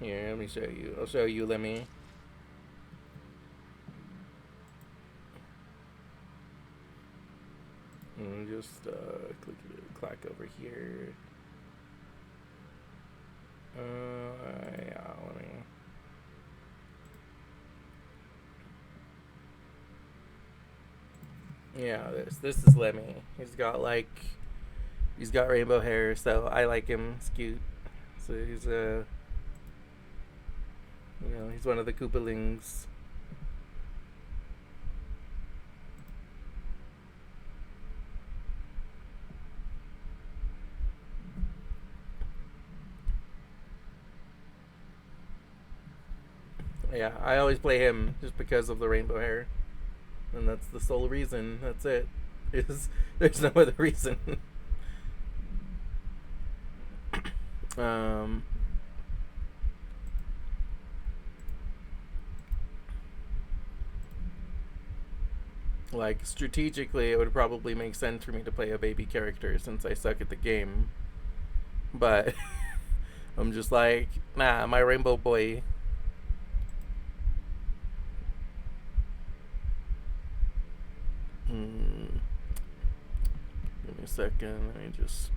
Here, let me show you. I'll show you, let me. And just click over here. Yeah, let me. Yeah, this is Lemmy. He's got rainbow hair, so I like him. He's cute. So he's he's one of the Koopalings. Yeah, I always play him just because of the rainbow hair. And that's the sole reason. That's it. There's no other reason. Like, strategically, it would probably make sense for me to play a baby character since I suck at the game. But I'm just like, nah, my rainbow boy. Give me a second. Let me just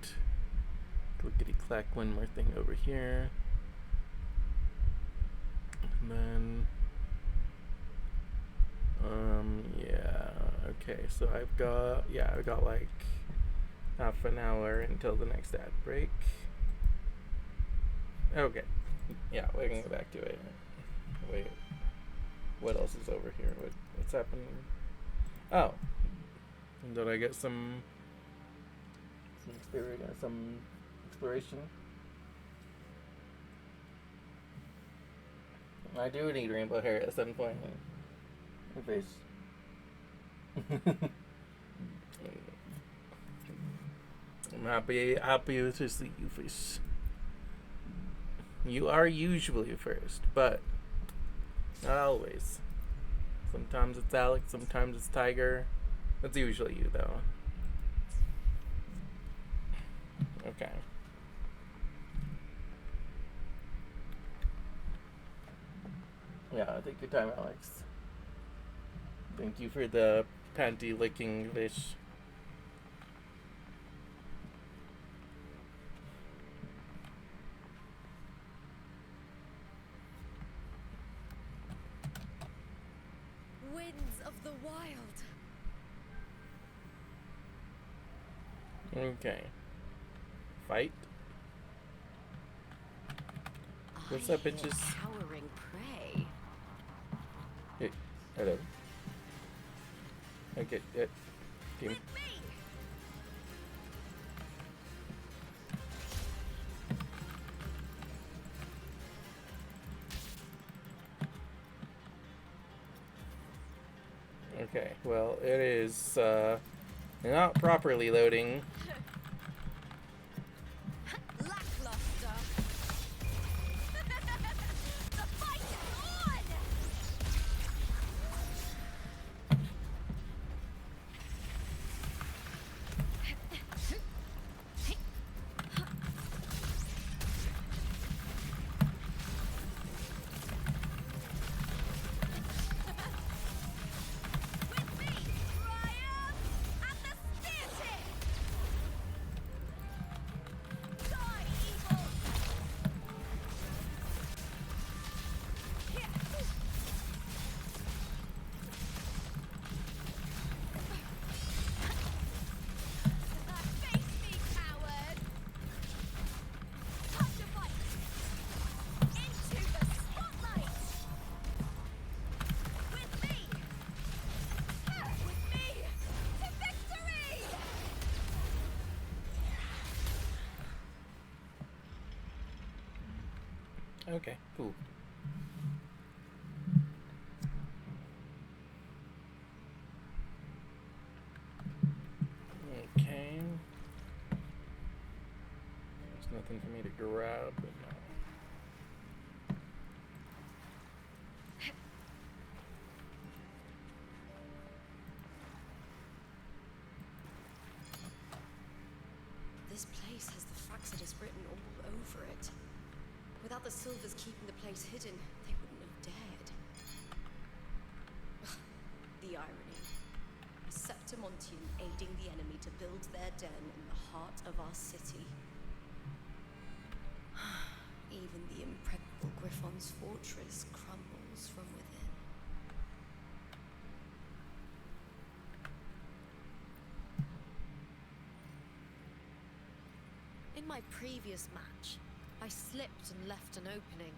clickety clack one more thing over here. And then, yeah. Okay, so I've got like half an hour until the next ad break. Okay. Yeah, we can go back to it. Wait. What else is over here? What's happening? Oh. Did I get some exploration? I do need rainbow hair at some point. My face. I'm happy to see you fish. You are usually first, but not always. Sometimes it's Alex, sometimes it's Tiger. That's usually you, though. Okay. Yeah, take your time, Alex. Thank you for the panty licking fish. Winds of the wild. Okay. Fight. What's up, bitches? Cowering prey. Hey, hello. Okay, team. Okay, well, it is not properly loading. Lackluster. The fight is on! With me, Ryan, and the spear tip! Die, evil! Face me, coward! Time to fight! Into the spotlight! With me! With me! To victory! Okay, cool. Okay. There's nothing for me to grab, but no. This place has the Fraxidus written all over it. Without the Silvers keeping the place hidden, they wouldn't have dared. The irony. A Septimontian aiding the enemy to build their den in the heart of our city. Even the impregnable Griffon's fortress crumbles from within. In my previous match, I slipped and left an opening,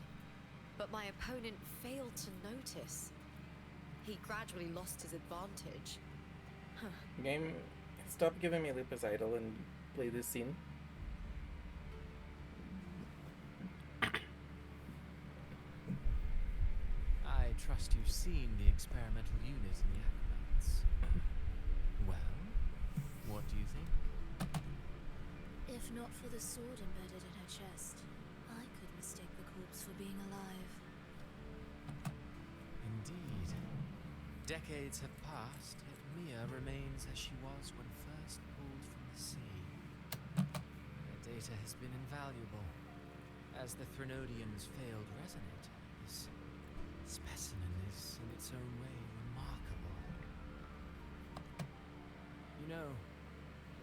but my opponent failed to notice. He gradually lost his advantage. Game, stop giving me Lupus Idol and play this scene. I trust you've seen the experimental unit in the acrobats. Well, what do you think? If not for the sword embedded in her chest, I could mistake the corpse for being alive. Indeed. Decades have passed, yet Mia remains as she was when first pulled from the sea. Her data has been invaluable. As the Threnodian's failed resonator, this specimen is, in its own way, remarkable. You know,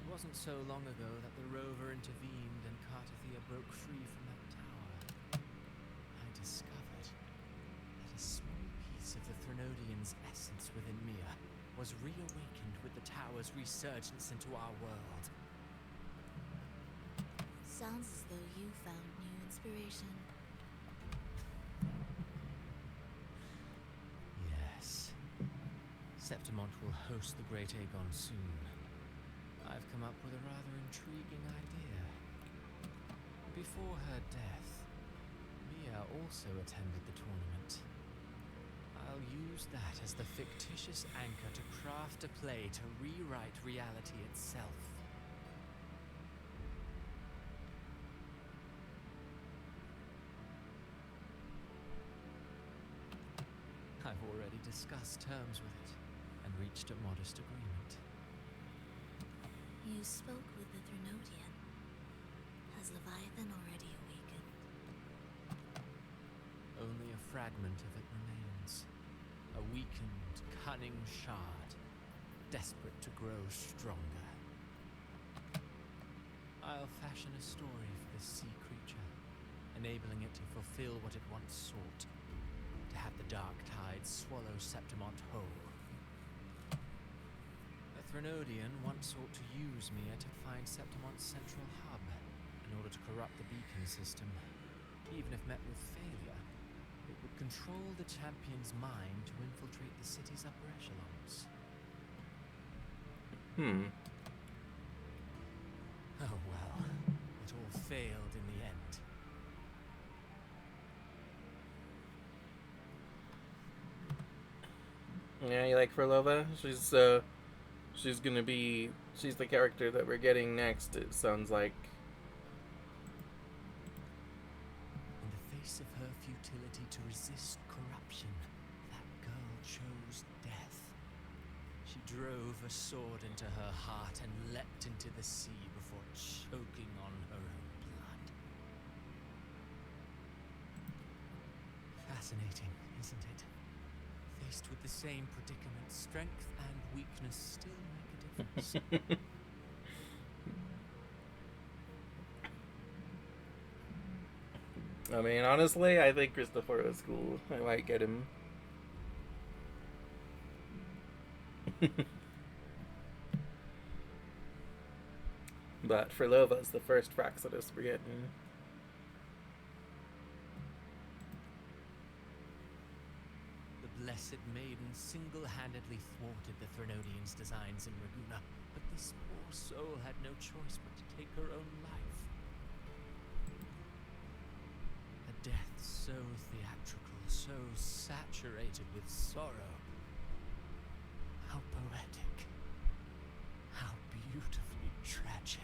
it wasn't so long ago that the rover intervened and Cartathea broke free from that tower. I discovered that a small piece of the Threnodian's essence within Mia was reawakened with the tower's resurgence into our world. Sounds as though you found new inspiration. Yes. Septimont will host the Great Aegon soon. I've come up with a rather intriguing idea. Before her death, Mia also attended the tournament. I'll use that as the fictitious anchor to craft a play to rewrite reality itself. I've already discussed terms with it and reached a modest agreement. You spoke with the Threnodian. Has Leviathan already awakened? Only a fragment of it remains. A weakened, cunning shard, desperate to grow stronger. I'll fashion a story for this sea creature, enabling it to fulfill what it once sought. To have the dark tides swallow Septimont whole. The Threnodian once sought to use Mia to find Septimont's central hub in order to corrupt the beacon system. Even if met with failure, it would control the champion's mind to infiltrate the city's upper echelons. Oh well, it all failed in the end. Yeah, you like Frolova? She's gonna be, she's the character that we're getting next, it sounds like. In the face of her futility to resist corruption, that girl chose death. She drove a sword into her heart and leapt into the sea before choking on her own blood. Fascinating, isn't it? Faced with the same predicament, strength and weakness still make a difference. I mean, honestly, I think Christopher is cool. I might get him. But Frolova's the first Fraxidus we're getting. The Blessed Maiden single-handedly thwarted the Threnodian's designs in Raguna, but this poor soul had no choice but to take her own life. A death so theatrical, so saturated with sorrow. How poetic. How beautifully tragic.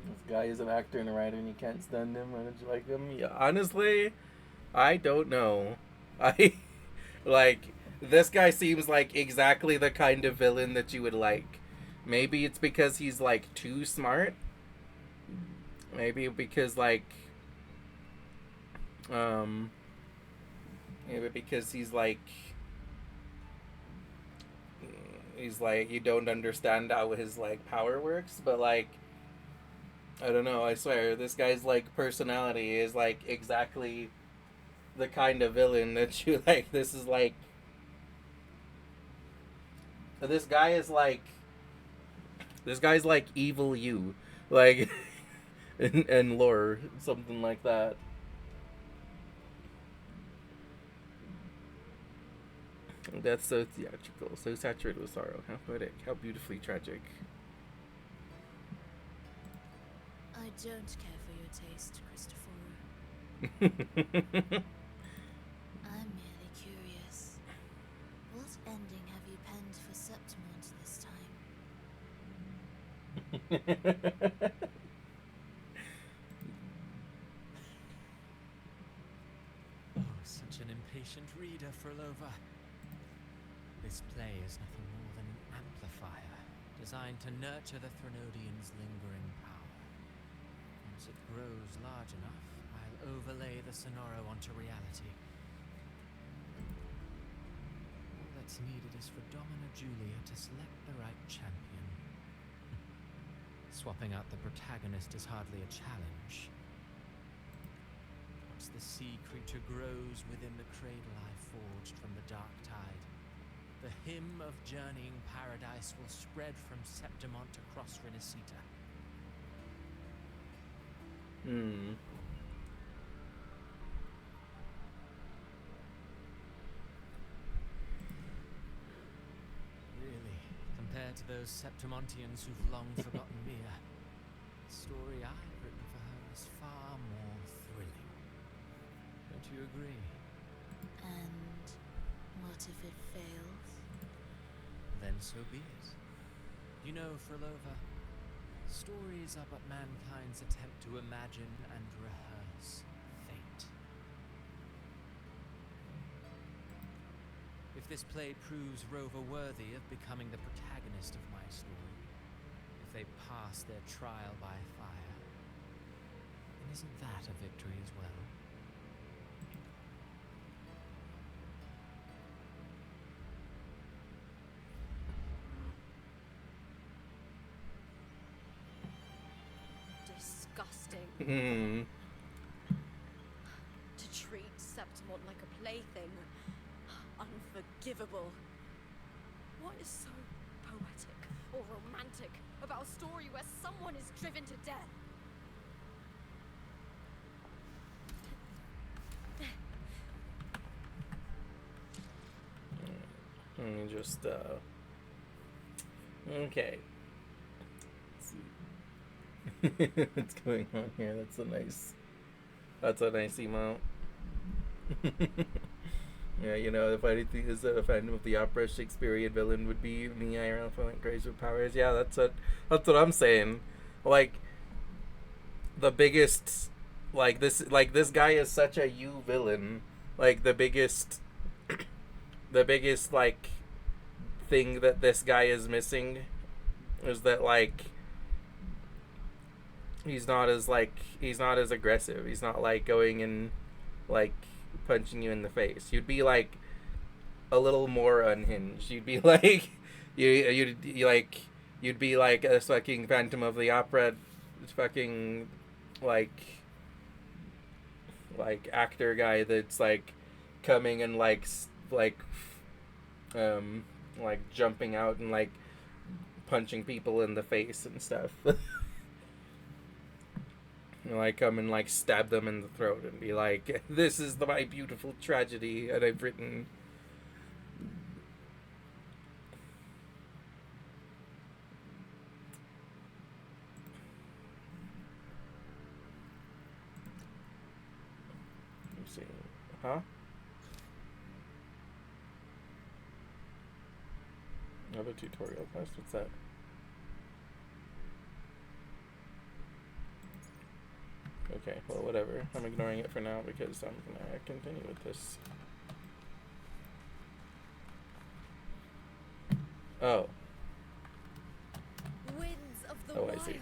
This guy is an actor and a writer and you can't stand him. Why don't you like him? Yeah, honestly, I don't know. I like this guy seems like exactly the kind of villain that you would like. Maybe it's because he's like too smart. Maybe because maybe because he's like you don't understand how his like power works, but like I don't know, I swear this guy's like personality is like exactly the kind of villain that you like. This is like this guy is like this guy's like evil you, like in lore, something like that. That's so theatrical, so saturated with sorrow. How poetic, how beautifully tragic. I don't care for your taste, Christopher. I'm merely curious. What ending have you penned for Septimont this time? Oh, such an impatient reader, Frolova. This play is nothing more than an amplifier, designed to nurture the Threnodian's lingering power. Once it grows large enough, I'll overlay the Sonoro onto reality. All that's needed is for Domina Julia to select the right champion. Swapping out the protagonist is hardly a challenge. Once the sea creature grows within the cradle I forged from the dark tide, the hymn of journeying paradise will spread from Septimont across Renacita. Really, compared to those Septimontians who've long forgotten Mia, the story I've written for her is far more thrilling. Don't you agree? And what if it fails? Then so be it. You know, Frolova, stories are but mankind's attempt to imagine and rehearse fate. If this play proves Rover worthy of becoming the protagonist of my story, if they pass their trial by fire, then isn't that a victory as well? Disgusting. To treat Septimont like a plaything. Unforgivable. What is so poetic or romantic about a story where someone is driven to death? Let me just okay. What's going on here? That's a nice emote. Yeah, you know, the funny thing is that a fan of the opera Shakespearean villain would be me, IRL, feeling crazy with powers. Yeah, that's what I'm saying. Like, the biggest, this guy is such a you villain. Like, the biggest, like, thing that this guy is missing is that, like, he's not as aggressive. He's not like going and like punching you in the face. You'd be like a little more unhinged. You'd be like you'd be like a fucking Phantom of the Opera fucking like actor guy that's like coming and like jumping out and like punching people in the face and stuff. Like come and like stab them in the throat and be like, "This is my beautiful tragedy that I've written." Let's see, huh? Another tutorial quest. What's that? Okay, well, whatever. I'm ignoring it for now because I'm gonna continue with this. Oh. Winds of the Oh, wild. I see.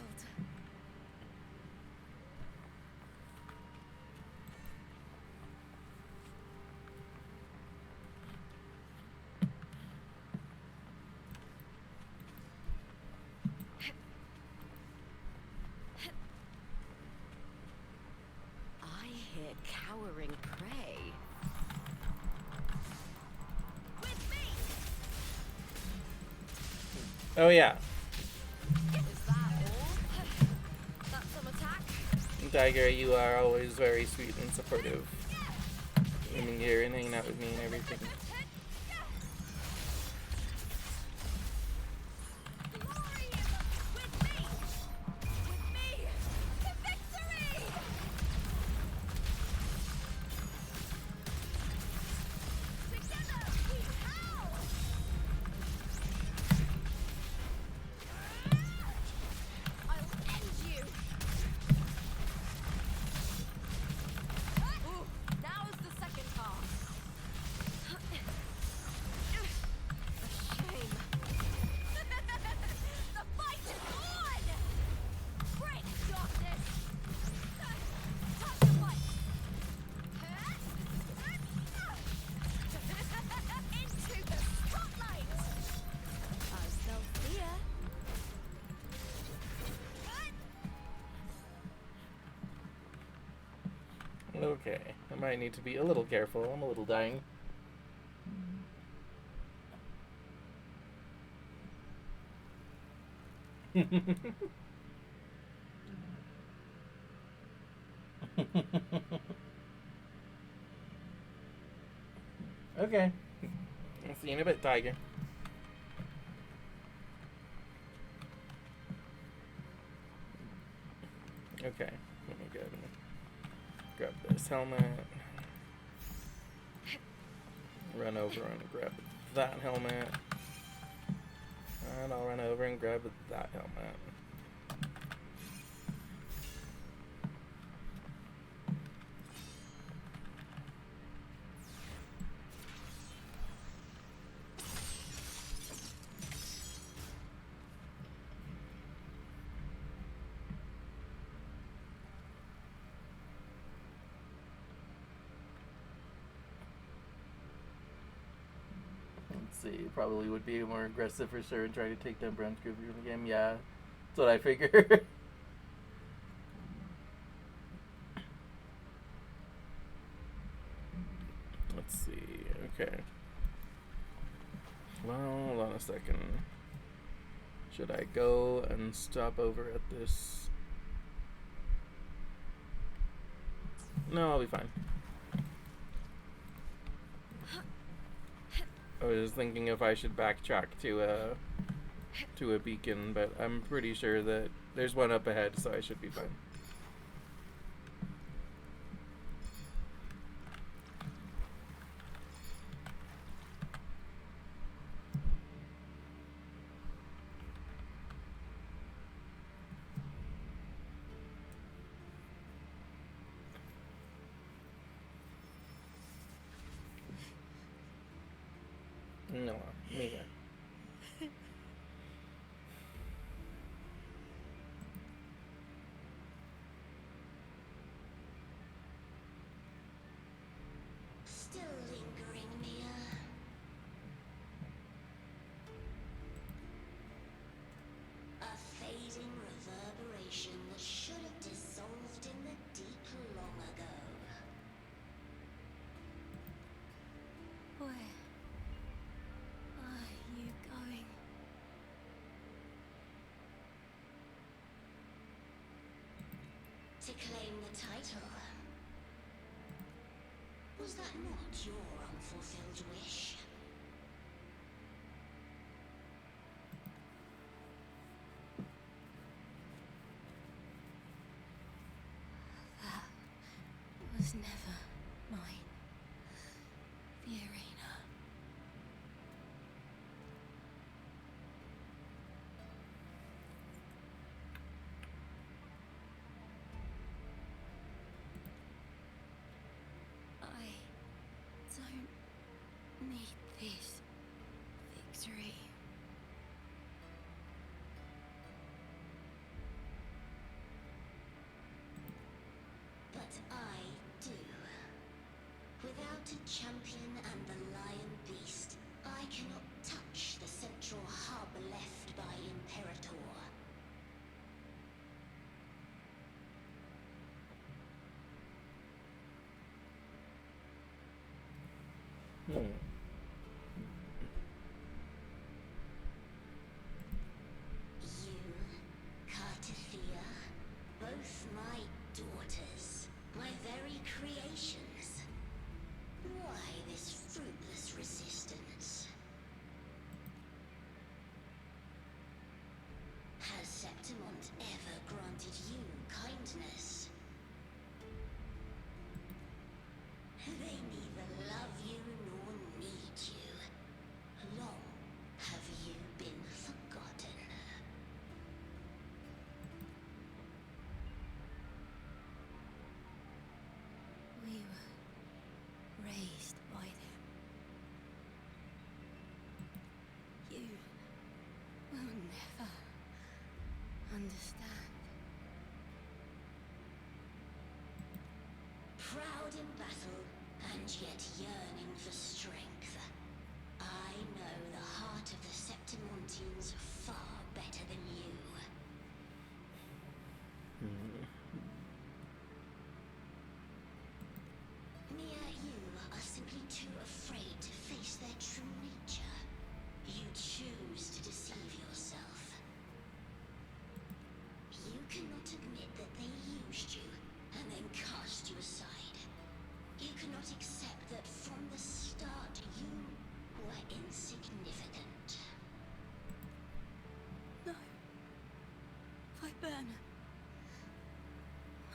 I hear cowering prey. With me! Oh, yeah. Is that all? That's some attack? Tiger, you are always very sweet and supportive. Coming here and hanging out with me and everything. Glory with me! With me! To victory! Together we howl! I'll end you! Ooh, now's the second half. A shame. The fight is on! Break darkness! Touch the fight! Into the spotlight! As they'll fear. Okay, I might need to be a little careful. I'm a little dying. Okay. I'll see you in a bit, Tiger. Okay, let me go and grab this helmet. Run over and grab that helmet. And I'll run over and grab that helmet. Let's see, probably would be more aggressive for sure and try to take down Brown Groovy in the game. Yeah, that's what I figure. Let's see, okay. Well, hold on a second. Should I go and stop over at this? No, I'll be fine. I was thinking if I should backtrack to a beacon, but I'm pretty sure that there's one up ahead, so I should be fine. No, neither. Still lingering, Mia. A fading reverberation that should have dissolved in the deep long ago. Where are you going? To claim the title. Was that not your unfulfilled wish? That was never mine. The arena. champion and the lion beast, I cannot touch the central hub left by Imperator. You, Cartithia, both my daughters, my very creations. Why this fruitless resistance? Has Septimont ever granted you kindness? They neither love you nor need you. Long have you been forgotten. We were raised by them. You will never understand. Proud in battle, and yet yearning for strength. I know the heart of the Septimontians far better than you. Near you are simply too afraid to face their true nature. You choose to deceive yourself. You cannot admit that they used you and then cast you aside. You cannot accept that from the start you were insignificant. No. Viburnum.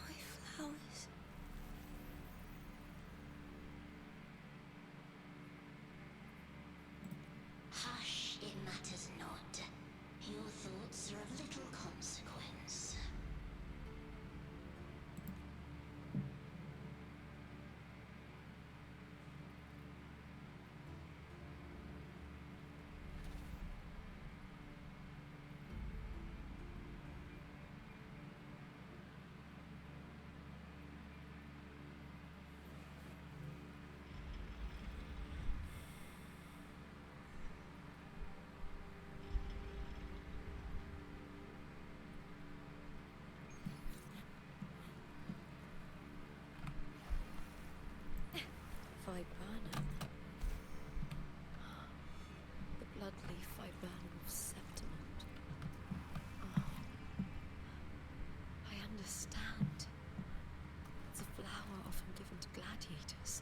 My flowers. Hush, it matters not. Your thoughts are of little consequence. Viburnum. The bloodleaf viburnum of Septimont. Oh. I understand. It's a flower often given to gladiators.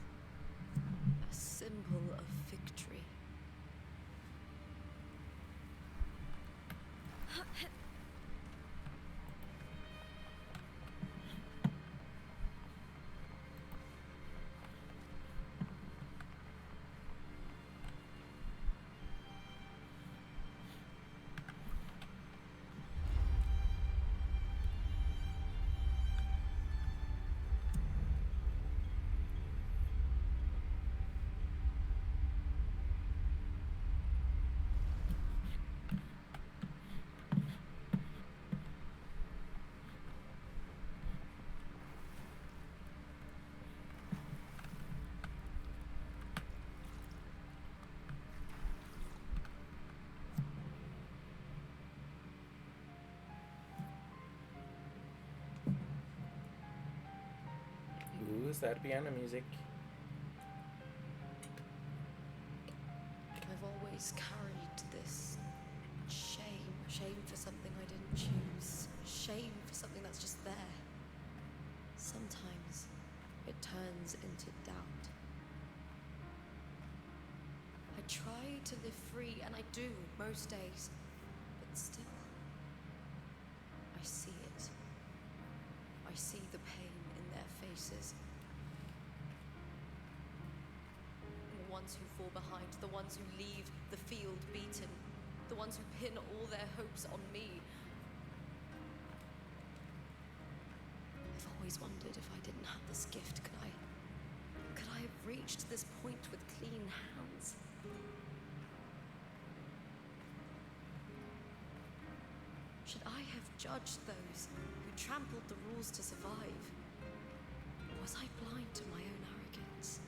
A symbol of victory. Ooh, sad piano music. I've always carried this shame. Shame for something I didn't choose. Shame for something that's just there. Sometimes it turns into doubt. I try to live free, and I do most days. But still, I see it. I see the pain in their faces. The ones who fall behind, the ones who leave the field beaten, the ones who pin all their hopes on me. I've always wondered if I didn't have this gift, could I have reached this point with clean hands? Should I have judged those who trampled the rules to survive? Or was I blind to my own arrogance?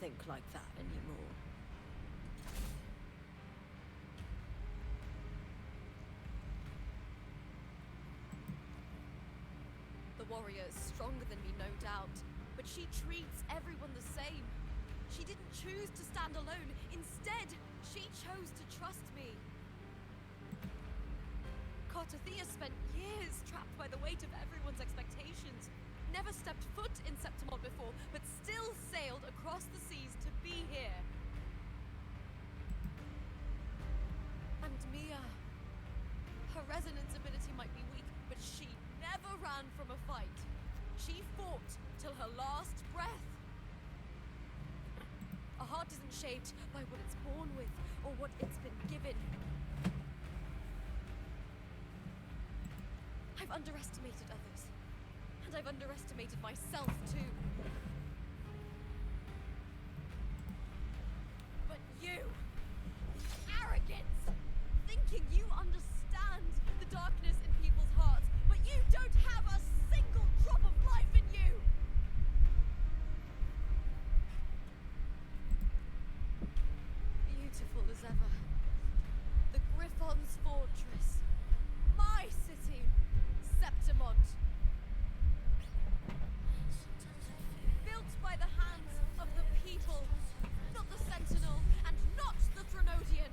think like that anymore. The warrior is stronger than me, no doubt, but she treats everyone the same. She didn't choose to stand alone. Instead, she chose to trust me. Cartothea spent years trapped by the weight of everyone's expectations. Never stepped foot in Septimon before, but still sailed across the seas to be here. And Mia. Her resonance ability might be weak, but she never ran from a fight. She fought till her last breath. A heart isn't shaped by what it's born with or what it's been given. I've underestimated others, and I've underestimated myself too. But you, arrogance, thinking you understand the darkness in people's hearts, but you don't have a single drop of life in you. Beautiful as ever. The Griffon's fortress. My city. Septimont. Built by the hands of the people. Not the Sentinel and not the Threnodian.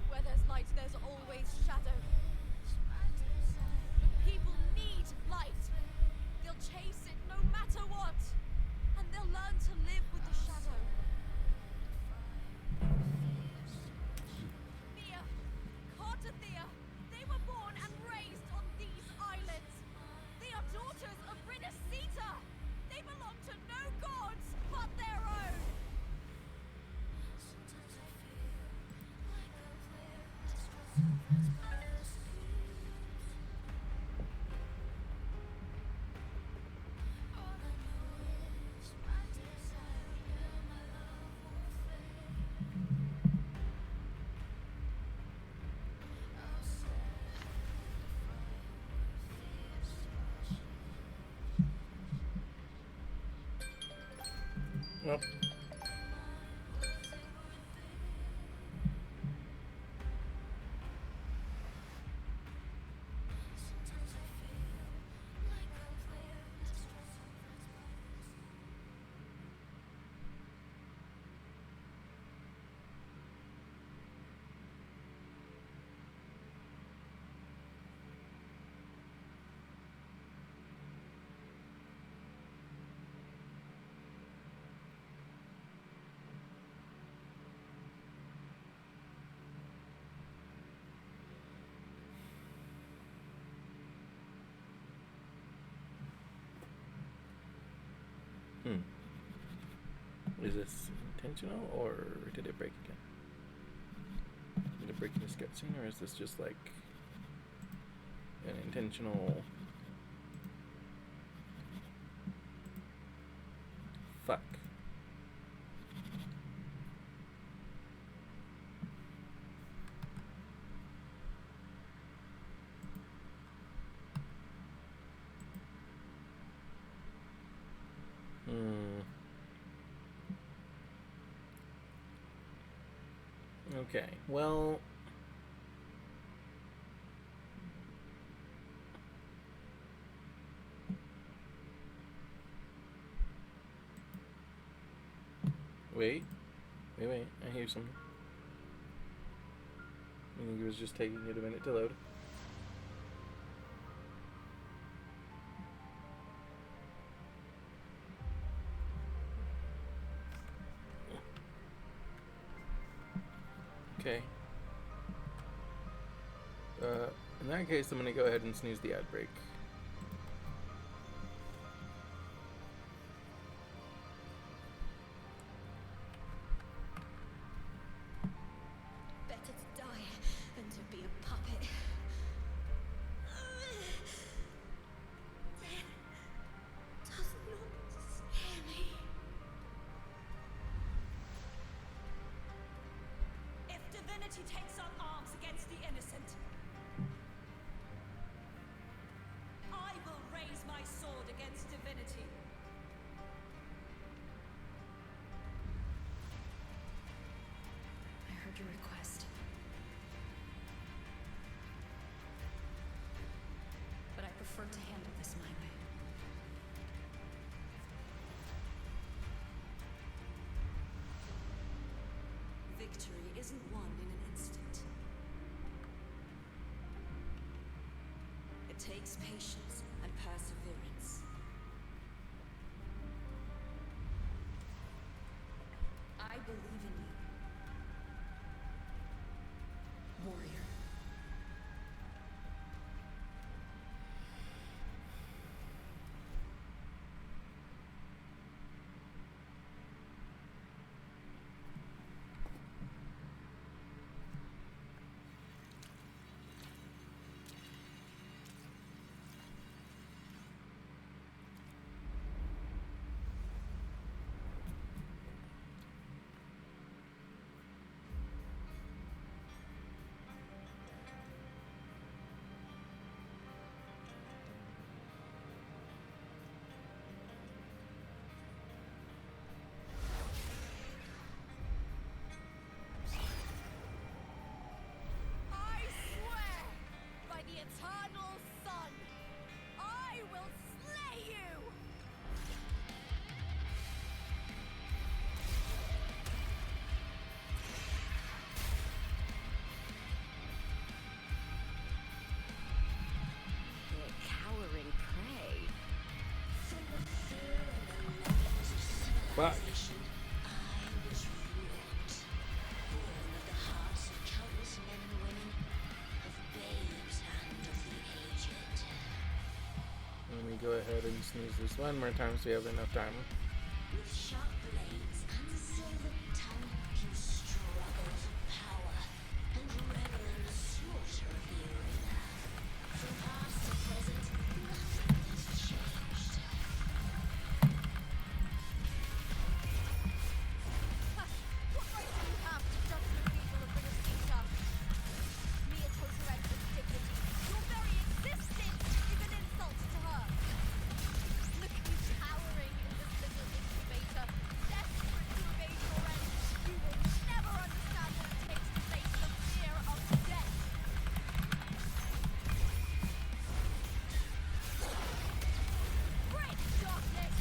Where there's light, there's always shadow. But people need light. They'll chase it no matter what. And they'll learn to live with the shadow. Mia, Cartothea, they were born and raised on these islands. They are daughters of Rinasita. They belong to no gods but their own. Well. Is this intentional, or did it break again? Did it break in this cutscene, or is this just like an intentional... Fuck. Okay, well... Wait, I hear something. I think it was just taking it a minute to load. Okay. In that case, I'm going to go ahead and snooze the ad break. Better to die than to be a puppet. Death does not scare me. If divinity takes up arms against the innocent, I will raise my sword against divinity. isn't won in an instant. It takes patience and perseverance. I believe in you, warrior. I swear by the eternal sun, I will slay you! Your cowering prey. Fuck. I was wrought, born of the hearts of countless men and women, of babes and of the aged. Let me go ahead and snooze this one more time so we have enough time. With sharp blades and silver tongue, you struggle for power and revel in the slaughter of the arena. From past to present, nothing has changed. What right do you have to judge the people of Minnesota? Mere toterets of dignity. Your very existence is an insult to her. Look at you cowering in this little incubator, desperate to evade your end. You will never understand what it takes to face the fear of death. Great darkness!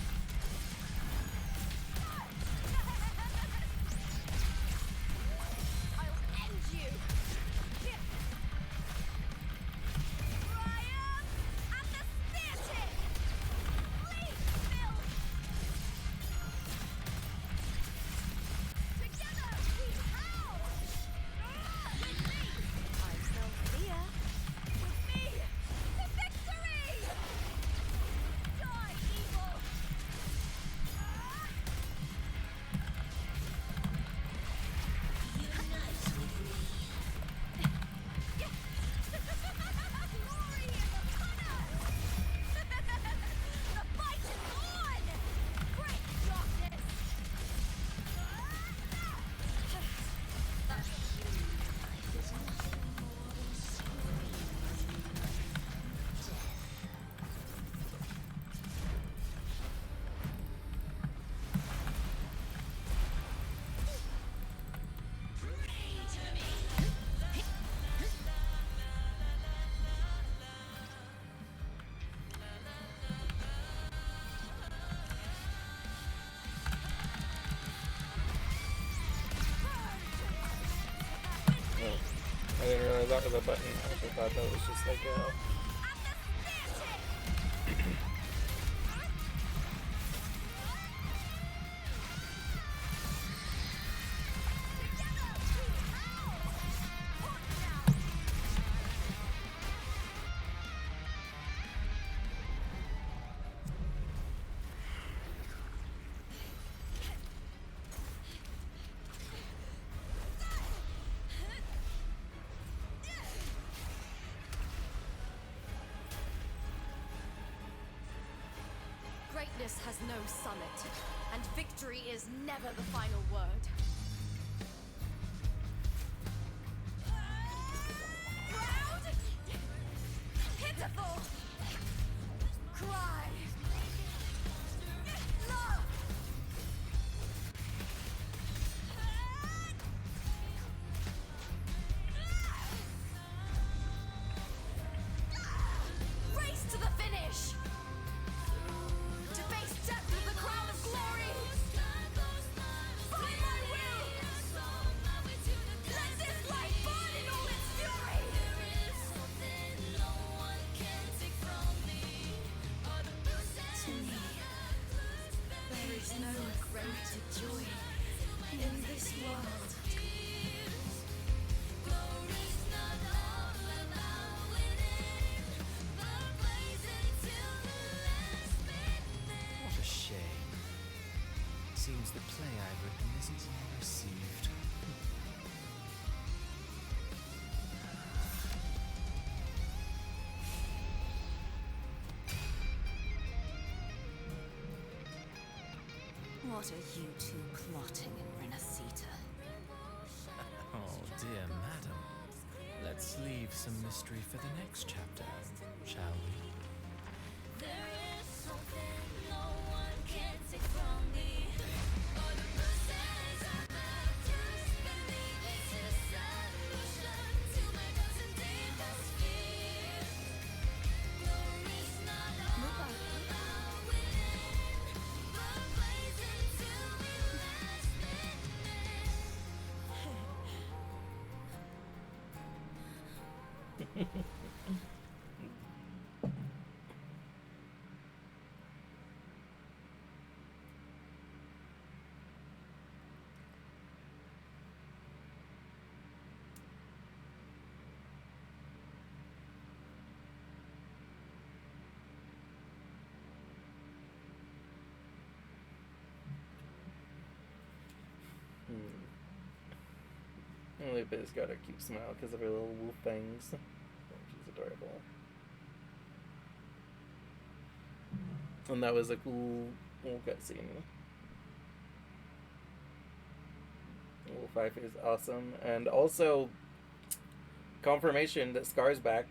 I'll end you! Triumph and the spear tip! Please, Phil! Together we howl! With me! I'm Sophia. With me! To victory! Die, evil! Unite with me. Glory is upon us! The fight is on! Great darkness! Life is nothing more than screaming death. Pray to me. Oh, I didn't realize that was a button. I just thought that was just like a. Greatness has no summit, and victory is never the final word. Proud? Pitiful! Cry! Love! Race to the finish! To face death with the crown of glory! Find my seems the play I've written isn't well received. What are you two plotting in Renacita? Oh, dear madam. Let's leave some mystery for the next chapter, shall we? There is something no one can take from me. All the bruises I have just beneath this is solution to my doubts and deepest fears. No, it's not all about winning, but blazing to be last Lupa's got a cute smile because of her little wolf fangs. She's adorable. And that was a cool little cutscene. Wolf 5 is awesome. And also, confirmation that Scar's back.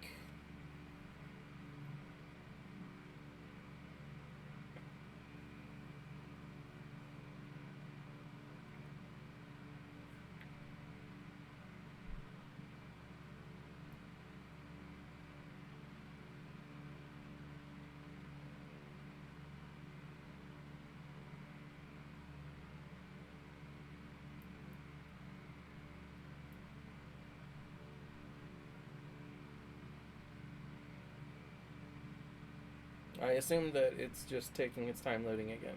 I assume that it's just taking its time loading again.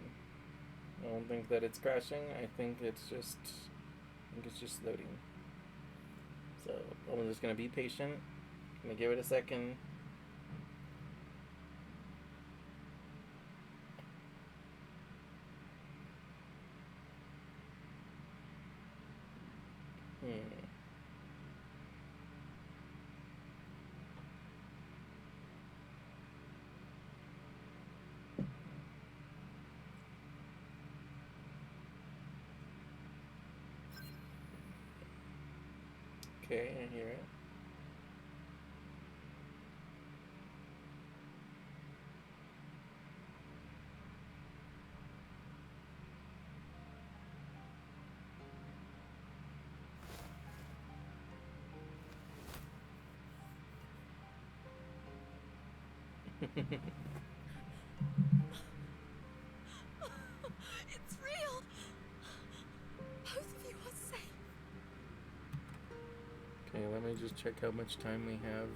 I don't think that it's crashing. I think it's just loading. So I'm just gonna be patient. Gonna give it a second. Okay, I hear it. It's real! Both of you are safe. Okay, let me just check how much time we have.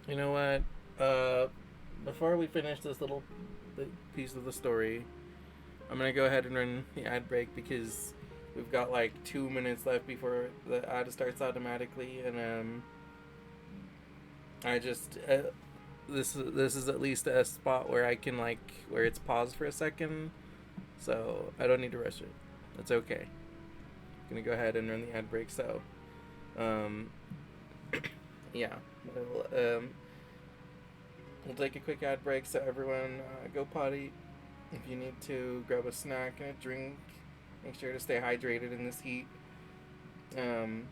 You know what? Before we finish this little piece of the story, I'm gonna go ahead and run the ad break because we've got like 2 minutes left before the ad starts automatically, and I just this is at least a spot where I can where it's paused for a second, so I don't need to rush it. That's okay. I'm gonna go ahead and run the ad break. So, yeah, we'll take a quick ad break. So everyone, go potty. If you need to, grab a snack and a drink. Make sure to stay hydrated in this heat. Have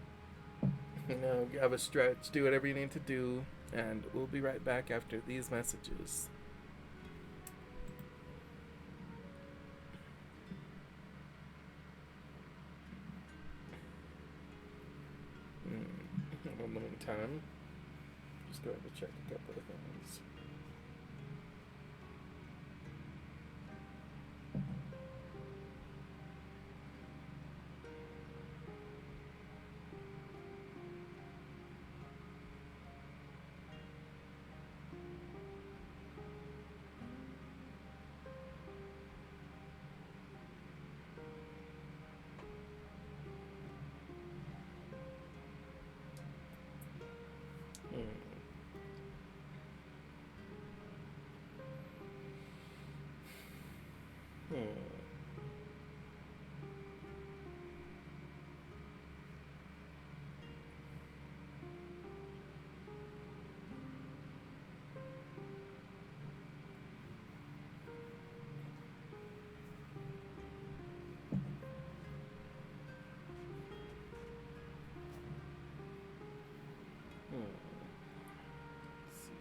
a stretch. Do whatever you need to do. And we'll be right back after these messages. One moment time. Just go ahead and check a couple of things. Hmm. Hmm. Let's see.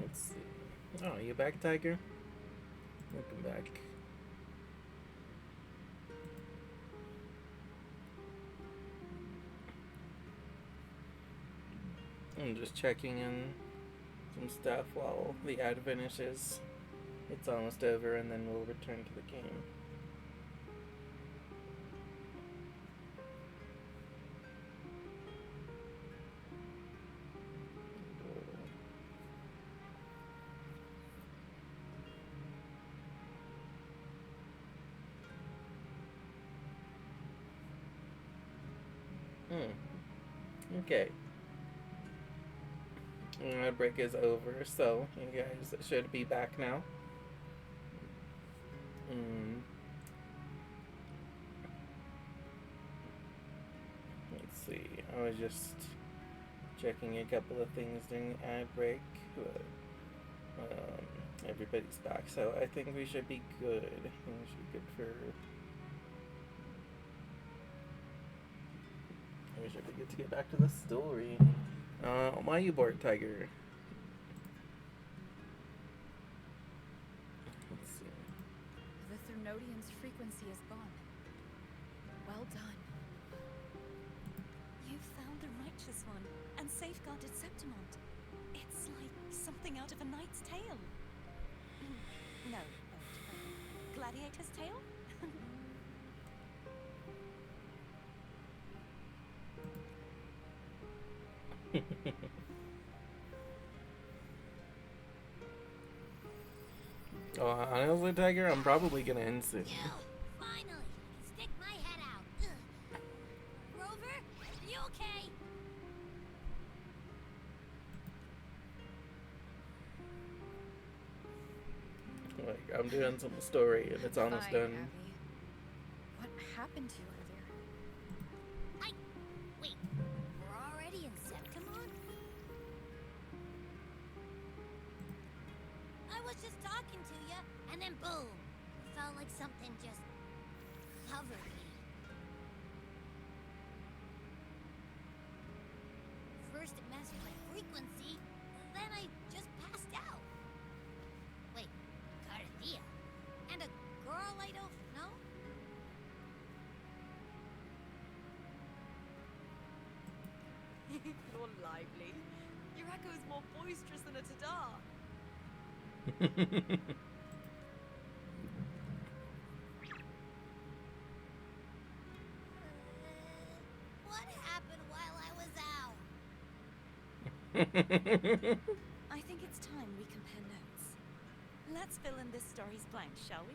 Let's see. Oh, you back, Tiger? Welcome back. I'm just checking in some stuff while the ad finishes. It's almost over, and then we'll return to the game. Okay. My break is over, so you guys should be back now. Let's see. I was just checking a couple of things during the ad break. Everybody's back, so I think we should be good. I think we should be good for. We should be good to get back to the story. Why are you bored, Tiger? Let's see. The Thernodian's frequency is gone. Well done. You found the righteous one and safeguarded Septimont. It's like something out of a knight's tale. No, gladiator's tale? Oh, honestly, Tiger, I'm probably gonna end soon. You! Finally! I can stick my head out! Ugh. Rover, are you okay? Like, I'm doing some story and it's almost Fine, done. Abby. What happened to you earlier? Wait, we're already in Septimon? I was just talking to you, and then boom! It felt like something just covered me. First it messed with my frequency, then I just passed out. Wait, Carthia? And a girl I don't know? You're lively. Your echo is more boisterous than a Tadar. What happened while I was out? I think it's time we compare notes. Let's fill in this story's blanks, shall we?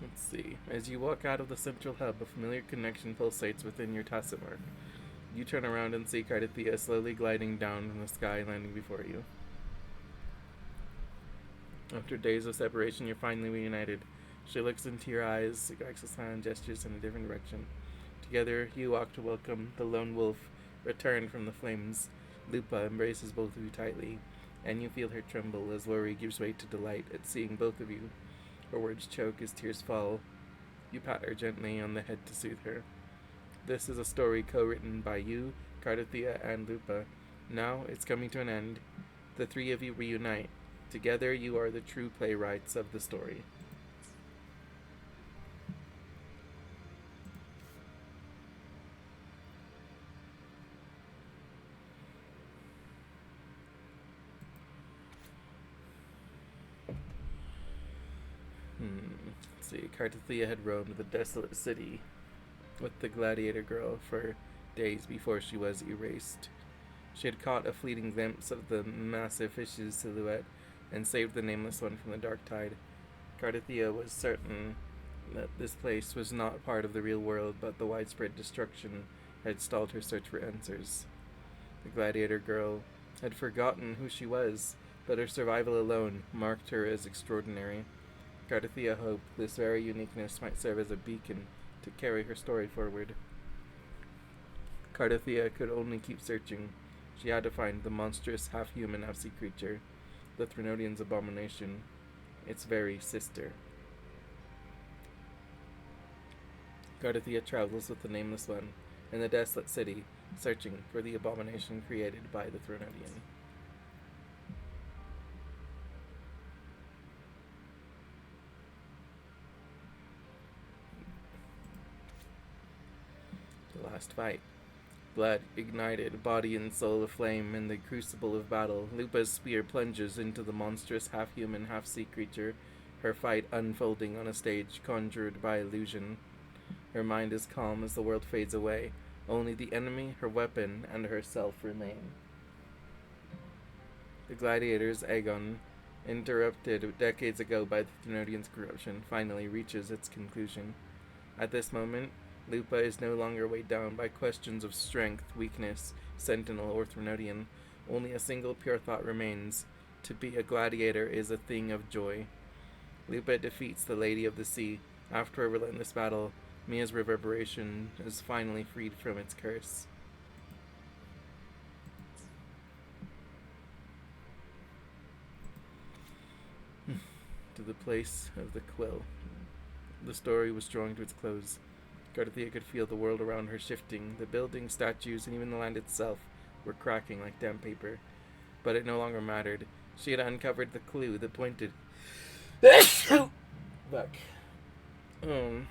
Let's see. As you walk out of the central hub, a familiar connection pulsates within your tacit mark. You turn around and see Cardathia slowly gliding down from the sky, landing before you. After days of separation, you're finally reunited. She looks into your eyes, makes a silent gestures in a different direction. Together, you walk to welcome the lone wolf, returned from the flames. Lupa embraces both of you tightly, and you feel her tremble as worry gives way to delight at seeing both of you. Her words choke as tears fall. You pat her gently on the head to soothe her. This is a story co-written by you, Cardathia, and Lupa. Now it's coming to an end. The three of you reunite. Together you are the true playwrights of the story. Let's see. Cardathia had roamed the desolate city with the gladiator girl for days before she was erased. She had caught a fleeting glimpse of the massive fish's silhouette and saved the nameless one from the dark tide. Cardathia was certain that this place was not part of the real world, but the widespread destruction had stalled her search for answers. The gladiator girl had forgotten who she was, but her survival alone marked her as extraordinary. Cardathia hoped this very uniqueness might serve as a beacon to carry her story forward. Cardathia could only keep searching. She had to find the monstrous half-human, half-sea creature, the Threnodian's abomination, its very sister. Cardathia travels with the Nameless One in the desolate city, searching for the abomination created by the Threnodian. The last fight. Blood ignited, body and soul aflame in the crucible of battle. Lupa's spear plunges into the monstrous half-human, half-sea creature, her fight unfolding on a stage conjured by illusion. Her mind is calm as the world fades away. Only the enemy, her weapon, and herself remain. The gladiator's agon, interrupted decades ago by the Thenodian's corruption, finally reaches its conclusion. At this moment, Lupa is no longer weighed down by questions of strength, weakness, sentinel, or Threnodian. Only a single pure thought remains. To be a gladiator is a thing of joy. Lupa defeats the Lady of the Sea. After a relentless battle, Mia's reverberation is finally freed from its curse. To the place of the quill. The story was drawing to its close. Cardathia could feel the world around her shifting. The buildings, statues, and even the land itself were cracking like damp paper. But it no longer mattered. She had uncovered the clue that pointed... Fuck. When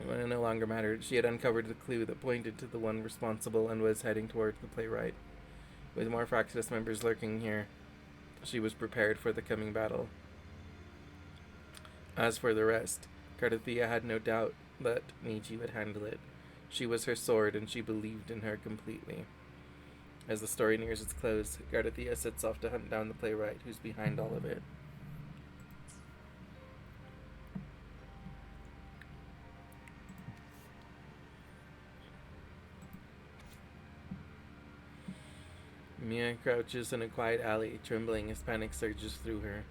it no longer mattered, she had uncovered the clue that pointed to the one responsible and was heading toward the playwright. With more Fractus members lurking here, she was prepared for the coming battle. As for the rest, Cardathia had no doubt that Niji would handle it. She was her sword, and she believed in her completely. As the story nears its close, Cardathia sets off to hunt down the playwright who's behind all of it. Mia crouches in a quiet alley, trembling as panic surges through her.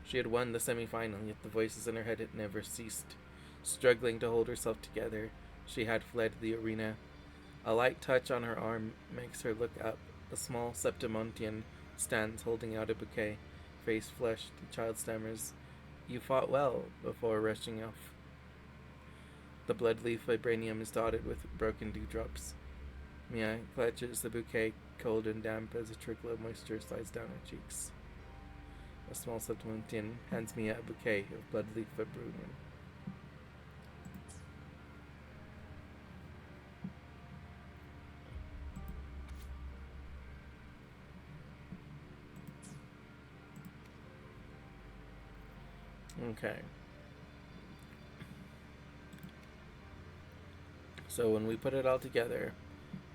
She had won the semi-final, yet the voices in her head had never ceased. Struggling to hold herself together, she had fled the arena. A light touch on her arm makes her look up. A small Septimontian stands holding out a bouquet. Face flushed, the child stammers, "You fought well," before rushing off. The blood-leaf vibranium is dotted with broken dewdrops. Mia clutches the bouquet, cold and damp as a trickle of moisture slides down her cheeks. A small Septimontian hands Mia a bouquet of blood-leaf vibranium. Okay. So when we put it all together,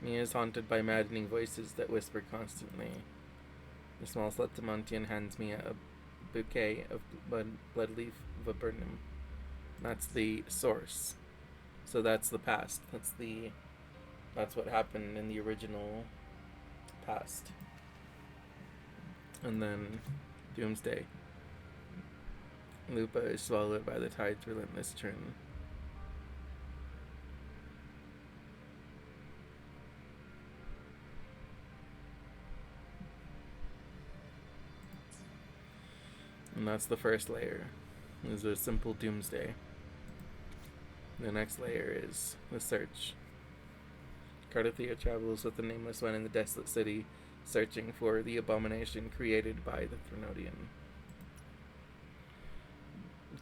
Mia is haunted by maddening voices that whisper constantly. The small Septimontian hands Mia a bouquet of blood-leaf viburnum. That's the source. So that's the past. That's what happened in the original past. And then Doomsday. Lupa is swallowed by the tide's relentless churn. And that's the first layer. Is a simple Doomsday. The next layer is the search. Cardothea travels with the Nameless One in the desolate city, searching for the abomination created by the Threnodian.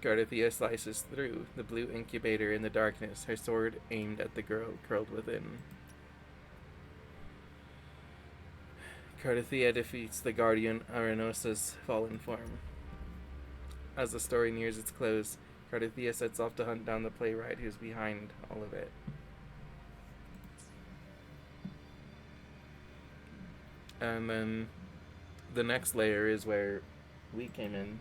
Cardothea slices through the blue incubator in the darkness, her sword aimed at the girl curled within. Cardothea defeats the Guardian Arenosa's fallen form. As the story nears its close, Cardothea sets off to hunt down the playwright who's behind all of it. And then the next layer is where we came in.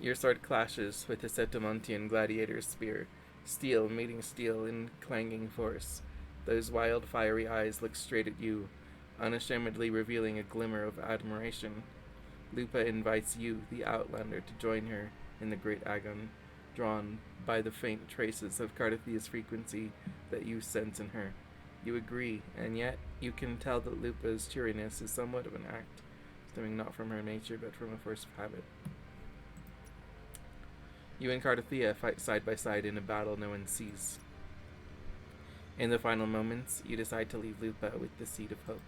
Your sword clashes with the Septimontian gladiator's spear, steel meeting steel in clanging force. Those wild, fiery eyes look straight at you, unashamedly revealing a glimmer of admiration. Lupa invites you, the Outlander, to join her in the great agon, drawn by the faint traces of Cardothea's frequency that you sense in her. You agree, and yet you can tell that Lupa's cheeriness is somewhat of an act, stemming not from her nature but from a force of habit. You and Cardothea fight side by side in a battle no one sees. In the final moments, you decide to leave Lupa with the seed of hope.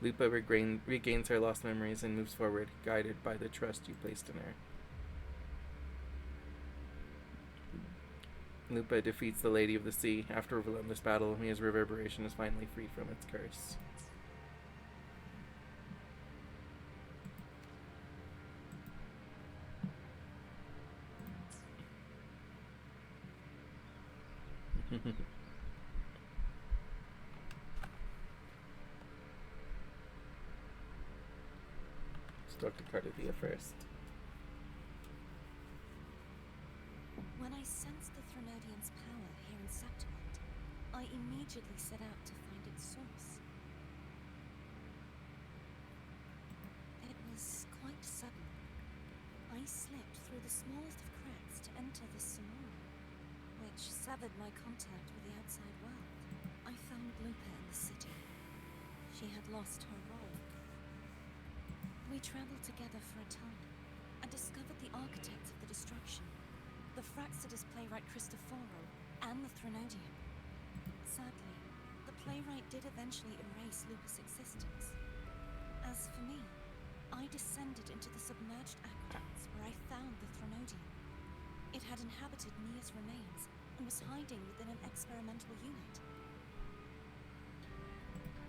Lupa regains her lost memories and moves forward, guided by the trust you placed in her. Lupa defeats the Lady of the Sea. After a relentless battle, Mia's reverberation is finally freed from its curse. Let's talk to Cardothea first. When I sensed the Threnodian's power here in Septimont, I immediately set out to find its source. It was quite sudden. I slipped through the smallest of cracks to enter the Sonora, which severed my contact with the outside world. I found Lupa in the city. She had lost her role. We traveled together for a time and discovered the architects of the destruction, the Fraxidus playwright Cristoforo and the Threnodian. Sadly, the playwright did eventually erase Lupa's existence. As for me, I descended into the submerged aqueducts where I found the Threnodian. It had inhabited Mia's remains and was hiding within an experimental unit.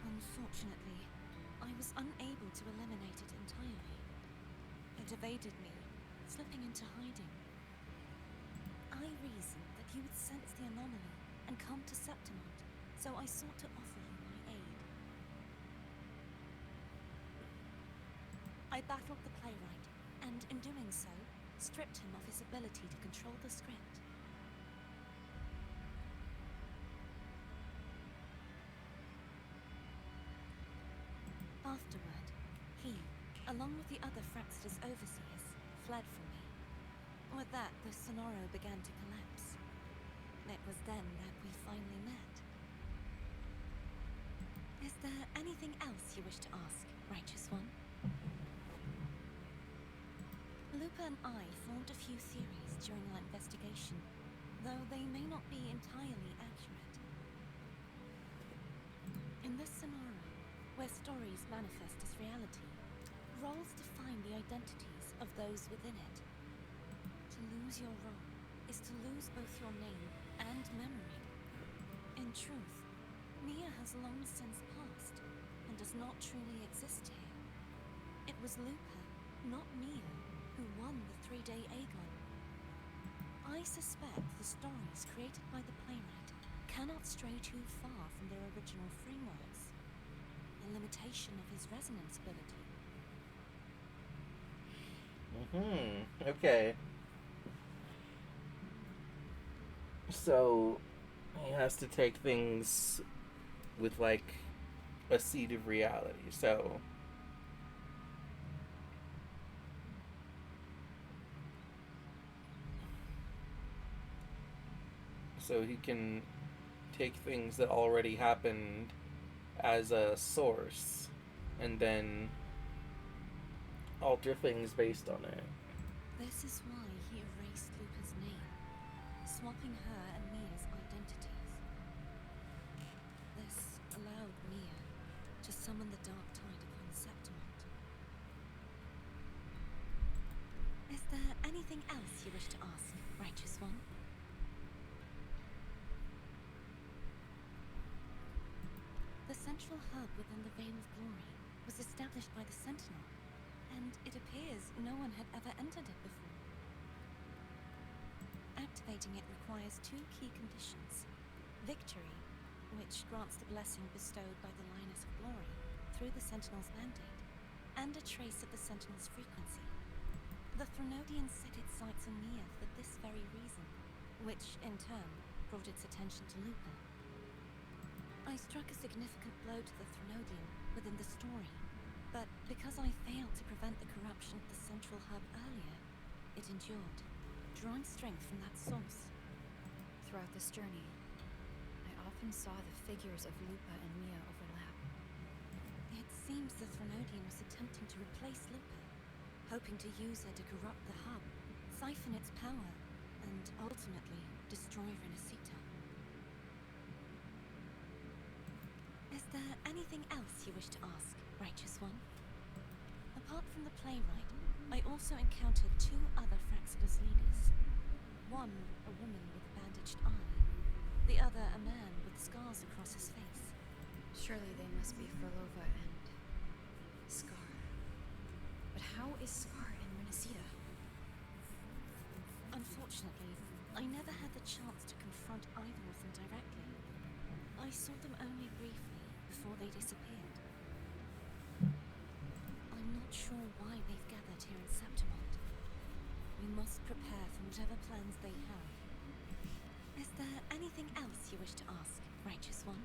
Unfortunately, I was unable to eliminate it entirely. It evaded me, slipping into hiding. I reasoned that you would sense the anomaly and come to Septimont, so I sought to offer you my aid. I battled the playwright, and in doing so, stripped him of his ability to control the script. Afterward, he, along with the other Fraxidus overseers, fled from me. With that, the Sonoro began to collapse. It was then that we finally met. Is there anything else you wish to ask, Righteous One? Lupa and I formed a few theories during our investigation, though they may not be entirely accurate. In this Sonoro, where stories manifest as reality, roles define the identities of those within it. To lose your role is to lose both your name and memory. In truth, Mia has long since passed and does not truly exist here. It was Lupa, not Mia, who won the 3-day Aegon. I suspect the stories created by the playwright cannot stray too far from their original frameworks. The limitation of his resonance ability. Okay. So he has to take things with like a seed of reality. So he can take things that already happened as a source and then alter things based on it. This is why he erased Lupa's name, swapping her and Mia's identities. This allowed Mia to summon the Dark Tide upon Septimont. Is there anything else you wish to ask, Righteous One? The central hub within the Veil of Glory was established by the Sentinel, and it appears no one had ever entered it before. Activating it requires two key conditions: victory, which grants the blessing bestowed by the Lioness of Glory through the Sentinel's mandate, and a trace of the Sentinel's frequency. The Threnodian set its sights on Mia for this very reason, which, in turn, brought its attention to Lupa. I struck a significant blow to the Threnodian within the story, but because I failed to prevent the corruption of the central hub earlier, it endured, drawing strength from that source. Throughout this journey, I often saw the figures of Lupa and Mia overlap. It seems the Threnodian was attempting to replace Lupa, hoping to use her to corrupt the hub, siphon its power, and ultimately destroy Renacita. Is there anything else you wish to ask, Righteous One? Apart from the playwright, I also encountered two other Fraxidus leaders. One, a woman with a bandaged eye. The other, a man with scars across his face. Surely they must be Ferlova and Scar. But how is Scar in Renacita? Unfortunately, I never had the chance to confront either of them directly. I saw them only briefly before they disappeared. I'm not sure why they've gathered here in Septimont. We must prepare for whatever plans they have. Is there anything else you wish to ask, Righteous One?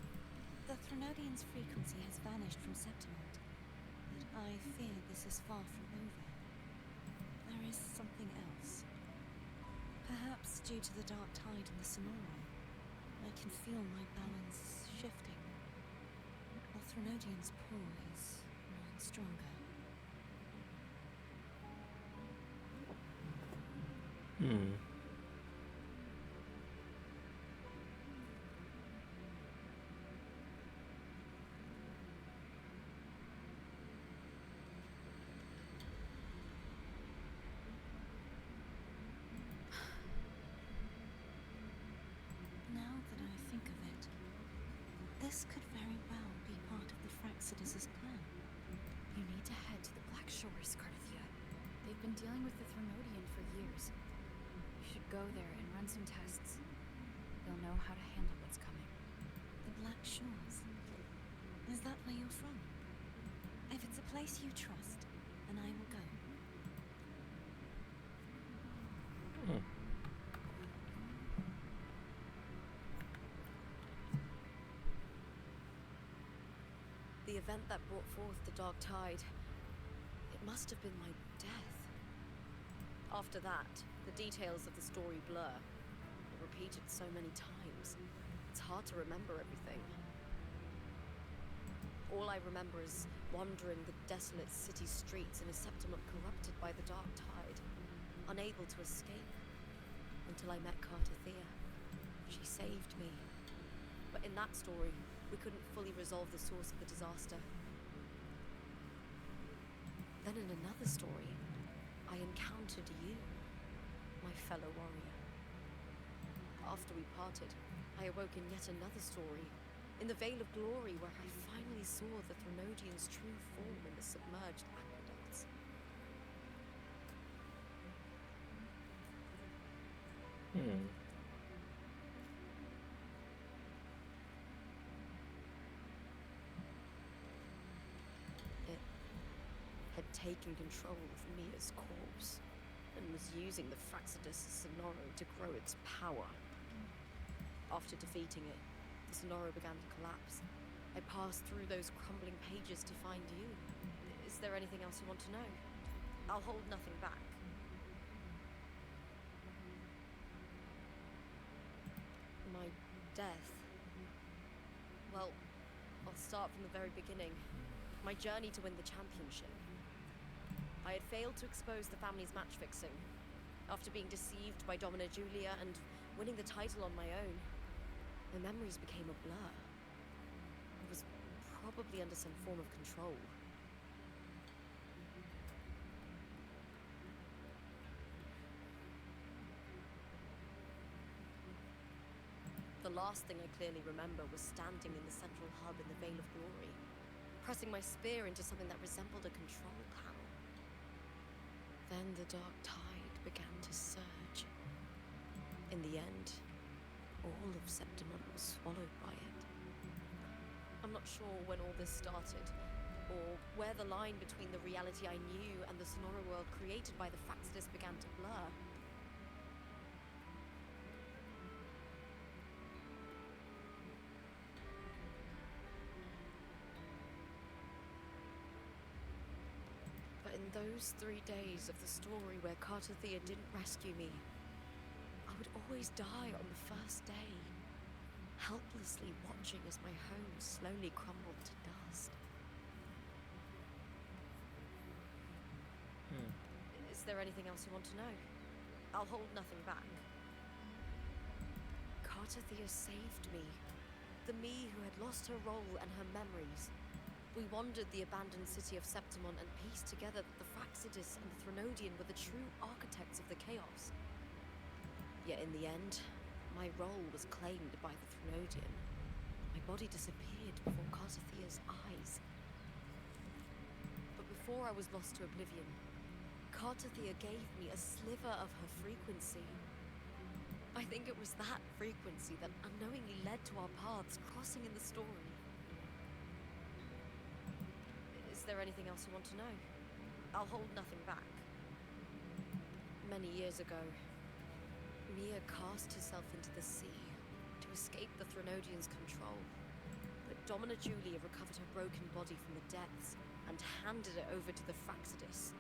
The Threnodian's frequency has vanished from Septimont, but I fear this is far from over. There is something else. Perhaps due to the dark tide in the Sonoran, I can feel my balance shifting. The Threnodian's pull is growing stronger. Now that I think of it, this could very well be part of the Fraxidus' plan. You need to head to the Black Shores, Cardathia. They've been dealing with the Threnodian for years. You should go there and run some tests. They'll know how to handle what's coming. The Black Shores. Is that where you're from? If it's a place you trust, then I will go. The event that brought forth the Dark Tide, it must have been my death. After that, the details of the story blur, repeated so many times. It's hard to remember everything. All I remember is wandering the desolate city streets in a Septimont corrupted by the Dark Tide, unable to escape, until I met Cardathia. She saved me. But in that story, we couldn't fully resolve the source of the disaster. Then in another story, I encountered you, my fellow warrior. After we parted, I awoke in yet another story, in the Veil of Glory, where I finally saw the Threnodian's true form in the submerged aqueducts. It had taken control of Mia's corpse. and was using the Fraxidus Sonoro to grow its power. After defeating it, the Sonoro began to collapse. I passed through those crumbling pages to find you. Is there anything else you want to know? I'll hold nothing back. My death. Well, I'll start from the very beginning. My journey to win the championship. I had failed to expose the family's match fixing. After being deceived by Domina Julia and winning the title on my own, my memories became a blur. I was probably under some form of control. The last thing I clearly remember was standing in the central hub in the Veil of Glory, pressing my spear into something that resembled a control panel. Then the dark tide began to surge. In the end, all of Septimon was swallowed by it. I'm not sure when all this started, or where the line between the reality I knew and the Sonoro world created by the Fraxidus began to blur. But in those 3 days of the story where Cartothea didn't rescue me, I would always die on the first day, helplessly watching as my home slowly crumbled to dust. Is there anything else you want to know? I'll hold nothing back. Cartothea saved me. The me who had lost her role and her memories. We wandered the abandoned city of Septimon and pieced together that the Fraxidus and the Threnodian were the true architects of the chaos. Yet in the end, my role was claimed by the Threnodian. My body disappeared before Cartothea's eyes. But before I was lost to oblivion, Cartothea gave me a sliver of her frequency. I think it was that frequency that unknowingly led to our paths crossing in the story. Is there anything else you want to know? I'll hold nothing back. Many years ago, Mia cast herself into the sea to escape the Threnodian's control. But Domina Julia recovered her broken body from the depths and handed it over to the Fraxidus.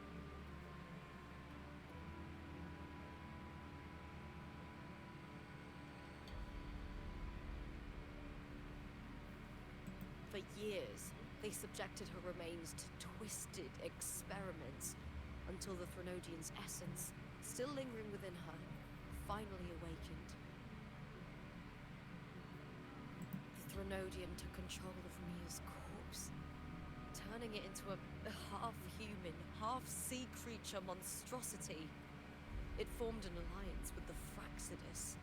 For years, they subjected her remains to twisted experiments until the Threnodian's essence, still lingering within her, finally awakened. The Threnodian took control of Mia's corpse, turning it into a half-human, half-sea creature monstrosity. It formed an alliance with the Fraxidus.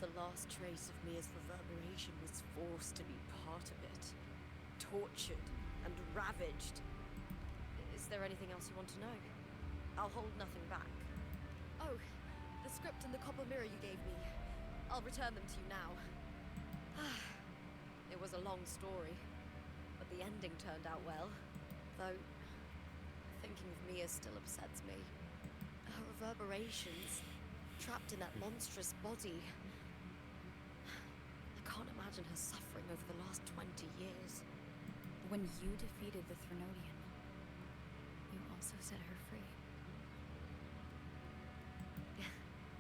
The last trace of Mia's reverberation was forced to be part of it. Tortured and ravaged. Is there anything else you want to know? I'll hold nothing back. Oh, the script and the copper mirror you gave me. I'll return them to you now. It was a long story, but the ending turned out well. Though, thinking of Mia still upsets me. Her reverberations, trapped in that monstrous body. I can't imagine her suffering over the last 20 years. When you defeated the Threnodian, you also set her free.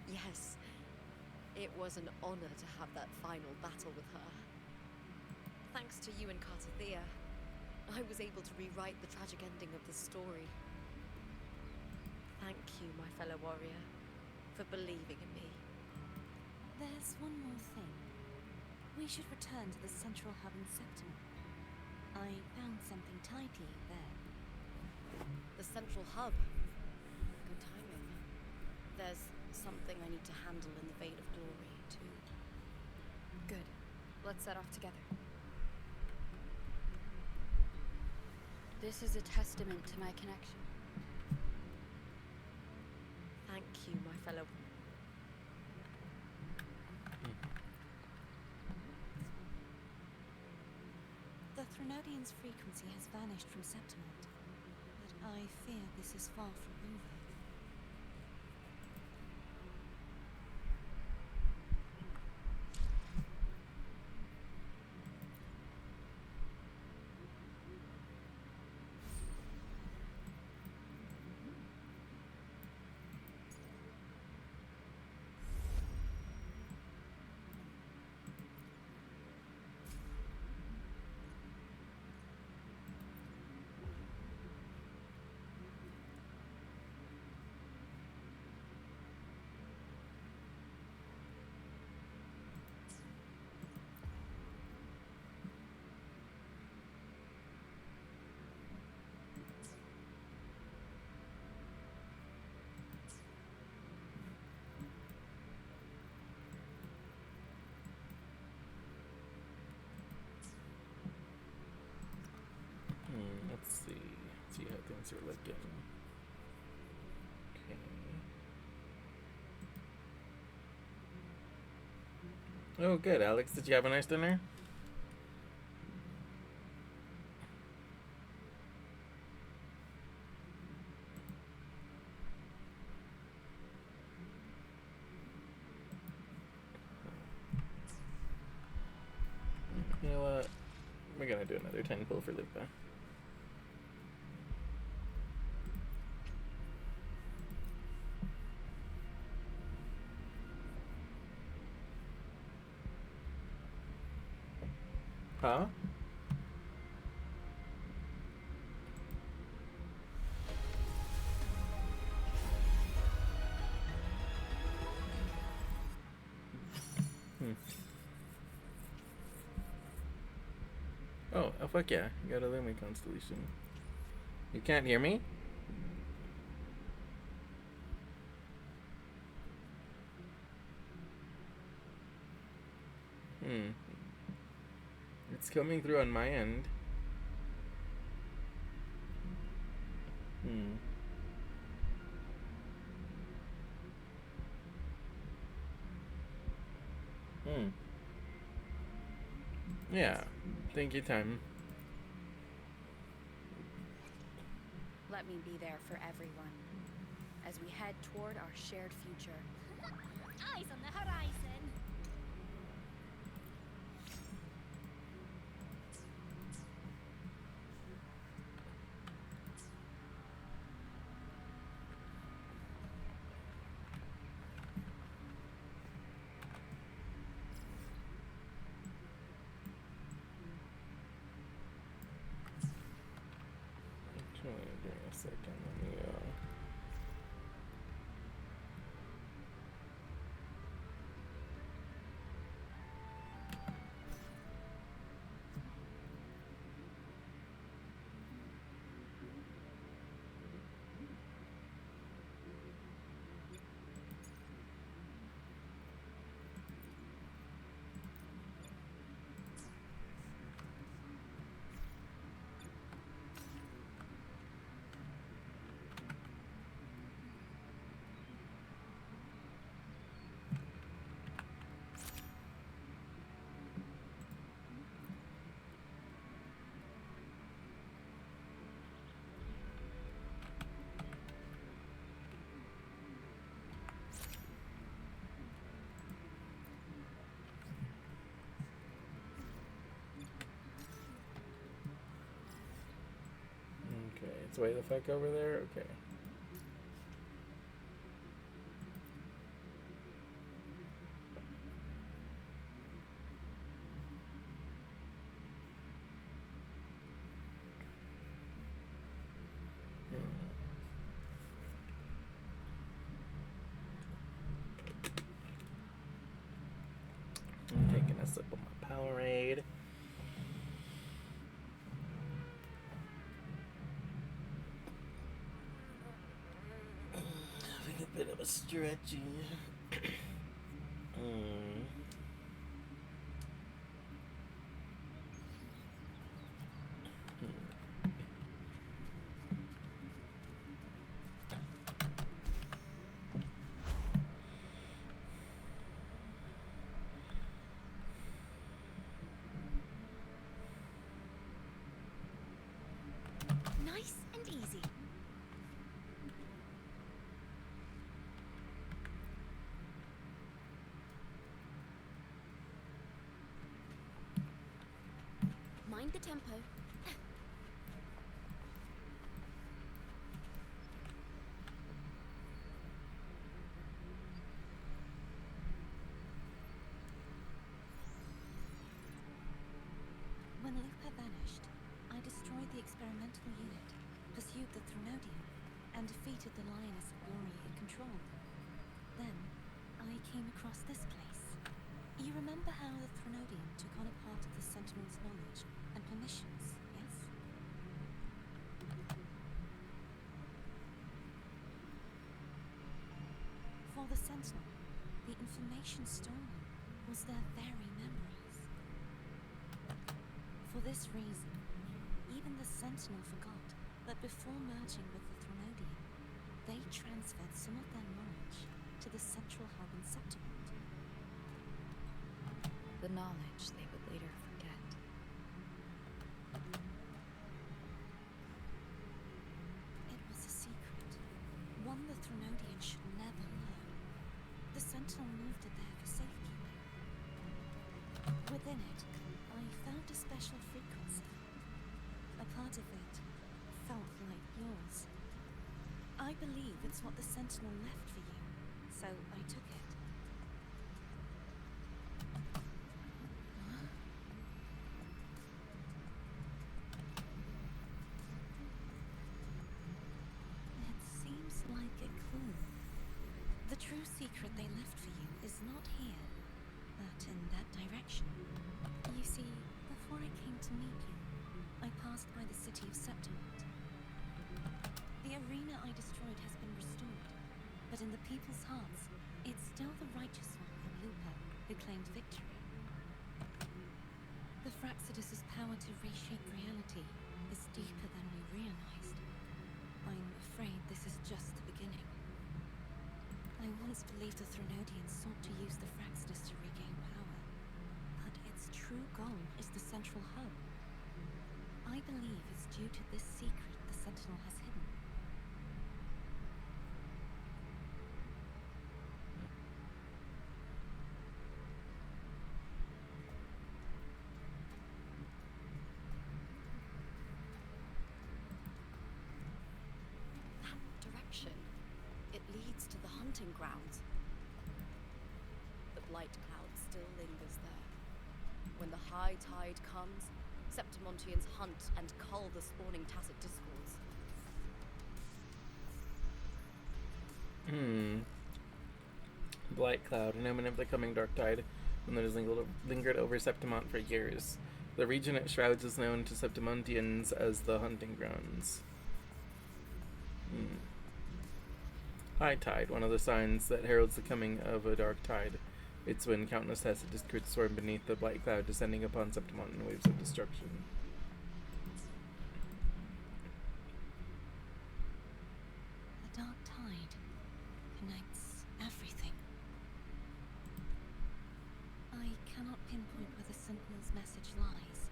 Yes, it was an honor to have that final battle with her. Thanks to you and Cartothea, I was able to rewrite the tragic ending of this story. Thank you, my fellow warrior, for believing in me. There's one more thing. We should return to the central hub in Septimon. I found something tidy there. The central hub. Good timing. There's something I need to handle in the Veil of Glory, too. Good. Let's set off together. This is a testament to my connection. Thank you, my fellow... The Threnodian's frequency has vanished from Septimon, but I fear this is far from over. things are looking. Okay. Oh, good. Alex, did you have a nice dinner? You know what? We're gonna do another 10 pull for Lupa. Huh? Oh, fuck yeah. You got a Lumi constellation. You can't hear me? It's coming through on my end. Yeah. Thank you, time. Let me be there for everyone as we head toward our shared future. Eyes on the horizon. Give me a second. Let me, okay, it's way the fuck over there? Okay. I'm taking a sip of my Powerade. Having a bit of a stretchy. Nice and easy. Mind the tempo. When Lupa vanished, I destroyed the experimental unit, pursued the Threnodium, and defeated the Lioness of Glory it controlled. Then, I came across this place. You remember how the Threnodium took on a part of the Sentinel's knowledge and permissions, yes? For the Sentinel, the information stolen was their very memories. For this reason, even the Sentinel forgot that before murder, merging with the Threnodian, they transferred some of their knowledge to the central hub in Septimont. The knowledge they would later forget. It was a secret, one the Threnodian should never learn. The Sentinel moved it there for safekeeping. Within it, I found a special frequency. A part of it felt like yours. I believe it's what the Sentinel left for you, so I took it. It seems like a clue. The true secret they left for you is not here, but in that direction. You see, before I came to meet you, I passed by the city of Septimont. The arena I destroyed has been restored, but in the people's hearts, it's still the righteous one in Lupa who claimed victory. The Fraxidus' power to reshape reality is deeper than we realized. I'm afraid this is just the beginning. I once believed the Threnodians sought to use the Fraxidus to regain power, but its true goal is the central hub. I believe it's due to this secret the Sentinel has hidden. That direction. It leads to the hunting grounds. The blight cloud still lingers there. When the high tide comes, Septimontians hunt and cull the spawning tacit discords. Blight cloud, an omen of the coming dark tide, one that has lingered over Septimont for years. The region it shrouds is known to Septimontians as the hunting grounds. High tide, one of the signs that heralds the coming of a dark tide. It's when countless tacit discords swarm beneath the blight cloud, descending upon Septimont in waves of destruction. The dark tide connects everything. I cannot pinpoint where the Sentinel's message lies.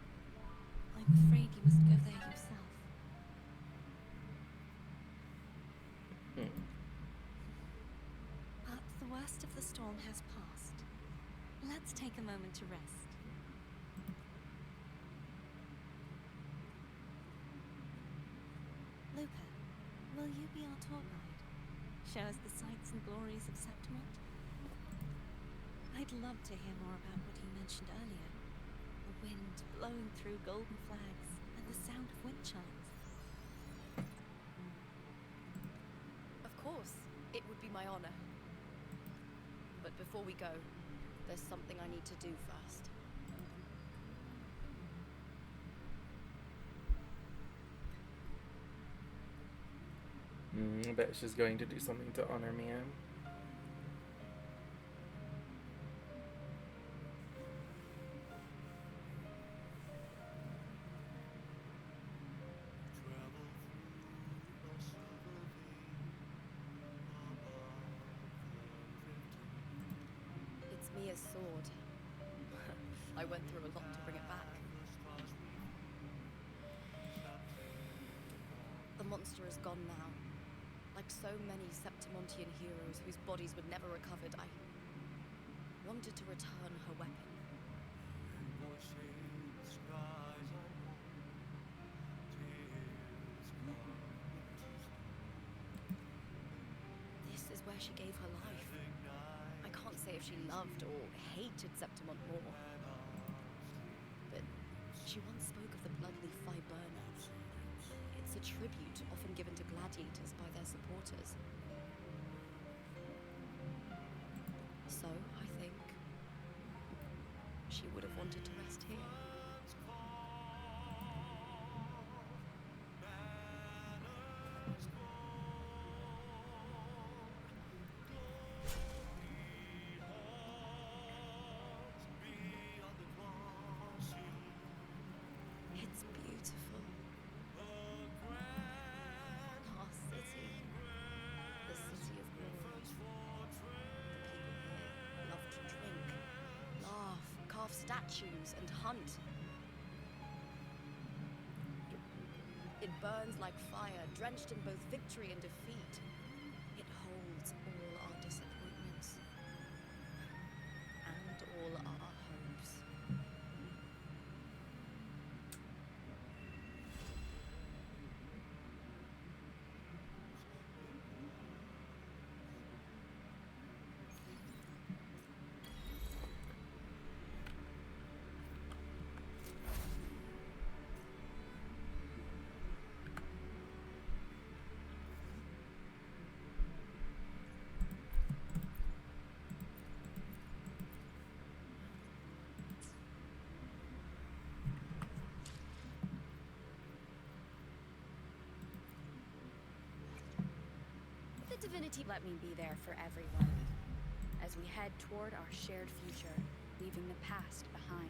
I'm afraid you must go there yourself. But the worst of the storm has passed. Let's take a moment to rest. Lupa, will you be our tour guide? Show us the sights and glories of Septimont? I'd love to hear more about what you mentioned earlier. The wind blowing through golden flags and the sound of wind chimes. Of course, it would be my honor. But before we go, there's something I need to do first. I bet she's going to do something to honor Mia. It's Mia's sword. I went through a lot to bring it back. The monster is gone now. Like so many Septimontian heroes whose bodies were never recovered, I wanted to return her weapon. This is where she gave her life. I can't say if she loved or hated Septimont more. But she once spoke of the bloodleaf viburnums. It's a tribute often given to gladiators by their supporters. So, I think she would have wanted to rest here. It's beautiful. carve statues and hunt. It burns like fire, drenched in both victory and defeat. It holds all our disappointments and all our hopes. The divinity let me be there for everyone, as we head toward our shared future, leaving the past behind.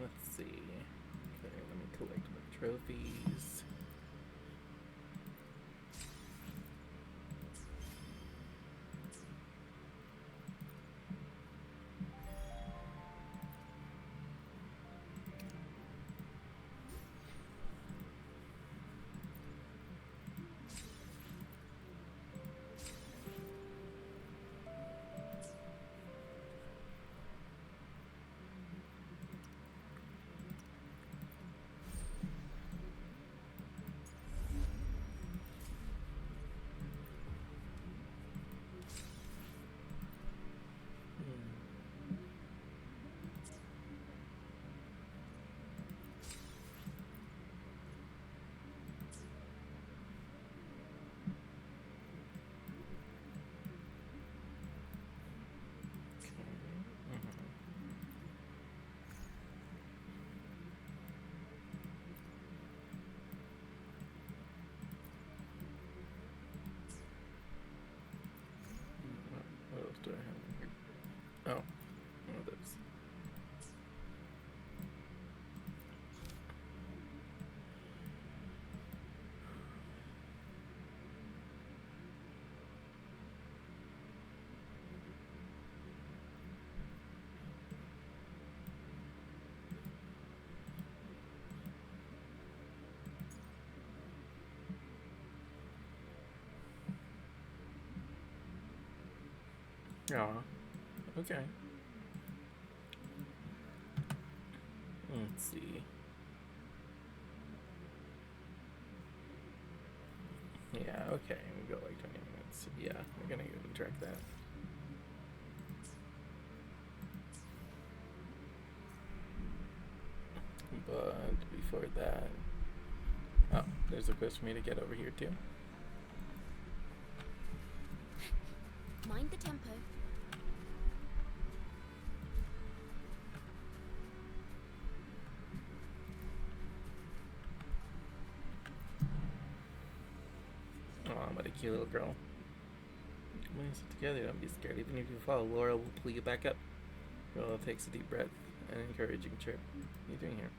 Let's see. Okay, let me collect my trophies. What else do I have in here? Oh, one of those. Aw, okay. Let's see. Yeah, okay, we go like 20 minutes. Yeah, we're gonna go and track that. But before that, oh, there's a quest for me to get over here too. Mind the tempo. Oh, what a cute little girl. When you sit together, don't be scared. Even if you fall, Laura will pull you back up. Laura takes a deep breath, an encouraging chirp. What are you doing here?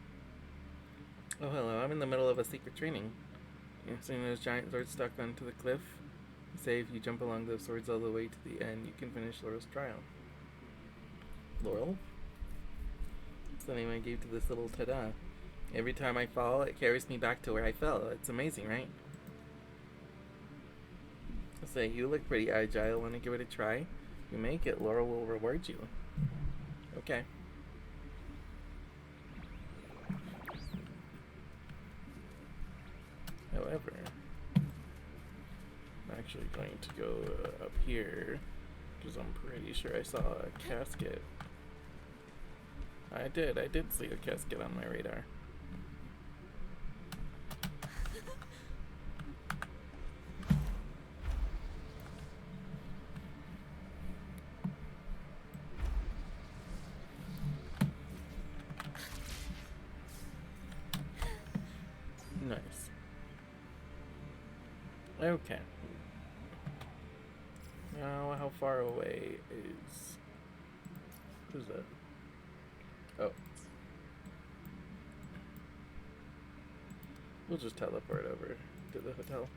Oh, hello. I'm in the middle of a secret training. You've seen those giant swords stuck onto the cliff? They say if you jump along those swords all the way to the end, you can finish Laurel's trial. Laurel? It's the name I gave to this little ta-da. Every time I fall, it carries me back to where I fell. It's amazing, right? Say, you look pretty agile. Want to give it a try? If you make it, Laurel will reward you. Okay. However, I'm actually going to go up here because I'm pretty sure I saw a casket. I did see a casket on my radar. Nice. Okay. Now, how far away is... Who's that? Oh. We'll just teleport over to the hotel.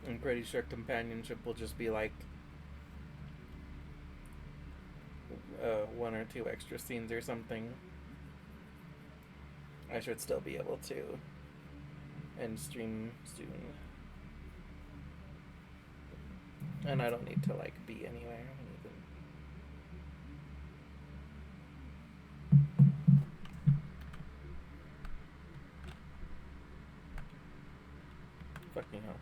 I'm pretty sure companionship will just be like 1 or 2 extra scenes or something. I should still be able to end stream soon. And I don't need to like be anywhere. Fucking hell.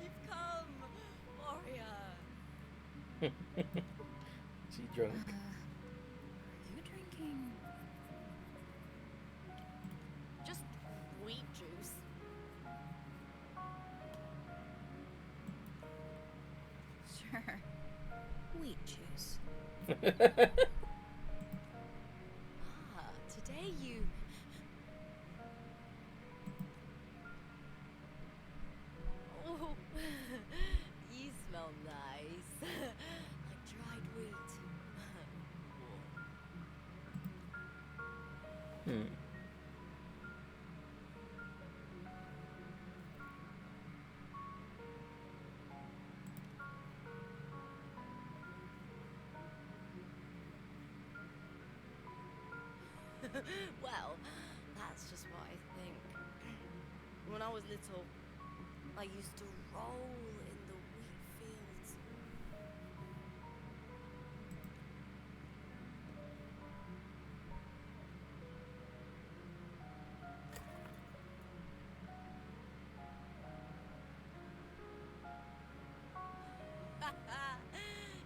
You've come, warrior. She drunk. Are you drinking? Just wheat juice. Sure. Wheat juice. Ah, today you... Oh, you smell nice. Like dried wheat. Hmm. Well, that's just what I think. When I was little, I used to roll in the wheat fields.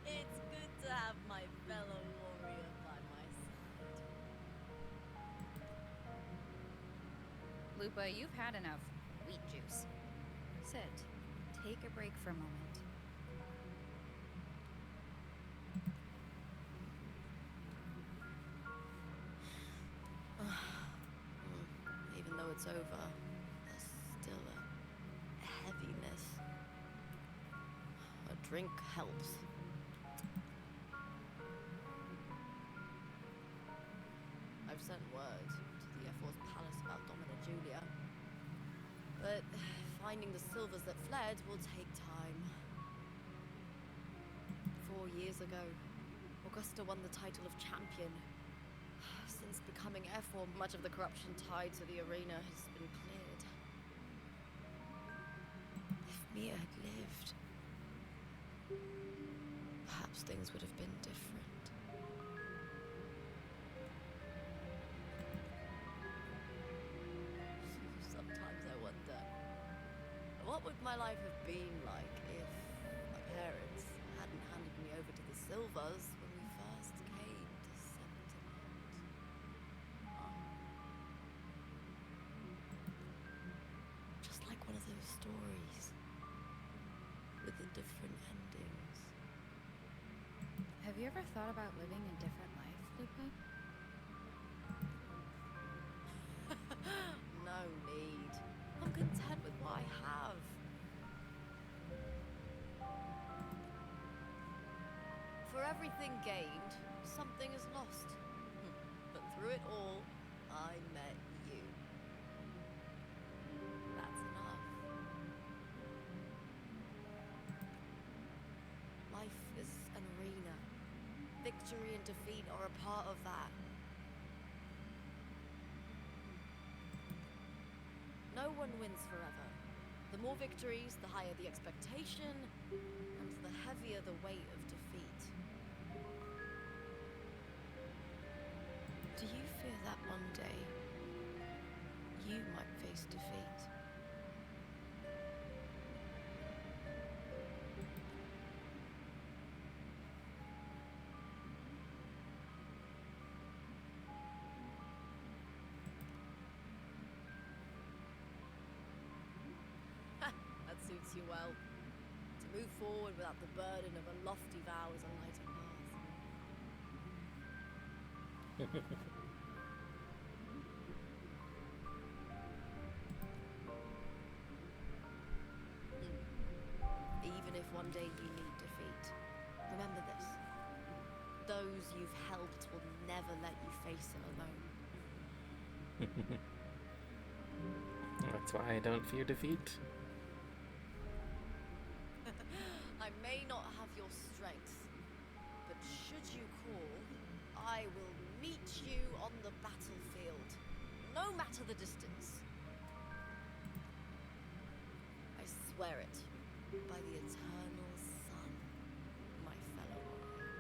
It's good to have my fellow warrior by my side. Lupa, you've had enough wheat juice. Sit. Take a break for a moment. Even though it's over, there's still a heaviness. A drink helps. I've sent word to the Air Force Palace about Domina Julia, but finding the silvers that fled will take time. 4 years ago, Augusta won the title of champion. Since becoming Air Force, much of the corruption tied to the arena has been cleared. If Mia had lived, perhaps things would have been different. Sometimes I wonder, what would my life have been like if my parents hadn't handed me over to the Silvers when we first came to Septimont? Just like one of those stories with the different endings. Have you ever thought about living a different life, Lupa? No need. I'm content with what I have. For everything gained, something is lost. But through it all, I met you. That's enough. Life is an arena. Victory and defeat are a part of that. No one wins forever. The more victories, the higher the expectation, and the heavier the weight of defeat. that one day you might face defeat. That suits you well. To move forward without the burden of a lofty vow is a lighter path. Even if one day you meet defeat, remember this. Those you've helped will never let you face it alone. That's why I don't fear defeat. I may not have your strength, but should you call, I will meet you on the battlefield, no matter the distance. I swear it, by the eternal sun, my fellow warrior.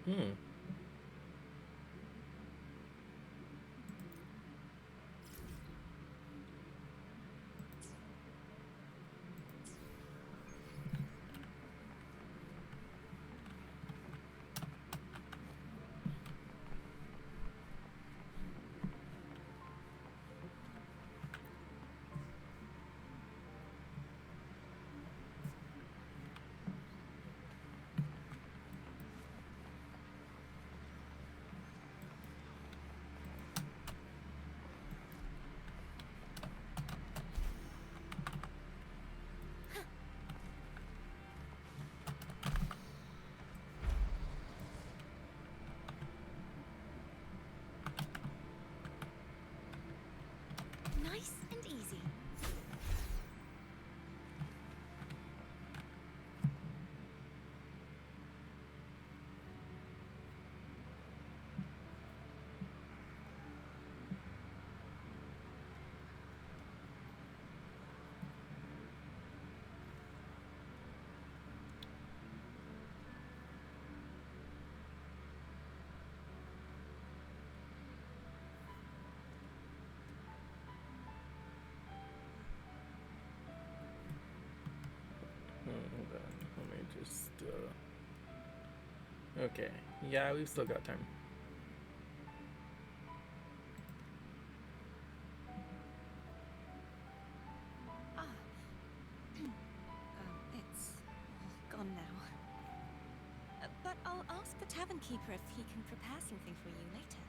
Hmm. Nice and easy. Hold on. Let me just. Okay. Yeah, we've still got time. It's all gone now. But I'll ask the tavern keeper if he can prepare something for you later.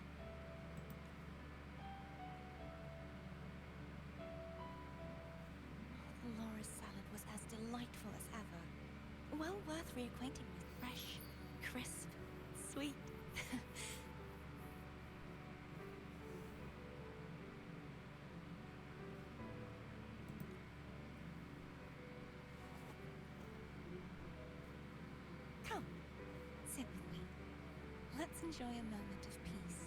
Laura's salad was as delightful as ever. Well worth reacquainting with. Fresh, crisp, sweet. Come, sit with me. Let's enjoy a moment of peace.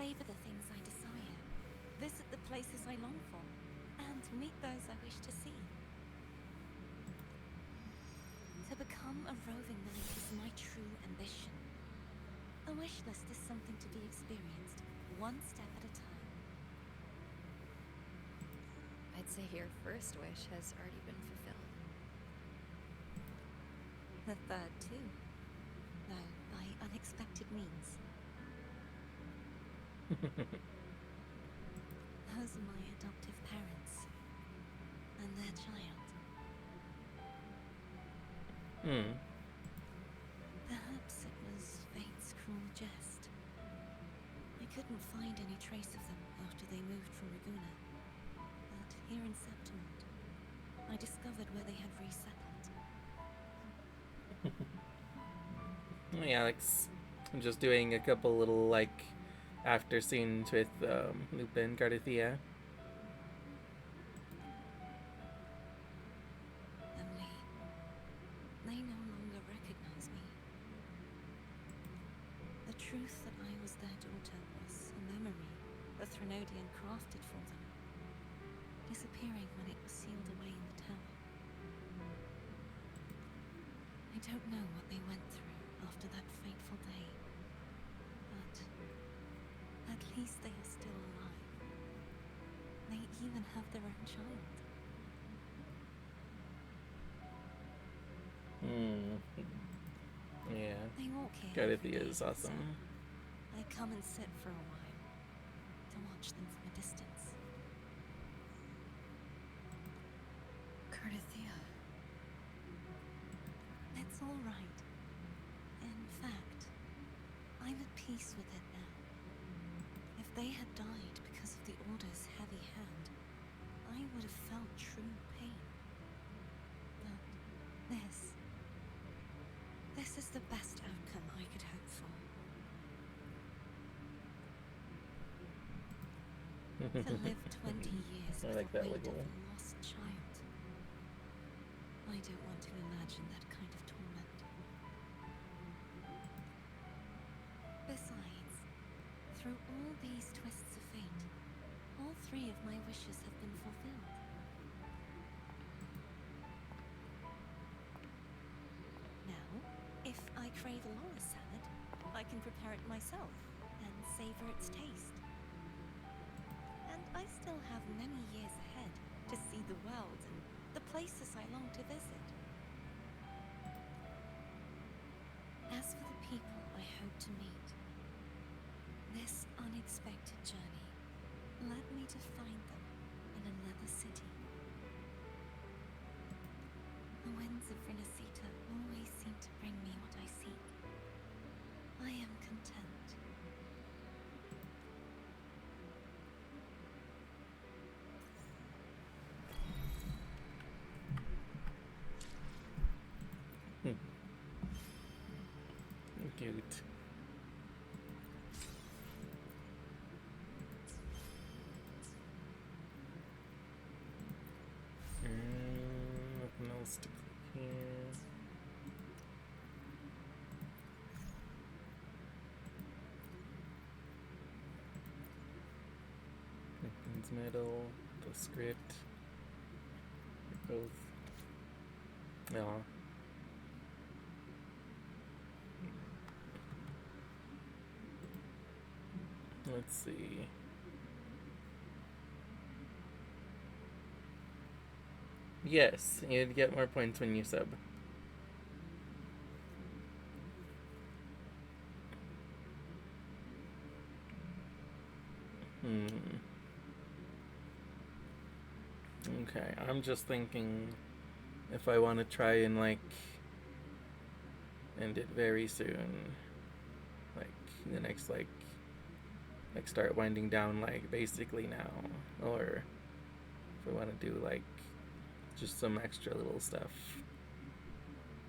favor the things I desire, visit the places I long for, and meet those I wish to see. To become a roving knight is my true ambition. A wish list is something to be experienced, one step at a time. I'd say your first wish has already been fulfilled. The third, too. Though by unexpected means. Those are my adoptive parents. And their child. Perhaps it was fate's cruel jest. I couldn't find any trace of them after they moved from Raguna. But here in Septimund, I discovered where they had resettled. Hey Alex, I'm just doing a couple little after scenes with Lupin, Gardathia. Only, they no longer recognize me. The truth that I was their daughter was a memory the Threnodian crafted for them, disappearing when it was sealed away in the tower. I don't know what they went through after that fateful day, but at least they are still alive. They even have their own child. Yeah. They walk here. Gardathia every is day, awesome. so I come and sit for a while to watch them from a distance. Gardathia. It's all right. In fact, I'm at peace with it now. If they had died because of the Order's heavy hand, I would have felt true pain. But this is the best outcome I could hope for. To live 20 years I with like the that weight wiggle. of a lost child. I don't want to imagine that kind of torment. Besides, through all these twists of fate, all three of my wishes have been fulfilled. Now, if I crave a Laura salad, I can prepare it myself and savor its taste. And I still have many years ahead to see the world and the places I long to visit. As for the people I hope to meet, this unexpected journey led me to find them in another city. The winds of Renacita always seem to bring me what I seek. I am content. Cute. Nothing else to click here. Nothing's middle. The script. They're both. No. Let's see. Yes, you'd get more points when you sub. Okay, I'm just thinking if I want to try and end it very soon. The next start winding down basically now, or if I want to do just some extra little stuff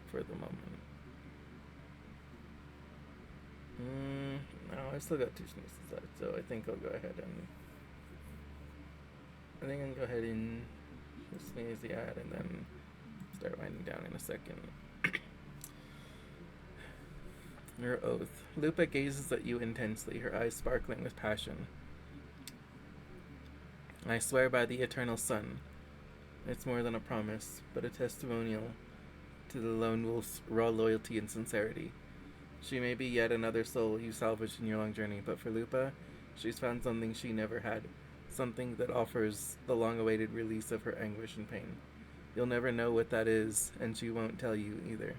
for the moment. No, I've still got 2 sneezes left, so I think I'll go ahead and sneeze the ad and then start winding down in a second. Your oath. Lupa gazes at you intensely, her eyes sparkling with passion. I swear by the eternal sun. It's more than a promise, but a testimonial to the lone wolf's raw loyalty and sincerity. She may be yet another soul you salvaged in your long journey, but for Lupa, she's found something she never had. Something that offers the long-awaited release of her anguish and pain. You'll never know what that is, and she won't tell you either.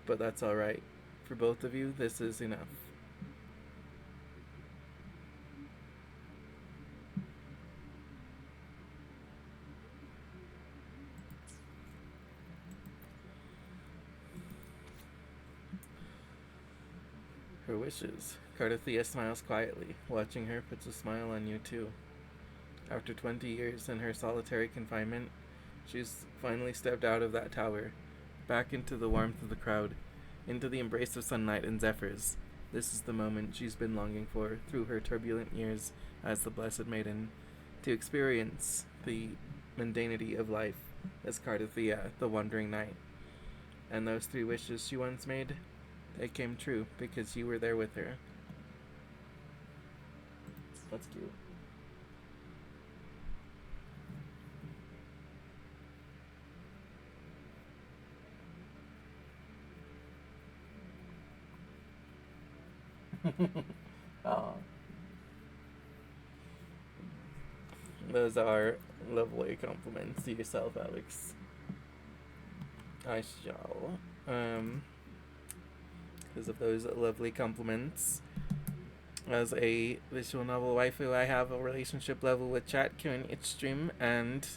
But that's alright. For both of you, this is enough. Her wishes. Cardothea smiles quietly. Watching her puts a smile on you too. After 20 years in her solitary confinement, she's finally stepped out of that tower, back into the warmth of the crowd, into the embrace of sunlight and zephyrs. This is the moment she's been longing for through her turbulent years as the Blessed Maiden, to experience the mundanity of life as Cardothea, the Wandering Knight. And those 3 wishes she once made, they came true because you were there with her. That's cute. Oh. Those are lovely compliments to yourself, Alex. I shall. Because of those lovely compliments. As a visual novel waifu, I have a relationship level with chat queue in each stream, and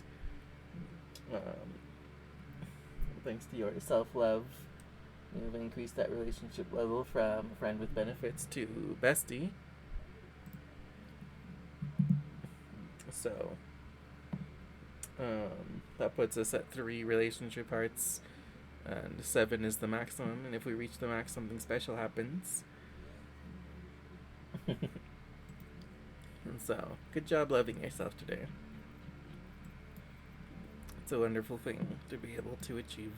thanks to your self-love, you've increased that relationship level from friend with benefits to bestie. So, that puts us at 3 relationship hearts, and 7 is the maximum, and if we reach the max, something special happens. And so, good job loving yourself today. It's a wonderful thing to be able to achieve.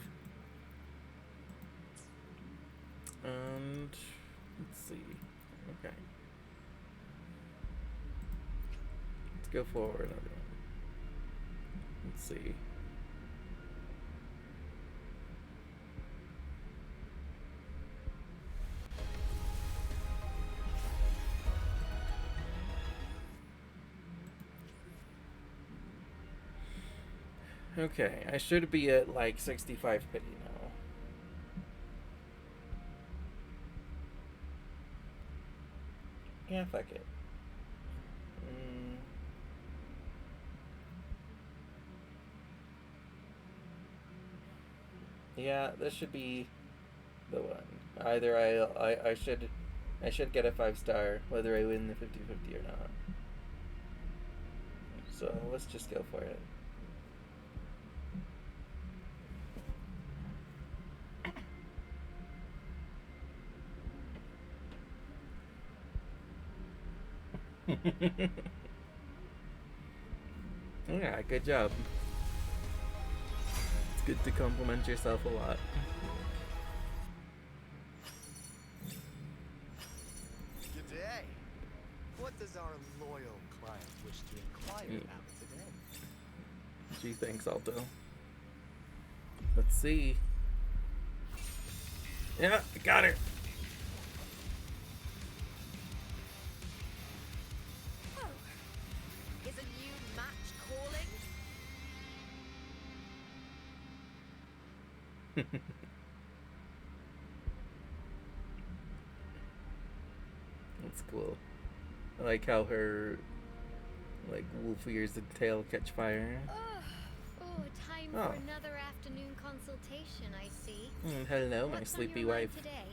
And let's see. Okay. Let's go for another one. Let's see. Okay, I should be at like 65 pity now. Yeah, fuck it. Yeah, this should be the one. Either I should get a 5-star whether I win the 50-50 or not. So let's just go for it. Yeah, good job. It's good to compliment yourself a lot. Good day. What does our loyal client wish to inquire about today? Gee, thanks, Alto. Let's see. Yeah, I got her. Is a new match calling? That's cool. I like how her, like, wolf ears and tail catch fire. Oh, time for another afternoon consultation, I see. Hello, my What's sleepy on your mind wife. today?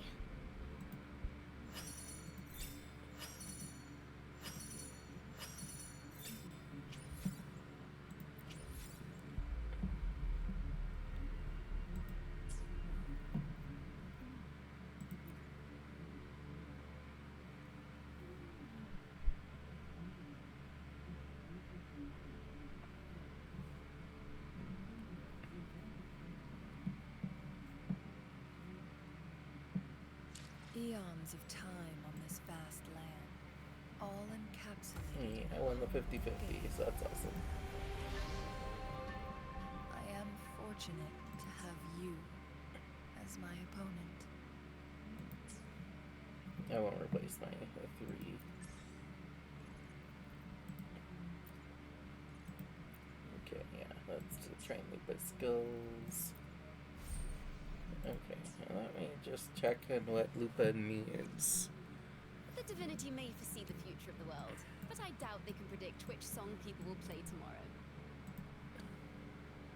oceans of time on this vast land, all encapsulated. I won the 50-50, so that's awesome. I am fortunate to have you as my opponent. I won't replace my 3. Okay, yeah, that's to train Lupa's skills. Okay, now let me just check on what Lupa needs. The divinity may foresee the future of the world, but I doubt they can predict which song people will play tomorrow.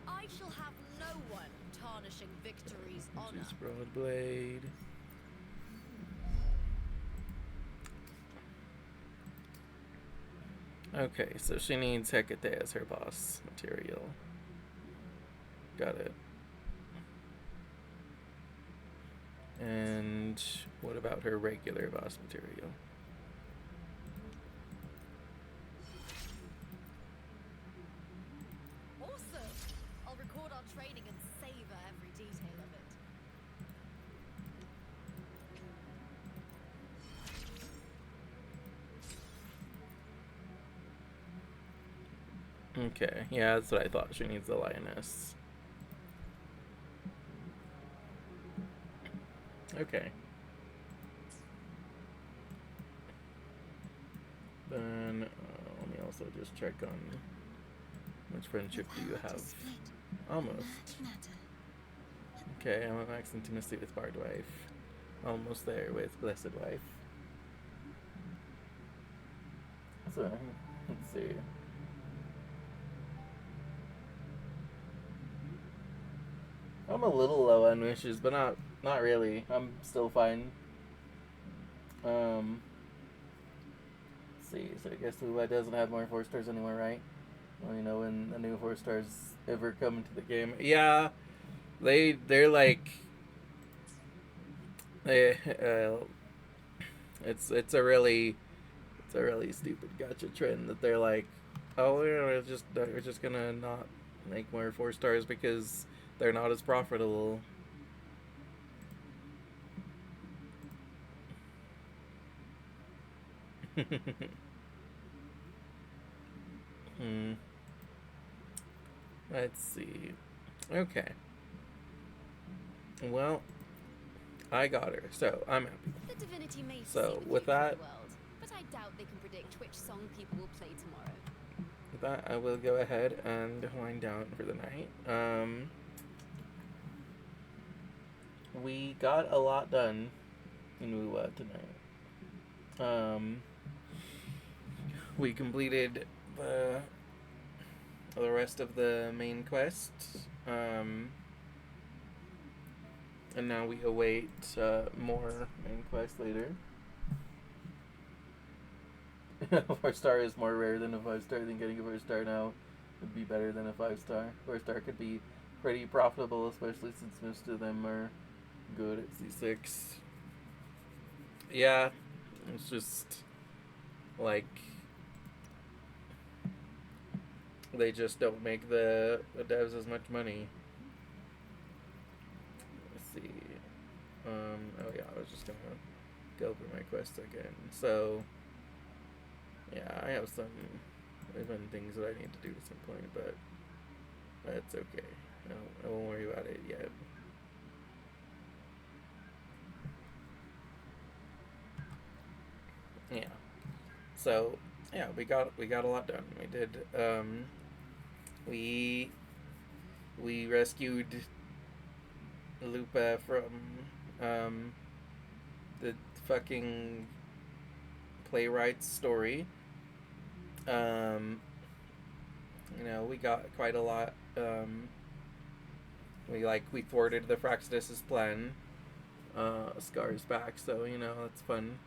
I shall have no one tarnishing victory's honor. Choose Broadblade. Okay, so she needs Hecate as her boss material. Got it. And what about her regular boss material? Awesome! I'll record our training and savor every detail of it. Okay, yeah, that's what I thought. She needs the lioness. Okay. Then, let me also just check on which friendship do you have? Almost. Okay, I'm at max intimacy with Bard Wife. Almost there with Blessed Wife. So, let's see. I'm a little low on wishes, but not really. I'm still fine. Let's see, so I guess Lula doesn't have more 4 stars anymore, right? Well, you know, when the new 4 stars ever come into the game. Yeah, they're like, it's a really stupid gotcha trend that they're like, oh, we're just gonna not make more 4 stars because they're not as profitable. Let's see. Okay. Well, I got her, so I'm happy. The divinity may So, foresee the with future that- of the world, but I doubt they can predict which song people will play tomorrow. With that, I will go ahead and wind down for the night. We got a lot done in Wuwa tonight. We completed the rest of the main quest. And now we await more main quests later. A 4-star is more rare than a 5-star. I think getting a 4-star now would be better than a 5-star. 4-star could be pretty profitable, especially since most of them are good at C6. Yeah, it's just like they just don't make the devs as much money. Let's see. Oh yeah, I was just gonna go over my quests again. So yeah, I have some even things that I need to do at some point, but that's okay. I won't worry about it yet. Yeah. So yeah, we got a lot done. We did we rescued Lupa from the fucking playwright's story. You know, we got quite a lot. We thwarted the Fraxidus's plan. Scar's back, so you know that's fun.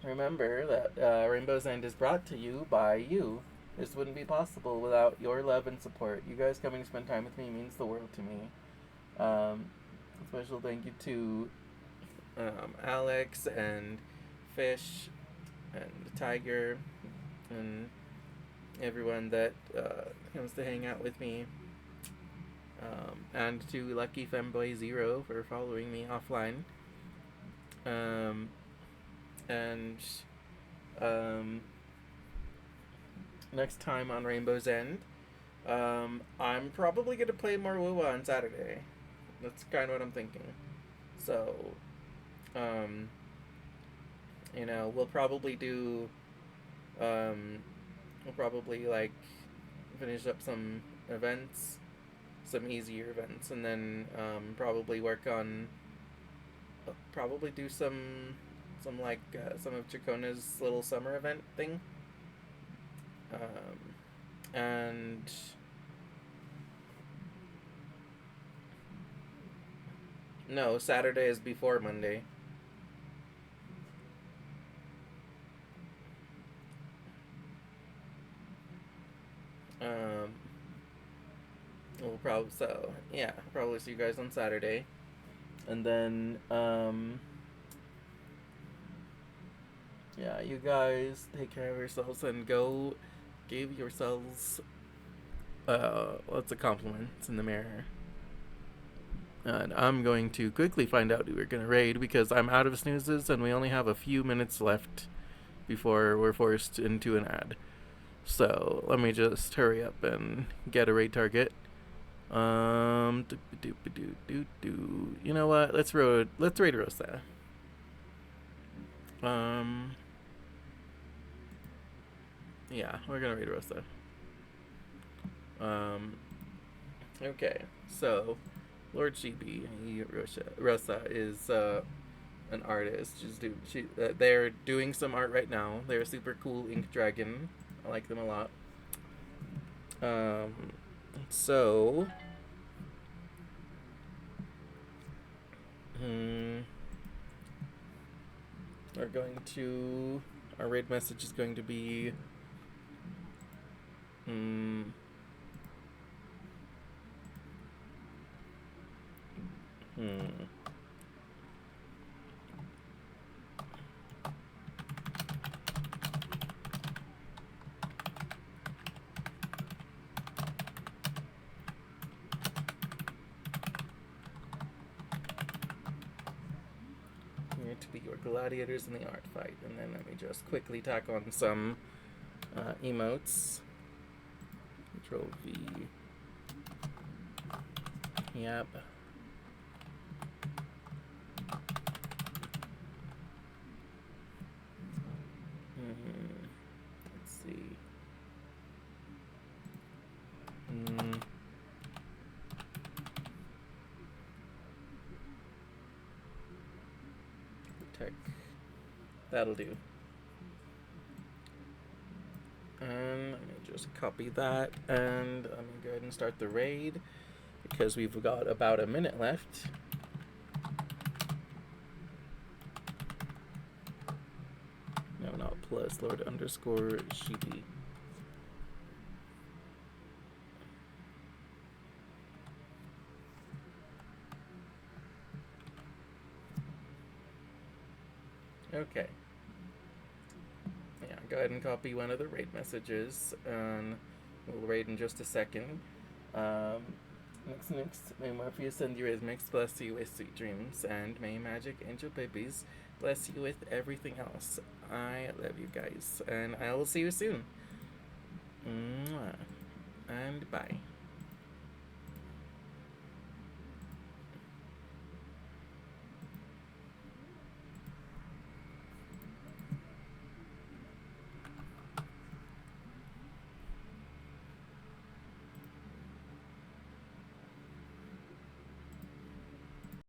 Remember that Rainbow's End is brought to you by you. This wouldn't be possible without your love and support. You guys coming to spend time with me means the world to me. Special thank you to Alex and Fish and Tiger and everyone that comes to hang out with me. And to Lucky Femboy Zero for following me offline. And next time on Rainbow's End, I'm probably gonna play more WoWa on Saturday. That's kind of what I'm thinking. So, we'll probably do, we'll probably like finish up some events, some easier events, and then probably work on, probably do some some of Chacona's little summer event thing. And no, Saturday is before Monday. We'll probably probably see you guys on Saturday, and then you guys take care of yourselves and go give yourselves lots of compliments in the mirror. And I'm going to quickly find out who we're gonna raid because I'm out of snoozes and we only have a few minutes left before we're forced into an ad. So let me just hurry up and get a raid target. You know what? Let's raid Rosa. Yeah, we're gonna raid Rosa. Okay, so Lord Chibi, Rosa is an artist. They're doing some art right now. They're a super cool ink dragon. I like them a lot. So our raid message is going to be here to be your gladiators in the art fight. And then let me just quickly tack on some emotes. Control V. Yep. Let's see. Tech. That'll do. And let me just copy that, and I'm gonna go ahead and start the raid because we've got about a minute left. No, not plus, Lord underscore Shibi. Okay. Yeah, go ahead and copy one of the raid messages, and we'll raid in just a second. Next, may Morpheus send you his mix, bless you with sweet dreams, and may Magic Angel Babies bless you with everything else. I love you guys, and I will see you soon. Mwah. And bye.